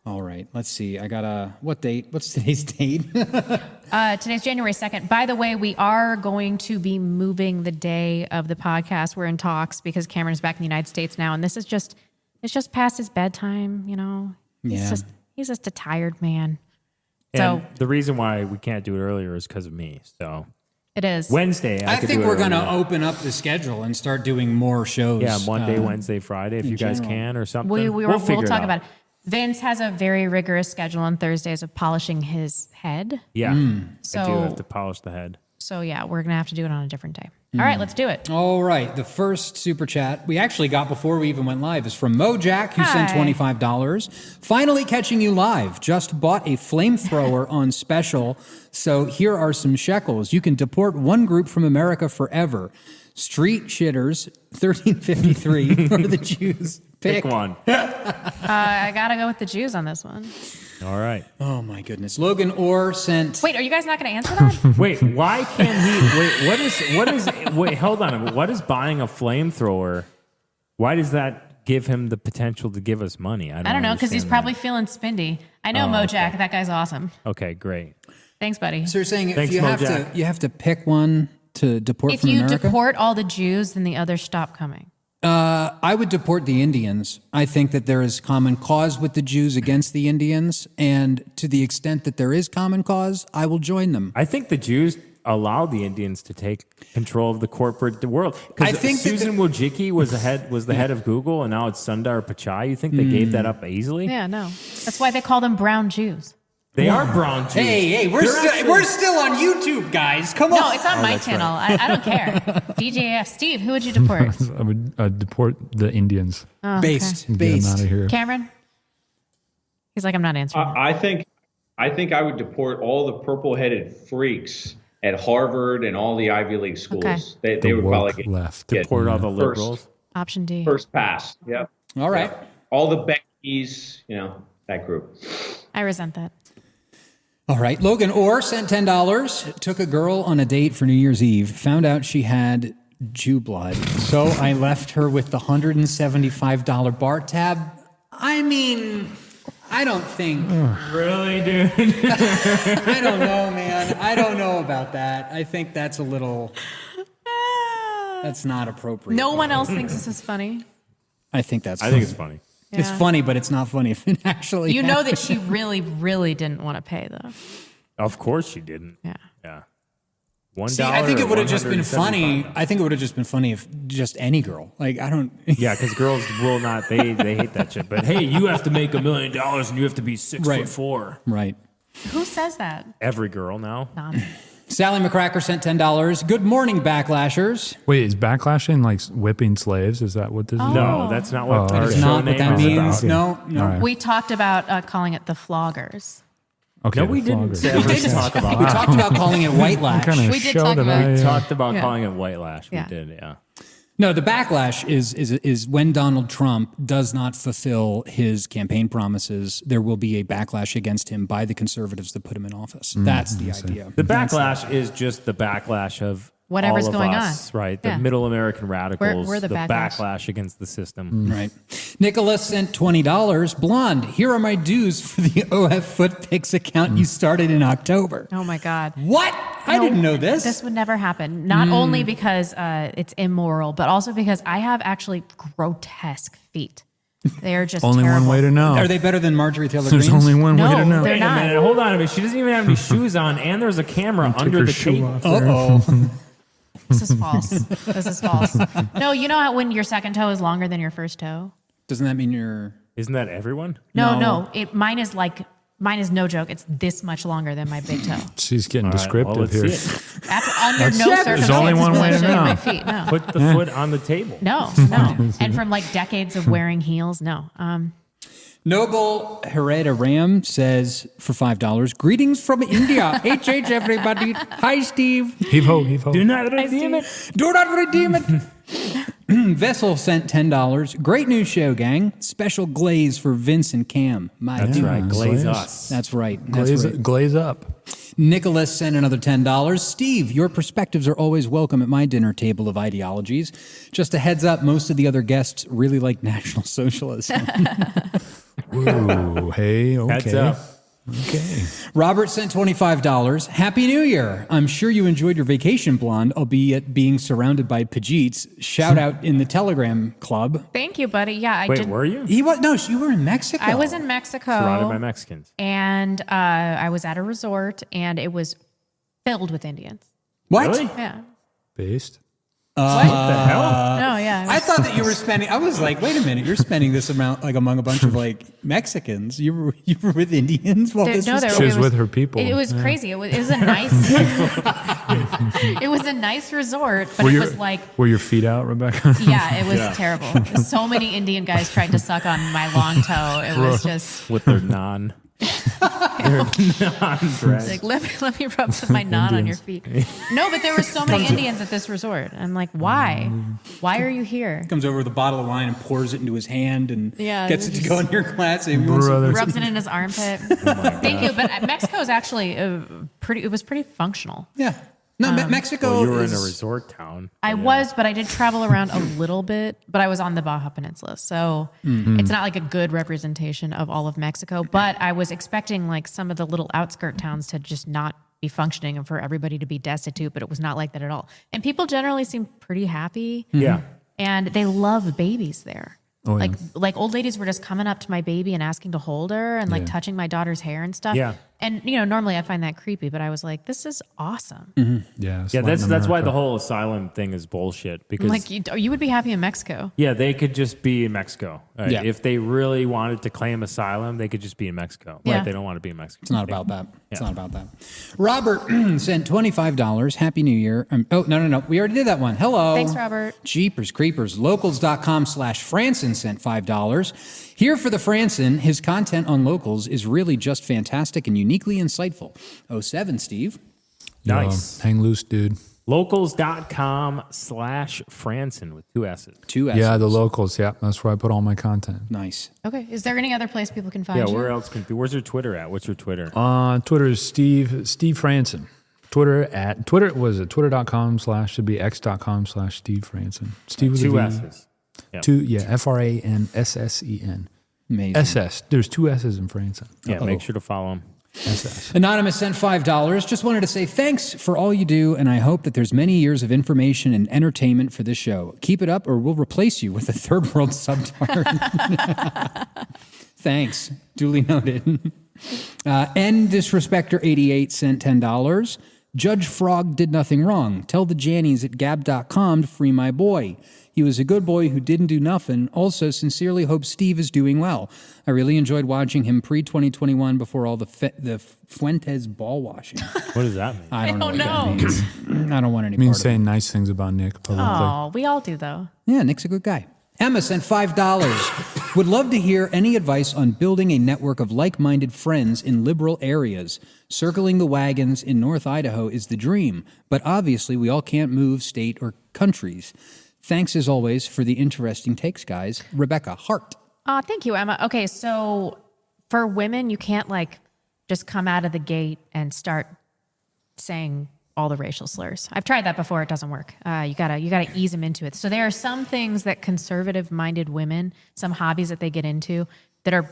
All right. Let's see. I got what date? What's today's date? Today's January 2nd. By the way, we are going to be moving the day of the podcast. We're in talks because Cameron's back in the United States now. And it's just past his bedtime, you know. He's just a tired man. And So the reason why we can't do it earlier is because of me. So it is Wednesday. I think we're going to open up the schedule and start doing more shows. Yeah, Monday, Wednesday, Friday, if you guys can or something. we'll figure talk out. about it. Vince has a very rigorous schedule on Thursdays of polishing his head. Yeah, So I do have to polish the head. So yeah, we're gonna have to do it on a different day. All right, let's do it. All right. The first super chat we actually got before we even went live is from Mojack, who sent Hi. $25. Finally catching you live. Just bought a flamethrower on special. So here are some shekels. You can deport one group from America forever. Street shitters, 1353, or the Jews. Pick one. I gotta go with the Jews on this one. All right. Oh my goodness. Logan Orr sent. Wait, are you guys not gonna answer that? Wait, why can't he? Wait, hold on. What is buying a flamethrower? Why does that give him the potential to give us money? I don't know, because he's probably feeling spindy. I know Mojack. okay. That guy's awesome. Okay, great. Thanks, buddy. So you're saying Thanks, if you have to pick one to deport If from you America? deport all the Jews, then the others stop coming. I would deport the Indians. I think that there is common cause with the Jews against the Indians, and to the extent that there is common cause, I will join them. I think the Jews allowed the Indians to take control of the corporate world. I Because think that Susan Wojcicki was the head of Google, and now it's Sundar Pichai. You think they gave that up easily? Yeah, no. That's why they call them brown Jews. They are brown Jews. Hey, we're still on YouTube, guys. Come on. No, it's on my channel. right. I don't care. DJF. Steve, who would you deport? I would deport the Indians. Oh, Based. And get them out of here. Cameron? He's like, I'm not answering. I think I would deport all the purple-headed freaks at Harvard and all the Ivy League schools. Okay. They would probably woke left. get Deport all the first- liberals. Option D. First pass. Yep. All right. All the Beckys, that group. I resent that. All right. Logan Orr sent $10. Took a girl on a date for New Year's Eve. Found out she had Jew blood. So I left her with the $175 bar tab. I mean, I don't think. Really, dude? I don't know, man. I don't know about that. I think that's a little. That's not appropriate. No one else thinks this is funny. I think that's. I think it's funny. It's Yeah. funny, but it's not funny if it actually. You know that happened. she really, really didn't want to pay, though. Of course she didn't. Yeah. Yeah. $1 See, I think it or would have just been funny. $175. I think it would have just been funny if just any girl. Like I don't. Yeah, because girls will not. They hate that shit. But hey, you have to make $1 million and you have to be 6'4". Right. Who says that? Every girl now. Nonsense. Sally McCracker sent $10. Good morning, Backlashers. Wait, is backlashing like whipping slaves? Is that what this is? No, that's not what Oh, our okay. show Not what name that is means. about. No. All right. We talked about calling it the floggers. Okay, No, we the didn't floggers. say we did talk about We that. talked about calling it white lash. What kind of We did show talk did about I, it. Talked about Yeah. calling it white lash. Yeah. We did, yeah. No, the backlash is when Donald Trump does not fulfill his campaign promises, there will be a backlash against him by the conservatives that put him in office. That's the idea. The backlash is just the backlash of Whatever's all of going us, on. right? The Yeah. middle American radicals. We're the backlash. against the system. Right. Nicholas sent $20. Blonde, here are my dues for the OF Footpicks account you started in October. Oh, my God. What? I didn't know this. This would never happen. Not only because it's immoral, but also because I have actually grotesque feet. They are just Only terrible. one way to know. Are they better than Marjorie Taylor There's Greene's? only one way to know. they're Wait a not. minute, hold on a minute. She doesn't even have any shoes on, and there's a camera under the table. Uh-oh. This is false. This is false. No, you know how when your second toe is longer than your first toe? Doesn't that mean you're... Isn't that everyone? No. Mine is no joke. It's this much longer than my big toe. She's getting All right, descriptive well, let's here. see it. Under no There's circumstances only one will I way to show you know. my feet. No. Put the foot on the table. No. And from like decades of wearing heels, no. Noble Hereda Ram says for $5, greetings from India. HH, everybody. Hi, Steve. Heave ho, heave ho. Do not redeem it. Do not redeem it. Vessel sent $10. Great new show, gang. Special glaze for Vince and Cam. That's right. Glaze us. That's right. Glaze up. Nicholas sent another $10. Steve, your perspectives are always welcome at my dinner table of ideologies. Just a heads up, most of the other guests really like National Socialism. Ooh, hey, okay. Heads up. Okay. Robert sent $25. Happy New Year. I'm sure you enjoyed your vacation, Blonde, albeit being surrounded by Pajeets. Shout out in the Telegram club. Thank you, buddy. Yeah, I Wait, did. were you? You were in Mexico. I was in Mexico. Surrounded by Mexicans. And I was at a resort, and it was filled with Indians. What? Really? Yeah. Based. What the hell? No, yeah. I thought that you were spending. I was like, wait a minute, you're spending this amount like among a bunch of like Mexicans. You were with Indians. Well, She was with her people. It was crazy. It was a nice. It was a nice resort, but it was like. Were your feet out, Rebecca? Yeah, it was terrible. So many Indian guys tried to suck on my long toe. It was just With their non. Non-bread. like let me rub some of my non on your feet. No, but there were so many Indians at this resort. I'm like, why? Why are you here? Comes over with a bottle of wine and pours it into his hand and Yeah, gets it to go in your glass. He wants to- Rubs it in his armpit. Thank you. But Mexico is actually pretty. It was pretty functional. Yeah. No, Mexico. Well, you were in a is- resort town. I was, but I did travel around a little bit. But I was on the Baja Peninsula, so it's not like a good representation of all of Mexico. But I was expecting like some of the little outskirt towns to just not be functioning and for everybody to be destitute. But it was not like that at all. And people generally seem pretty happy. Yeah. And they love babies there. Oh, yeah. Like old ladies were just coming up to my baby and asking to hold her and like Yeah. touching my daughter's hair and stuff. Yeah. And normally I find that creepy, but I was like, this is awesome. Yeah. Yeah, that's why the whole asylum thing is bullshit. Because Like you would be happy in Mexico. yeah, they could just be in Mexico. Right? Yeah. If they really wanted to claim asylum, they could just be in Mexico. Yeah. Right? They don't want to be in Mexico. It's not about that. It's Yeah. not about that. Robert sent $25. Happy New Year. No. We already did that one. Hello. Thanks, Robert. Jeepers Creepers. Locals.com/Franssen sent $5. Here for the Franssen, his content on Locals is really just fantastic and uniquely insightful. 07, Steve. Nice. Hang loose, dude. Locals.com/Franssen with 2 S's. 2 S's. Yeah, the locals. Yeah, that's where I put all my content. Nice. Okay. Is there any other place people can find Yeah, you? where else can be? Where's your Twitter at? What's your Twitter? Twitter is Steve Franssen. Twitter was it twitter.com/ should be x.com/Steve Franssen. Steve with 2 a V. S's. Yep. FRANSSEN. Amazing. SS. There's 2 S's in Franssen. Yeah, make sure to follow him. SS. Anonymous sent $5. Just wanted to say thanks for all you do, and I hope that there's many years of information and entertainment for this show. Keep it up, or we'll replace you with a third world subtard. Thanks. Duly noted. Disrespecter88 sent $10. Judge Frog did nothing wrong. Tell the Jannies at gab.com to free my boy. He was a good boy who didn't do nothing. Also, sincerely hope Steve is doing well. I really enjoyed watching him pre-2021 before all the Fuentes ball washing. What does that mean? I don't know what know. that means. I don't want any I mean, part of it. saying nice things about Nick publicly. Oh, we all do though. Yeah, Nick's a good guy. Emma sent $5. Would love to hear any advice on building a network of like-minded friends in liberal areas. Circling the wagons in North Idaho is the dream, but obviously we all can't move state or countries. Thanks as always for the interesting takes, guys. Rebecca Hart. Thank you, Emma. Okay, so for women, you can't like just come out of the gate and start saying all the racial slurs. I've tried that before. It doesn't work. You gotta ease them into it. So there are some things that conservative-minded women, some hobbies that they get into that are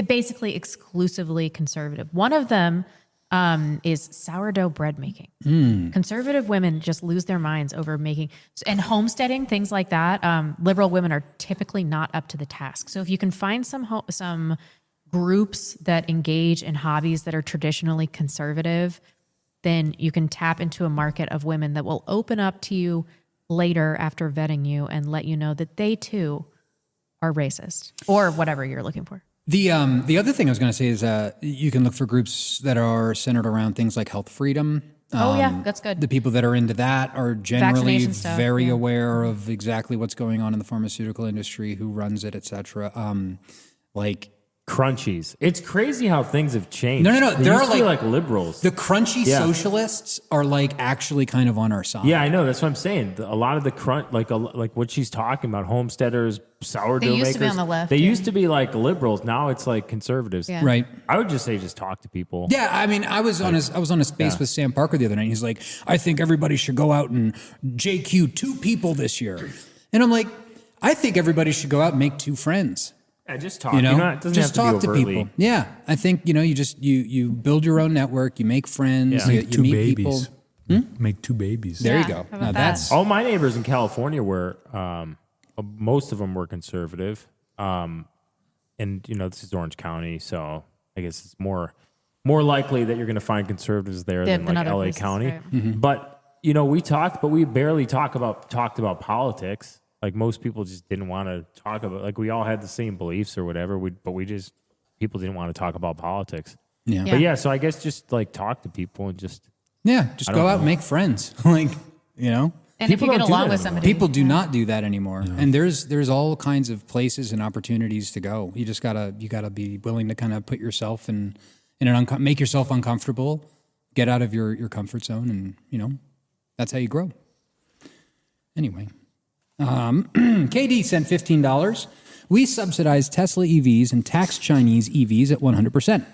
basically exclusively conservative. One of them is sourdough bread making. Conservative women just lose their minds over making, and homesteading, things like that. Liberal women are typically not up to the task. So if you can find some groups that engage in hobbies that are traditionally conservative, then you can tap into a market of women that will open up to you later after vetting you and let you know that they too are racist or whatever you're looking for. The other thing I was going to say is you can look for groups that are centered around things like health freedom. That's good. The people that are into that are generally Vaccination stuff, very aware of exactly what's going on in the pharmaceutical industry, who runs it, et cetera. Like crunchies. It's crazy how things have changed. No. There are like liberals. The crunchy socialists are like actually kind of on our side. Yeah, I know. That's what I'm saying. A lot of the crunch, like what she's talking about, homesteaders, sourdough makers. They used to be on the left. They used to be like liberals. Now it's like conservatives. Yeah. Right. I would just say just talk to people. Yeah, I mean, I was on a space with Sam Parker the other night. He's like, I think everybody should go out and JQ 2 people this year. And I'm like, I think everybody should go out and make 2 friends. Yeah, just talk. You know, it doesn't just have talk to to be overtly. people. Yeah, I think you build your own network, you make friends, Make you 2 meet babies. people. Make 2 babies. There you Yeah, go. how about Now that? that's All my neighbors in California were, most of them were conservative. And this is Orange County, so I guess it's more likely that you're going to find conservatives there than like other LA places, County. right. Mm-hmm. But we talked, but we barely talked about politics. Like most people just didn't want to talk about. Like we all had the same beliefs or whatever. People didn't want to talk about politics. yeah. But yeah, so I guess just like talk to people and just. Just go out and make friends. Like, And if People you get don't do along that with anymore. somebody, people do not do that anymore. And there's all kinds of places and opportunities to go. You just gotta be willing to kind of put yourself in make yourself uncomfortable, get out of your comfort zone, and that's how you grow. Anyway. KD sent $15. We subsidize Tesla EVs and tax Chinese EVs at 100%.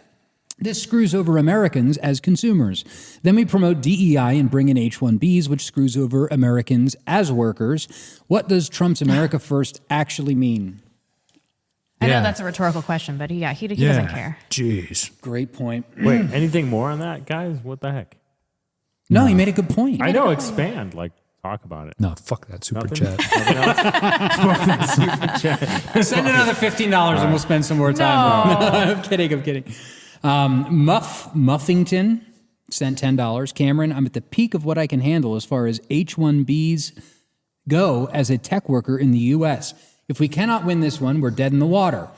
This screws over Americans as consumers. Then we promote DEI and bring in H-1Bs, which screws over Americans as workers. What does Trump's America First actually mean? I know that's a rhetorical question, but he doesn't care. Jeez. Great point. Wait, anything more on that, guys? What the heck? No, he made a good point. I know. Expand. Like talk about it. No, fuck that super Nothing? chat. Nothing else? Fuck that super chat. Send another $15 and we'll spend some more time. I'm kidding. Muffington sent $10. Cameron, I'm at the peak of what I can handle as far as H-1Bs go as a tech worker in the U.S. If we cannot win this one, we're dead in the water.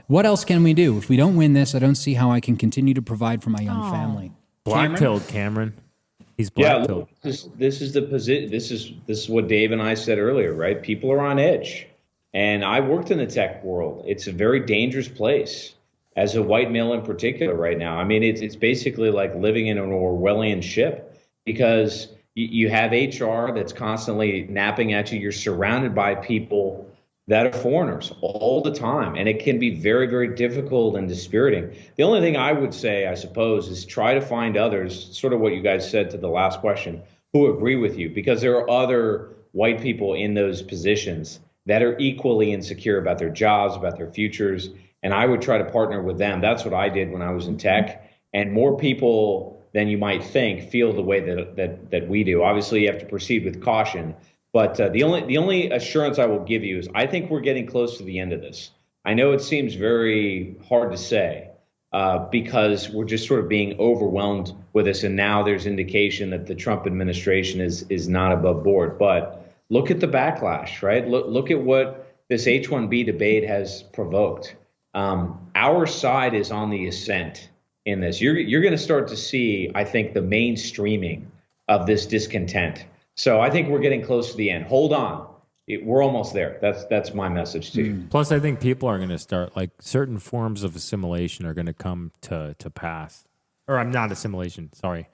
What else can we do? If we don't win this, I don't see how I can continue to provide for my young family. Black-pilled Cameron. He's Yeah, black-pilled. look, this is the position. This is what Dave and I said earlier, right? People are on edge, and I worked in the tech world. It's a very dangerous place as a white male in particular right now. I mean, it's basically like living in an Orwellian ship because you have HR that's constantly napping at you. You're surrounded by people that are foreigners all the time, and it can be very, very difficult and dispiriting. The only thing I would say, I suppose, is try to find others, sort of what you guys said to the last question, who agree with you, because there are other white people in those positions that are equally insecure about their jobs, about their futures, and I would try to partner with them. That's what I did when I was in tech, and more people than you might think feel the way that we do. Obviously, you have to proceed with caution. But the only assurance I will give you is I think we're getting close to the end of this. I know it seems very hard to say because we're just sort of being overwhelmed with this. And now there's indication that the Trump administration is not above board. But look at the backlash, right? Look at what this H-1B debate has provoked. Our side is on the ascent in this. You're going to start to see, I think, the mainstreaming of this discontent. So I think we're getting close to the end. Hold on. We're almost there. That's my message to you. Plus, I think people are going to start, like, certain forms of assimilation are going to come to pass. Or I'm not assimilation, sorry.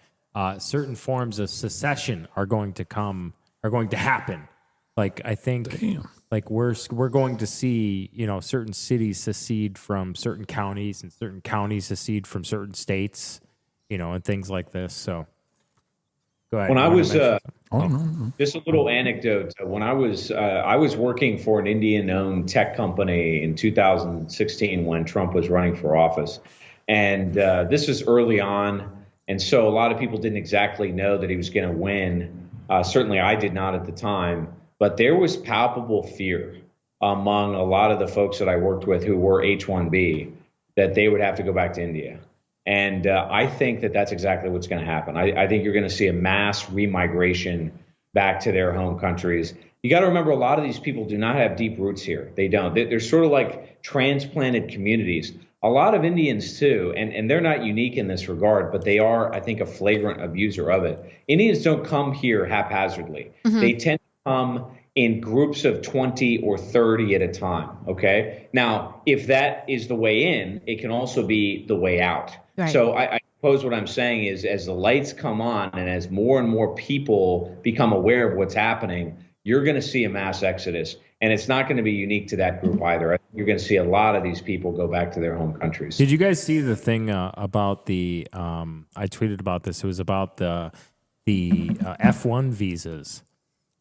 Certain forms of secession are going to happen. Like, I think, like, we're going to see, certain cities secede from certain counties and certain counties secede from certain states, and things like this. So, go ahead. When I was just a little anecdote. When I was working for an Indian-owned tech company in 2016 when Trump was running for office, and this was early on. And so a lot of people didn't exactly know that he was going to win. Certainly I did not at the time, but there was palpable fear among a lot of the folks that I worked with who were H-1B that they would have to go back to India. And I think that that's exactly what's going to happen. I think you're going to see a mass remigration back to their home countries. You got to remember, a lot of these people do not have deep roots here. They don't. They're sort of like transplanted communities. A lot of Indians too, and they're not unique in this regard, but they are, I think, a flagrant abuser of it. Indians don't come here haphazardly. They tend to come in groups of 20 or 30 at a time, okay? Now, if that is the way in, it can also be the way out. Right. So I suppose what I'm saying is, as the lights come on and as more and more people become aware of what's happening, you're going to see a mass exodus. And it's not going to be unique to that group either. You're going to see a lot of these people go back to their home countries. Did you guys see the thing about the, I tweeted about this, it was about the F1 visas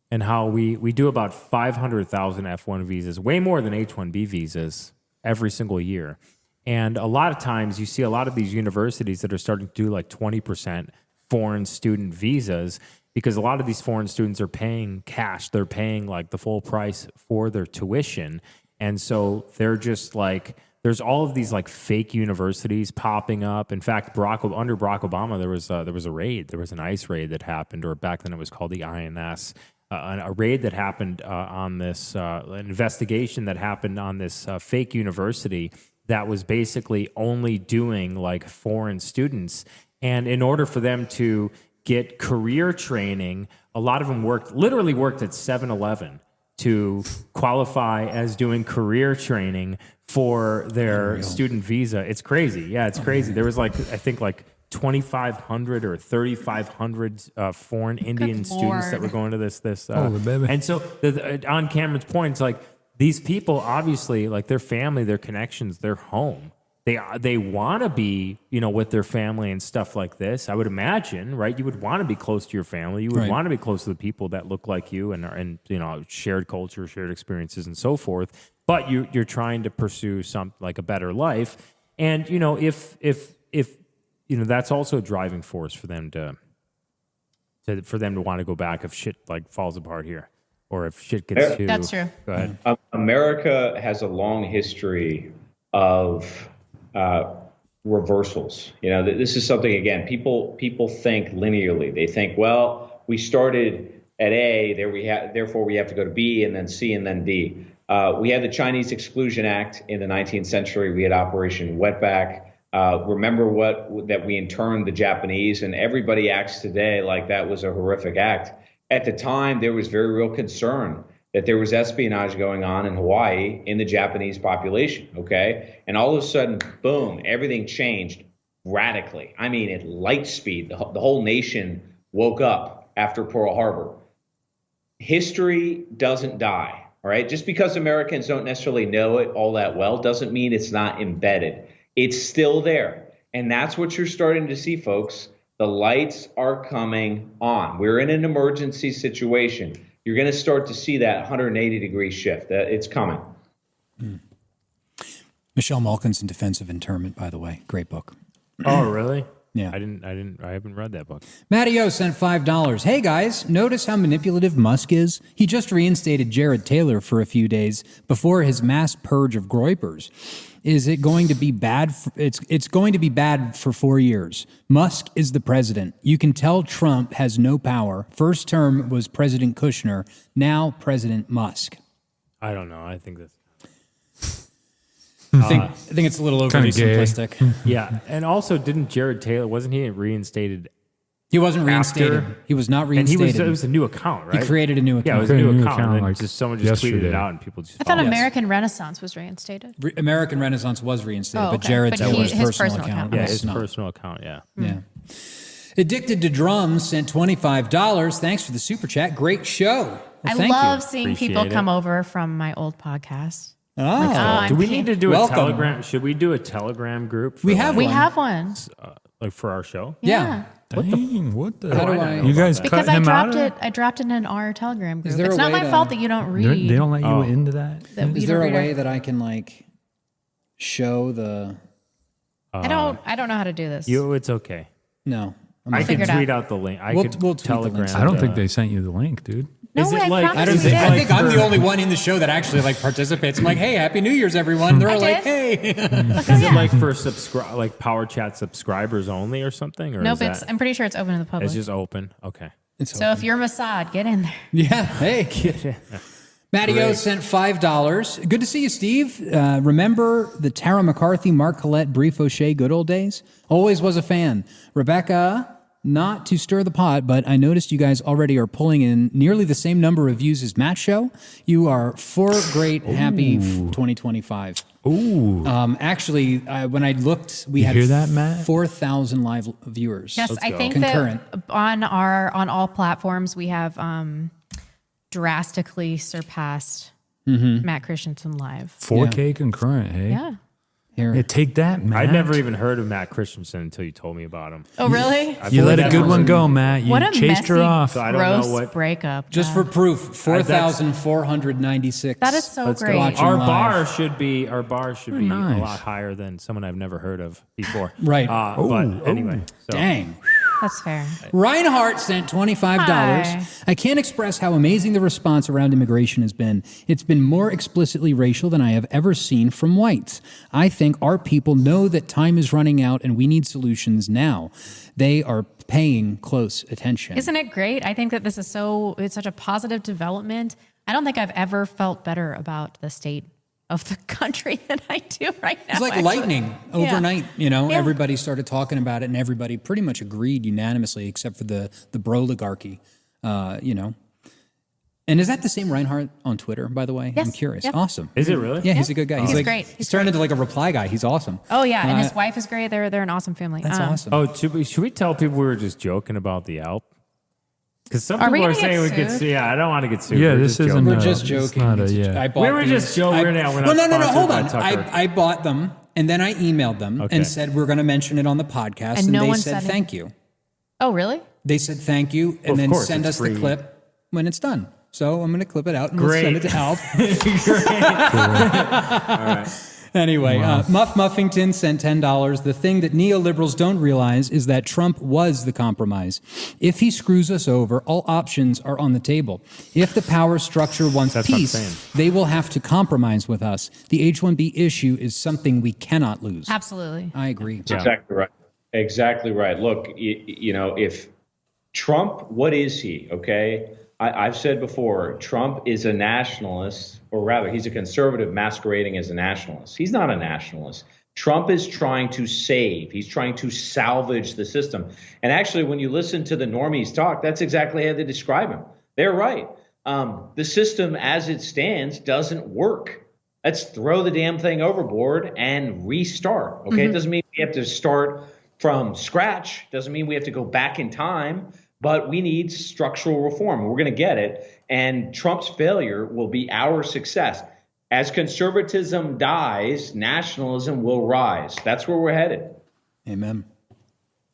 and how we do about 500,000 F1 visas, way more than H-1B visas every single year. And a lot of times you see a lot of these universities that are starting to do like 20% foreign student visas, because a lot of these foreign students are paying cash. They're paying like the full price for their tuition. And so they're just like, there's all of these like fake universities popping up. In fact, under Barack Obama, there was a raid. There was an ICE raid that happened, or back then it was called the INS. A raid that happened on this, an investigation that happened on this fake university that was basically only doing like foreign students. And in order for them to get career training, a lot of them literally worked at 7-Eleven to qualify as doing career training for their student visa. It's crazy. Yeah, it's crazy. There was like, I think like 2,500 or 3,500 foreign Indian students that were going to this. And so on Cameron's point, it's like these people obviously, like their family, their connections, their home. They want to be, with their family and stuff like this. I would imagine, right? You would want to be close to your family. You would want to be close to the people that look like you and shared culture, shared experiences, and so forth. But you're trying to pursue something like a better life, and if that's also a driving force for them to want to go back if shit like falls apart here, or if shit gets too. That's true. Go ahead. America has a long history of reversals. This is something, again, people think linearly. They think, well, we started at A, therefore we have to go to B and then C and then D. We had the Chinese Exclusion Act in the 19th century. We had Operation Wetback. Remember that we interned the Japanese, and everybody acts today like that was a horrific act. At the time, there was very real concern that there was espionage going on in Hawaii in the Japanese population, okay? And all of a sudden, boom, everything changed radically. I mean, at light speed, the whole nation woke up after Pearl Harbor. History doesn't die, all right? Just because Americans don't necessarily know it all that well doesn't mean it's not embedded. It's still there. And that's what you're starting to see, folks. The lights are coming on. We're in an emergency situation. You're going to start to see that 180-degree shift. It's coming. Michelle Malkin's In Defense of Internment, by the way. Great book. Oh, really? Yeah. I haven't read that book. Matty O sent $5. Hey guys, notice how manipulative Musk is? He just reinstated Jared Taylor for a few days before his mass purge of groypers. Is it going to be bad? It's going to be bad for 4 years. Musk is the president. You can tell Trump has no power. First term was President Kushner. Now President Musk. I don't know. I think that's. I think it's a little overly simplistic. Yeah, and also, didn't Jared Taylor, wasn't he reinstated? He wasn't reinstated. After? He was not reinstated. And it was a new account, right? He created a new account. Yeah, it was a new account. And then like someone just tweeted it out, and people just. I thought American Renaissance was reinstated. American Renaissance was reinstated, Oh, but okay. Jared's But his his personal personal account. account. Yeah, was his not. personal account. Yeah. Yeah. Addicted to Drums sent $25. Thanks for the super chat. Great show. Well, I thank love you. seeing Appreciate people it. come over from my old podcast. Oh, Do we need to do Welcome. a Telegram? Should we do a Telegram group? For We have We one. have one. like for our show. Yeah. What the? How do I? You guys Because cut I him out dropped of it. I dropped it in our Telegram group. there It's a not way my to- fault that you don't read. They don't let you into that. that we Is don't there a read way our- that I can like show the? I don't know how to do this. It's okay. No. I can figure it tweet out. out the link. We'll could tweet the telegram. links. I don't think they sent you the link, dude. No, Is it I like- promise I don't you think. did. I think I'm the only one in the show that actually like participates. I'm like, hey, Happy New Year's, everyone. They're I all like, did. hey. Is it like for like Power Chat subscribers only or something? Or Nope, is I'm pretty sure it's open to the public. it's just open. Okay. So if you're Mossad, get in there. Yeah. Hey. Matty O sent $5. Good to see you, Steve. Remember the Tara McCarthy, Mark Collette, Brief O'Shea good old days? Always was a fan. Rebecca, not to stir the pot, but I noticed you guys already are pulling in nearly the same number of views as Matt's show. You are for great, happy 2025. Ooh. Actually, when I looked, we You had hear that, Matt? 4,000 live viewers. Yes, I think Concurrent. that on all platforms we have drastically surpassed Matt Christensen live. 4K concurrent, hey? Yeah. Here. Yeah, take that, Matt. I'd never even heard of Matt Christensen until you told me about him. Oh, really? You let a good one go, Matt. You What a chased messy, her off. So I don't know gross what- breakup. Just for proof, 4,496. That is so great. watching Our live. bar should be a nice. lot higher than someone I've never heard of before. Right. But anyway, so Dang. That's fair. Reinhardt sent $25. Hi. I can't express how amazing the response around immigration has been. It's been more explicitly racial than I have ever seen from whites. I think our people know that time is running out and we need solutions now. They are paying close attention. Isn't it great? I think that this is it's such a positive development. I don't think I've ever felt better about the state of the country than I do right now. It's like actually. lightning overnight, Yeah. everybody started talking about it and everybody pretty much agreed unanimously except for the broligarchy, And is that the same Reinhardt on Twitter, by the way? Yes. I'm curious. Yep. Awesome. is it really? Yeah, he's a good guy. He's like, great. He's turned into like a reply guy. He's awesome. Oh yeah, and his wife is great. They're an awesome family. That's awesome. Oh, should we tell people we were just joking about the Alp? Because some Are we people are gonna get saying we could sued? sue. Yeah, I don't want to get sued. Yeah, We're this just isn't. joking. We're just It's joking. not a- It's- yeah. I bought We were these. just joking. We're not no, sponsored hold by on. Tucker. I bought them and then I emailed them Okay. and said we're going to mention it on the podcast, And and no they one said said thank you. Oh really? They said thank you, and Of then course, send it's us the free. clip when it's done. So I'm going to clip it out and Great. we'll send it to Alp. Anyway, Muff Muffington sent $10. The thing that neoliberals don't realize is that Trump was the compromise. If he screws us over, all options are on the table. If the power structure wants That's what I'm peace, saying. they will have to compromise with us. The H-1B issue is something we cannot lose. Absolutely. I agree. That's exactly right. Exactly right. Look, if Trump, what is he? Okay. I've said before, Trump is a nationalist, or rather, he's a conservative masquerading as a nationalist. He's not a nationalist. Trump is trying to save. He's trying to salvage the system. And actually, when you listen to the normies talk, that's exactly how they describe him. They're right. The system as it stands doesn't work. Let's throw the damn thing overboard and restart. Okay. It doesn't mean we have to start from scratch. Doesn't mean we have to go back in time. But we need structural reform. We're going to get it. And Trump's failure will be our success. As conservatism dies, nationalism will rise. That's where we're headed. Amen.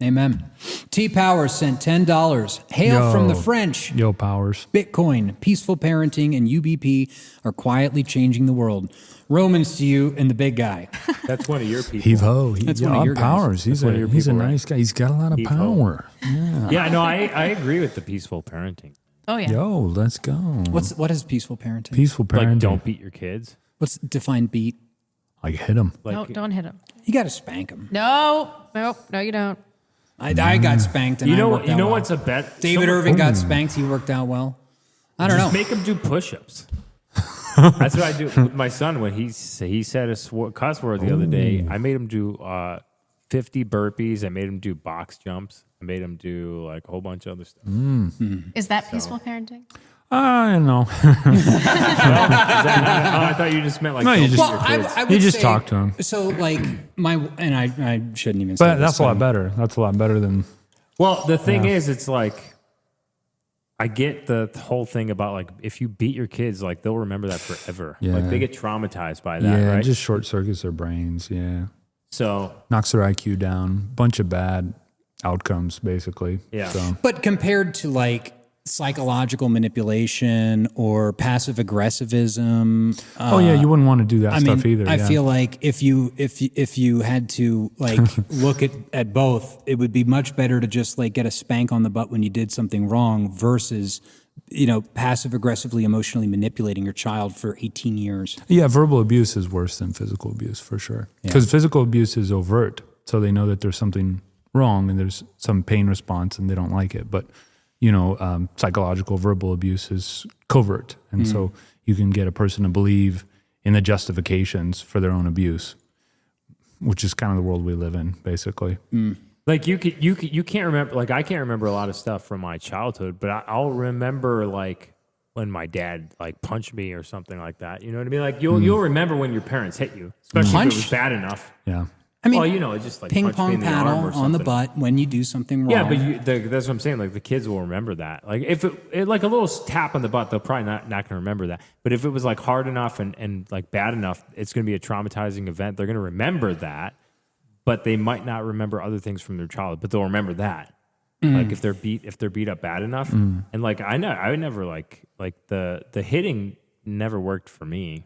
Amen. T Powers sent $10. Hail from the French. Yo, Powers. Bitcoin, peaceful parenting, and UBP are quietly changing the world. Romans to you and the big guy. That's one of your people. Heave ho. That's one of your guys. Powers. He's one of your a people, nice guy. He's got a lot of Heave ho. power. Yeah, no, I agree with the peaceful parenting. Oh yeah. Yo, let's go. What is peaceful parenting? Peaceful parenting? Like, don't beat your kids. What's define beat? Like, hit him. Like, No, don't hit him. You got to spank him. No, you don't. I got spanked, and you know, I worked out well. what's a bet? David Irving got spanked. He worked out well. I don't know. Just make him do push-ups. That's what I do with my son when he said a cuss word the other day. I made him do 50 burpees. I made him do box jumps. I made him do like a whole bunch of other stuff. Is that peaceful parenting? I don't know. I thought you just meant like No, you don't just- beat your kids. I would You just say- talk to him. So like I shouldn't even say But this, that's a lot better. That's a lot better than. Well, the thing is, it's like I get the whole thing about like if you beat your kids, like they'll remember that forever. Yeah. Like they get traumatized by that, Yeah, right? it just short circuits their brains. Yeah. So Knocks their IQ down. Bunch of bad outcomes, basically. Yeah. So. But compared to like psychological manipulation or passive aggressivism. You wouldn't want to do that stuff either. I feel like if you had to like look at both, it would be much better to just like get a spank on the butt when you did something wrong versus, passive aggressively emotionally manipulating your child for 18 years. Yeah, verbal abuse is worse than physical abuse for sure. Because physical abuse is overt, so they know that there's something wrong and there's some pain response and they don't like it. But psychological verbal abuse is covert, and so you can get a person to believe in the justifications for their own abuse, which is kind of the world we live in, basically. Like you can't remember. Like I can't remember a lot of stuff from my childhood, but I'll remember like when my dad like punched me or something like that. You know what I mean? Like you'll remember when your parents hit you, especially if it was bad enough. Yeah. I mean, it's just like ping punch me in pong the arm or paddle on the something. butt when you do something wrong. Yeah, but that's what I'm saying. Like the kids will remember that. Like if it like a little tap on the butt, they'll probably not going to remember that. But if it was like hard enough and like bad enough, it's going to be a traumatizing event. They're going to remember that, but they might not remember other things from their childhood. But they'll remember that. Like if they're beat up bad enough, and like I would never like the hitting never worked for me.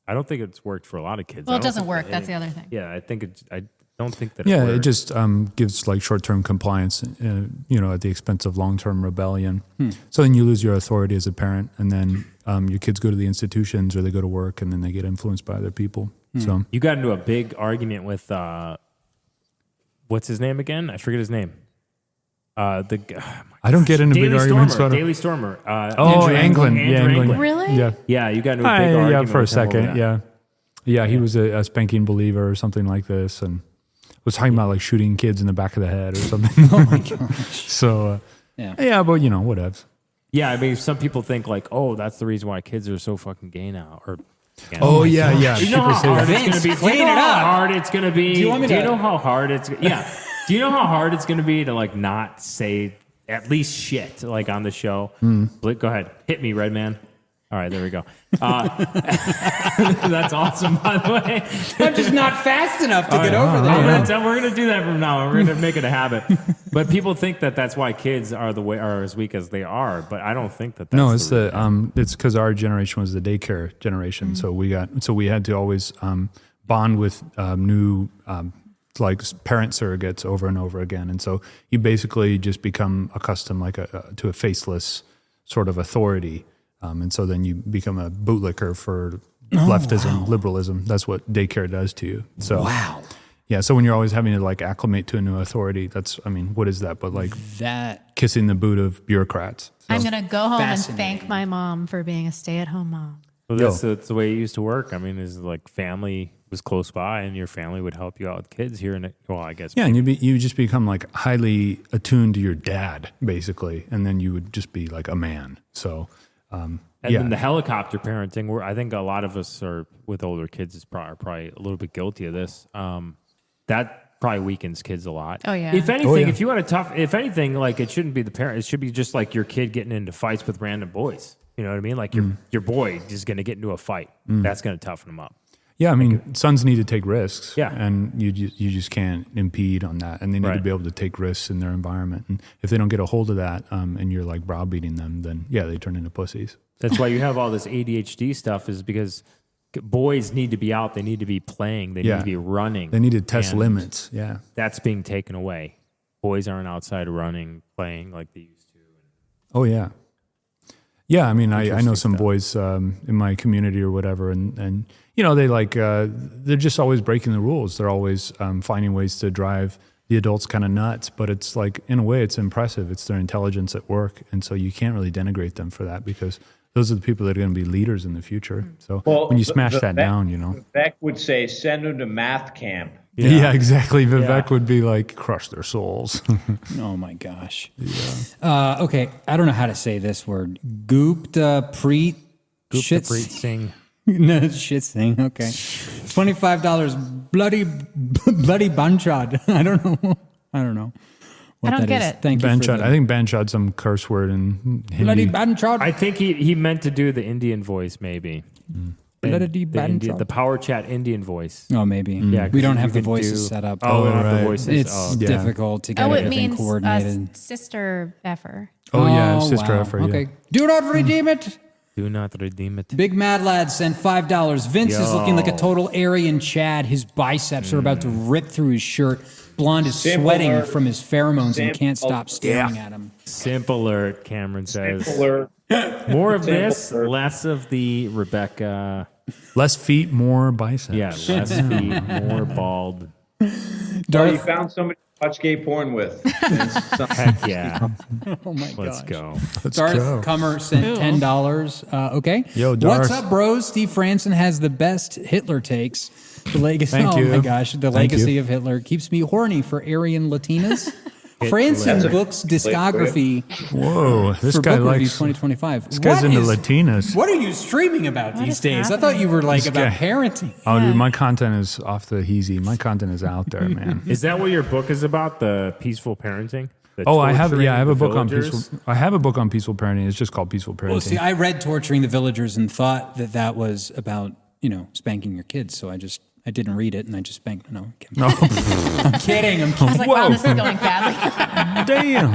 I don't think it's worked for a lot of kids. Well, it doesn't work. That's the other thing. Yeah, I don't think that. Yeah, it just gives like short-term compliance, at the expense of long-term rebellion. So then you lose your authority as a parent, and then your kids go to the institutions or they go to work, and then they get influenced by other people. So you got into a big argument with what's his name again? I forget his name. I don't get into big arguments. Daily Stormer. Andrew Anglin. Anglin. Really? Yeah. Yeah, you got into a big argument for a with him over second. that. Yeah, he was a spanking believer or something like this, and was talking about like shooting kids in the back of the head or something. Oh my gosh. So but whatever. Yeah, I mean, some people think like, oh, that's the reason why kids are so fucking gay now. Or yeah. Do you know how hard it's going to be? Clean it up. How hard it's going to be? Do you want me to- know how hard it's? Yeah. Do you know how hard it's going to be to like not say at least shit like on the show? Go ahead, hit me, Red Man. All right, there we go. That's awesome, by the way. I'm just not fast enough to get over there. We're going to do that from now on. We're going to make it a habit. But people think that that's why kids are as weak as they are. But I don't think that. That's it's because our generation was the daycare generation. So we had to always bond with new like parent surrogates over and over again, and so you basically just become accustomed to a faceless sort of authority. And so then you become a bootlicker for leftism, liberalism. That's what daycare does to you. So, yeah. So when you're always having to like acclimate to a new authority, what is that? But like that kissing the boot of bureaucrats. So. I'm going to go home and thank my mom for being a stay-at-home mom. Well, that's the way it used to work. I mean, is like family was close by and your family would help you out with kids here. And I guess. Yeah. And you just become like highly attuned to your dad basically. And then you would just be like a man. So, then the helicopter parenting, where I think a lot of us are with older kids is probably a little bit guilty of this. That probably weakens kids a lot. Oh yeah. If anything, if you had if anything, like it shouldn't be the parent. It should be just like your kid getting into fights with random boys. You know what I mean? Like your boy is going to get into a fight. That's going to toughen him up. Yeah, I mean, sons need to take risks. Yeah. And you just can't impede on that. And they need to be able to take risks in their environment. And if they don't get a hold of that and you're like browbeating them, then they turn into pussies. That's why you have all this ADHD stuff is because boys need to be out. They need to be playing. They need to be running. They need to test limits. Yeah. That's being taken away. Boys aren't outside running, playing like they used to. Oh, yeah. Yeah, I mean, I know some boys in my community or whatever, and they they're just always breaking the rules. They're always finding ways to drive the adults kind of nuts, but it's like, in a way, it's impressive. It's their intelligence at work, and so you can't really denigrate them for that because those are the people that are going to be leaders in the future. So when you smash that down, Beck would say, send them to math camp. Yeah, exactly. Vivek would be like, crush their souls. Oh my gosh. Yeah. Okay, I don't know how to say this word. Gupta Preet Singh. No, shit Singh. Okay. $25. Bloody Banchad. I don't know. What I don't get is. it. Thank you. I think Banchad's some curse word in Hindi. Bloody Banchad. I think he meant to do the Indian voice, maybe. The Power Chat Indian voice. Oh, maybe. Yeah, we don't you have the can voices do- set up. Oh, we don't have the right. voices. It's difficult to get Oh, it everything means coordinated. sister effer. Oh, yeah, sister wow. effort. Yeah. Okay. Do not redeem it. Do not redeem it. Big Mad Lad sent $5. Vince is looking like a total Aryan Chad. His biceps are about to rip through his shirt. Blonde is Simple sweating alert. from his pheromones and can't Simple stop staring at him. Simple alert, Cameron says. Alert. More of Simple this, alert. less of the Rebecca. Less feet, more biceps. Yeah, less feet, more bald. You found somebody to watch gay porn with. Heck yeah. Oh my Let's gosh. go. Darth go. Comer sent $10. Okay. Yo, What's Darth. up, bros? Steve Franssen has the best Hitler takes. The legacy. Thank oh you. my gosh, the Thank legacy you. of Hitler keeps me horny for Aryan Latinas. Franssen books discography Whoa, this for guy book review likes. 2025. This guy's What into is- Latinas. What are you streaming about these is days? I thought you were like This about guy- parenting. Oh, dude, my content is off the heezy. My content is out there, man. Is that what your book is about? The peaceful parenting? The Oh, I have. torturing Yeah, I have a the book on villagers? peaceful. I have a book on peaceful parenting. It's just called Peaceful Parenting. Well, see, I read Torturing the Villagers and thought that that was about, spanking your kids. So I didn't read it and I just spanked. No, I'm kidding. I'm kidding. I'm I kidding. was like, wow, this is going badly. Damn.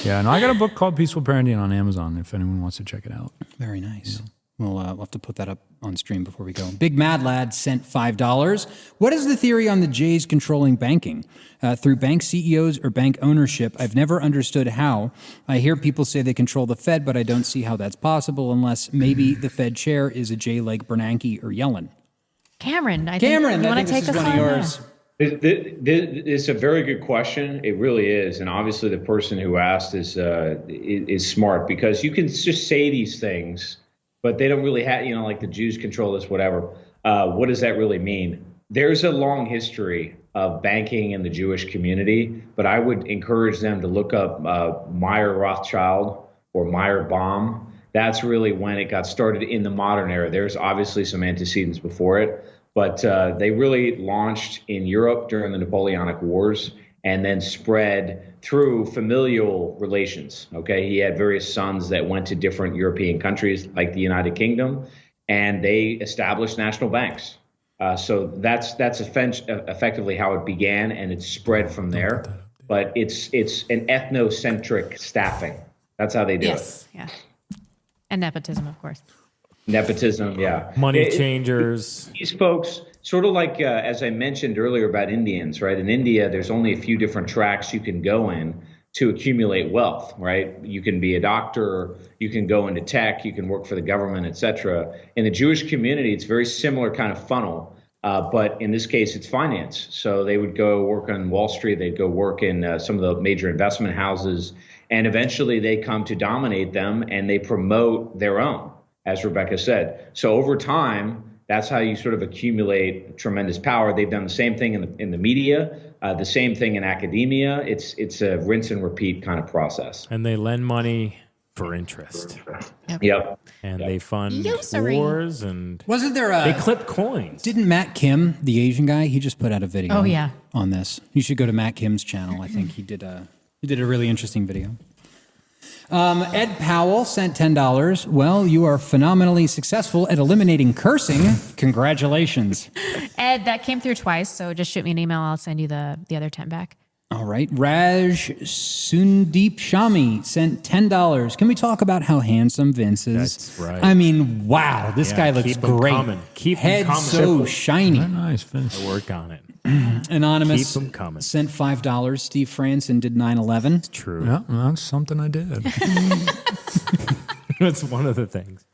Yeah, no, I got a book called Peaceful Parenting on Amazon. If anyone wants to check it out. Very nice. We'll have to put that up on stream before we go. Big Mad Lad sent $5. What is the theory on the Jays controlling banking? Through bank CEOs or bank ownership? I've never understood how. I hear people say they control the Fed, but I don't see how that's possible unless maybe the Fed chair is a Jay like Bernanke or Yellen. Cameron, I Cameron, think you I want think to take this is this one of on? yours. It's a very good question. It really is, and obviously the person who asked is smart because you can just say these things, but they don't really have, like the Jews control this, whatever. What does that really mean? There's a long history of banking in the Jewish community, but I would encourage them to look up Meyer Rothschild or Meyer Baum. That's really when it got started in the modern era. There's obviously some antecedents before it, but they really launched in Europe during the Napoleonic Wars and then spread through familial relations. Okay, he had various sons that went to different European countries like the United Kingdom, and they established national banks. So that's effectively how it began, and it's spread from there. But it's an ethnocentric staffing. That's how they do it. Yes, yeah. And nepotism, of course. Nepotism, yeah. Money changers. These folks, sort of like, as I mentioned earlier about Indians, right? In India, there's only a few different tracks you can go in to accumulate wealth, right? You can be a doctor, you can go into tech, you can work for the government, et cetera. In the Jewish community, it's a very similar kind of funnel, but in this case, it's finance. So they would go work on Wall Street, they'd go work in some of the major investment houses, and eventually they come to dominate them and they promote their own, as Rebecca said. So over time, that's how you sort of accumulate tremendous power. They've done the same thing in the media, the same thing in academia. It's a rinse and repeat kind of process. And they lend money for interest. Yep. And they fund Usury. wars and Wasn't there they clip coins. Didn't Matt Kim, the Asian guy, he just put out a video Oh, yeah. on this. You should go to Matt Kim's channel. I think he did a really interesting video. Ed Powell sent $10. Well, you are phenomenally successful at eliminating cursing. Congratulations. Ed, that came through twice, so just shoot me an email. I'll send you the other 10 back. All right. Raj Sundeep Shami sent $10. Can we talk about how handsome Vince is? That's right. I mean, wow, this guy looks keep 'em great. coming. Keep 'em Head coming. so shiny. Nice, Vince. I work on it. Anonymous Keep 'em coming. sent $5. Steve Franssen did 9/11. True. Yeah, that's something I did. That's one of the things.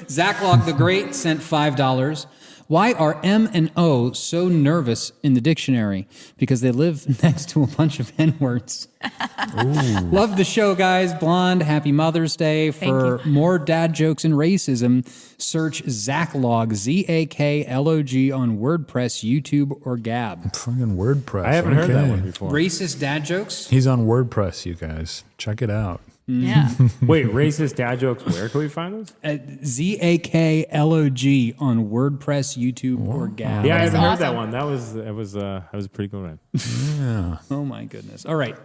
Zach Log the Great sent $5. Why are M and O so nervous in the dictionary? Because they live next to a bunch of N-words. Love the show, guys. Blonde, happy Mother's Day. For more dad jokes and racism, search Zacklog, Zaklog on WordPress, YouTube, or Gab. Fucking WordPress. I haven't heard that okay. one before. Racist dad jokes? He's on WordPress, you guys. Check it out. Yeah. Wait, racist dad jokes. Where can we find those? Zaklog on WordPress, YouTube, or Gab. Yeah, I haven't heard awesome. that one. That was a pretty good one. Yeah. Oh my goodness. All right.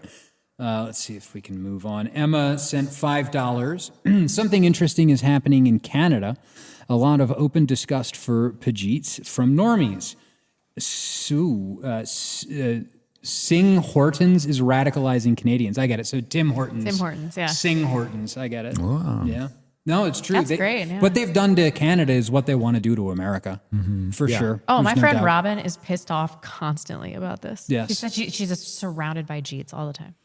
Let's see if we can move on. Emma sent $5. Something interesting is happening in Canada. A lot of open disgust for Pajits from normies. Sing Hortons is radicalizing Canadians. I get it. So Tim Hortons. Tim Hortons, yeah. Sing Hortons. I get it. Wow. Yeah. No, it's true. That's great. Yeah. What they've done to Canada is what they want to do to America, for sure. Oh, There's my no friend doubt. Robin is pissed off constantly about this. Yes. She said she's just surrounded by Jeets all the time.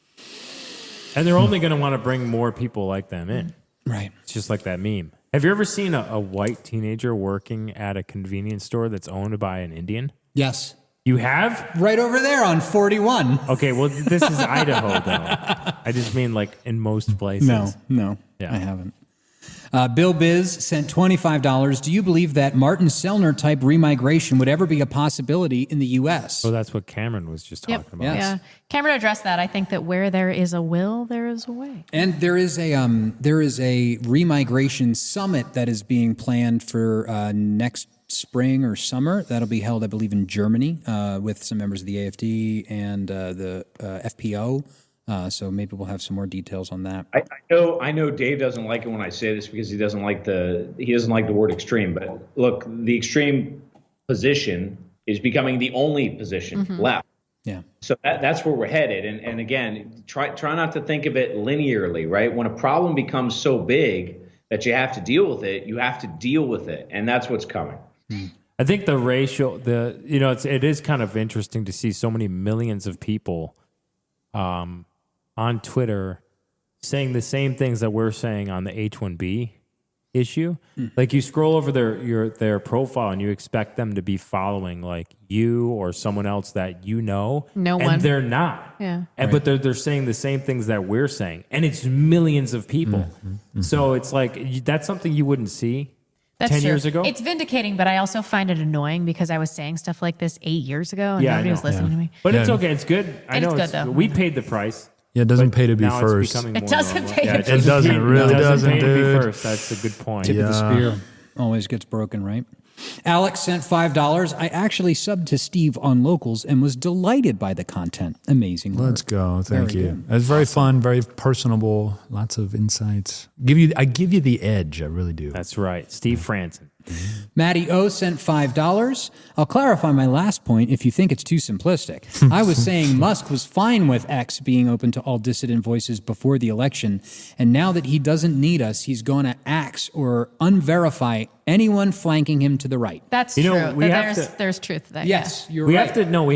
And they're only going to want to bring more people like them in. Right. It's just like that meme. Have you ever seen a white teenager working at a convenience store that's owned by an Indian? Yes. You have? Right over there on 41. Okay, well, this is Idaho, though. I just mean like in most places. No, Yeah. I haven't. Bill Biz sent $25. Do you believe that Martin Sellner type remigration would ever be a possibility in the U.S.? So that's what Cameron was just talking about. Yes. Yeah. Cameron addressed that. I think that where there is a will, there is a way. And there is a remigration summit that is being planned for next spring or summer. That'll be held, I believe, in Germany with some members of the AfD and the FPO. So maybe we'll have some more details on that. I know Dave doesn't like it when I say this because he doesn't like the word extreme. But look, the extreme position is becoming the only position left. Yeah. So that's where we're headed. And again, try not to think of it linearly, right? When a problem becomes so big that you have to deal with it, you have to deal with it, and that's what's coming. I think it is kind of interesting to see so many millions of people on Twitter saying the same things that we're saying on the H-1B issue. Like you scroll over their profile and you expect them to be following like you or someone else that you know. No and one. they're not. Yeah. And, But they're saying the same things that we're saying. And it's millions of people. So it's like that's something you wouldn't see That's 10 true. years ago. It's vindicating, but I also find it annoying because I was saying stuff like this 8 years ago and Yeah, I nobody was know. listening to me. But it's okay. It's good. I It's know good, though. We paid the price. Yeah, it doesn't but pay to be now first. It's becoming It more doesn't normal. pay Yeah, to It doesn't, really doesn't, pay to be dude. first. That's a good point. Tip of the spear always gets broken, right? Alex sent $5. I actually subbed to Steve on Locals and was delighted by the content. Amazing work. Let's go. Thank Very you. good. It's very fun, very personable, lots of insights. I give you the edge. I really do. That's right. Steve Franssen. Matty O sent $5. I'll clarify my last point if you think it's too simplistic. I was saying Musk was fine with X being open to all dissident voices before the election, and now that he doesn't need us, he's going to axe or unverify anyone flanking him to the right. That's You know, true. we have There's truth to that. Yes, you're We right.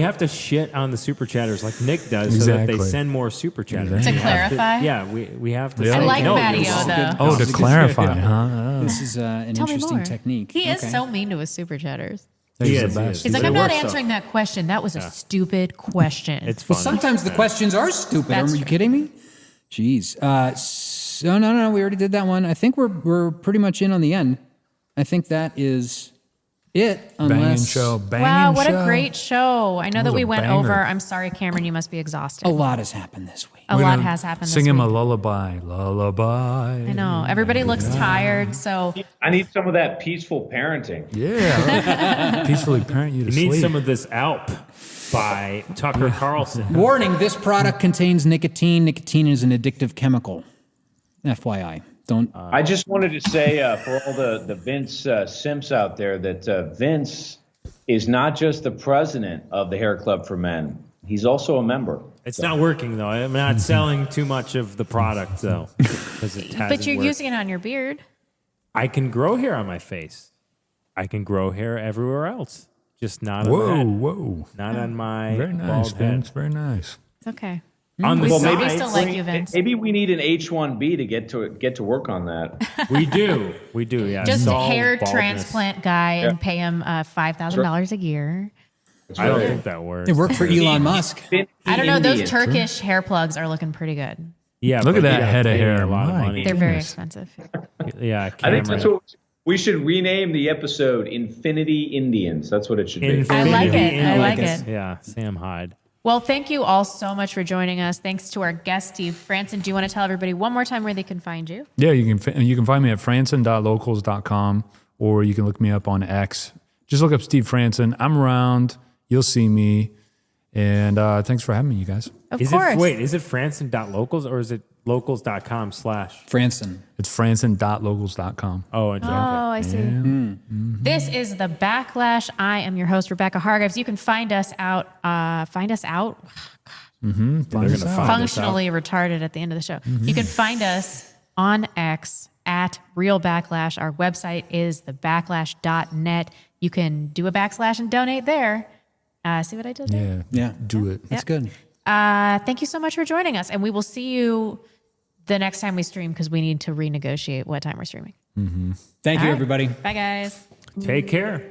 have to shit on the super chatters like Nick does so that they Exactly. send more super chatters. To We have clarify? we have to Yeah. say, I like no, Matty this O, is though. good. Oh, to clarify, huh? This is an Tell me interesting more. technique. He is Okay. so mean to his super chatters. He He's is, the he best. is. He's like, But I'm it not works, answering that question. That was a stupid question. It's fun. Well, sometimes the questions are stupid. That's Are you true. kidding me? Jeez. So no, we already did that one. I think we're pretty much in on the end. I think that is it. Banging Unless show. Banging Wow, what show. a great show. I know that was we a went banger. over. I'm sorry, Cameron, you must be exhausted. a lot has happened this week. A We're lot gonna has happened Sing this him week. a lullaby. Lullaby. I know. Everybody looks tired, so I need some of that peaceful parenting. Yeah. Peacefully parent you to You sleep. need some of this Alp by Tucker Carlson. Warning: this product contains nicotine. Nicotine is an addictive chemical. FYI. Don't. I just wanted to say for all the Vince simps out there that Vince is not just the president of the Hair Club for Men. He's also a member. It's not working though. I'm not selling too much of the product though, because it hasn't but you're worked. using it on your beard. I can grow hair on my face. I can grow hair everywhere else, just not on Whoa, my head. whoa. Not on my Very nice, bald head. Vince. Very nice. It's okay. On the We side, still like you, Vince. Maybe we need an H-1B to get to work on that. we do. Yeah. Just a Solve hair baldness. transplant guy and pay him $5,000 a year. I don't think that works. It worked for Elon Musk. I don't know. Those Indian. Turkish hair plugs are looking pretty good. Yeah, Look but at that you gotta head of pay hair. A lot of My money. They're very Goodness. expensive. Yeah, I think Cameron. that's what we should rename the episode. Infinity Indians. That's what it should be. I like it. I Infinity like Indians. it. Yeah, Sam Hyde. Well, thank you all so much for joining us. Thanks to our guest, Steve Franssen. Do you want to tell everybody one more time where they can find you? Yeah, you can find me at franssen.locals.com, or you can look me up on X. Just look up Steve Franssen. I'm around. You'll see me. And thanks for having me, you guys. Of Is course. it Franssen.locals or is it Locals.com/ Franssen. It's franssen.locals.com. Oh, okay. Oh, I see. This is the Backlash. I am your host, Rebecca Hargreaves. You can find us out. Functionally retarded at the end of the show. You can find us on X at Real Backlash. Our website is thebacklash.net. You can do a / and donate there. See what I did there? Yeah. Do it. That's good. Thank you so much for joining us. And we will see you the next time we stream because we need to renegotiate what time we're streaming. Thank you, All right. everybody. Bye, guys. Take care.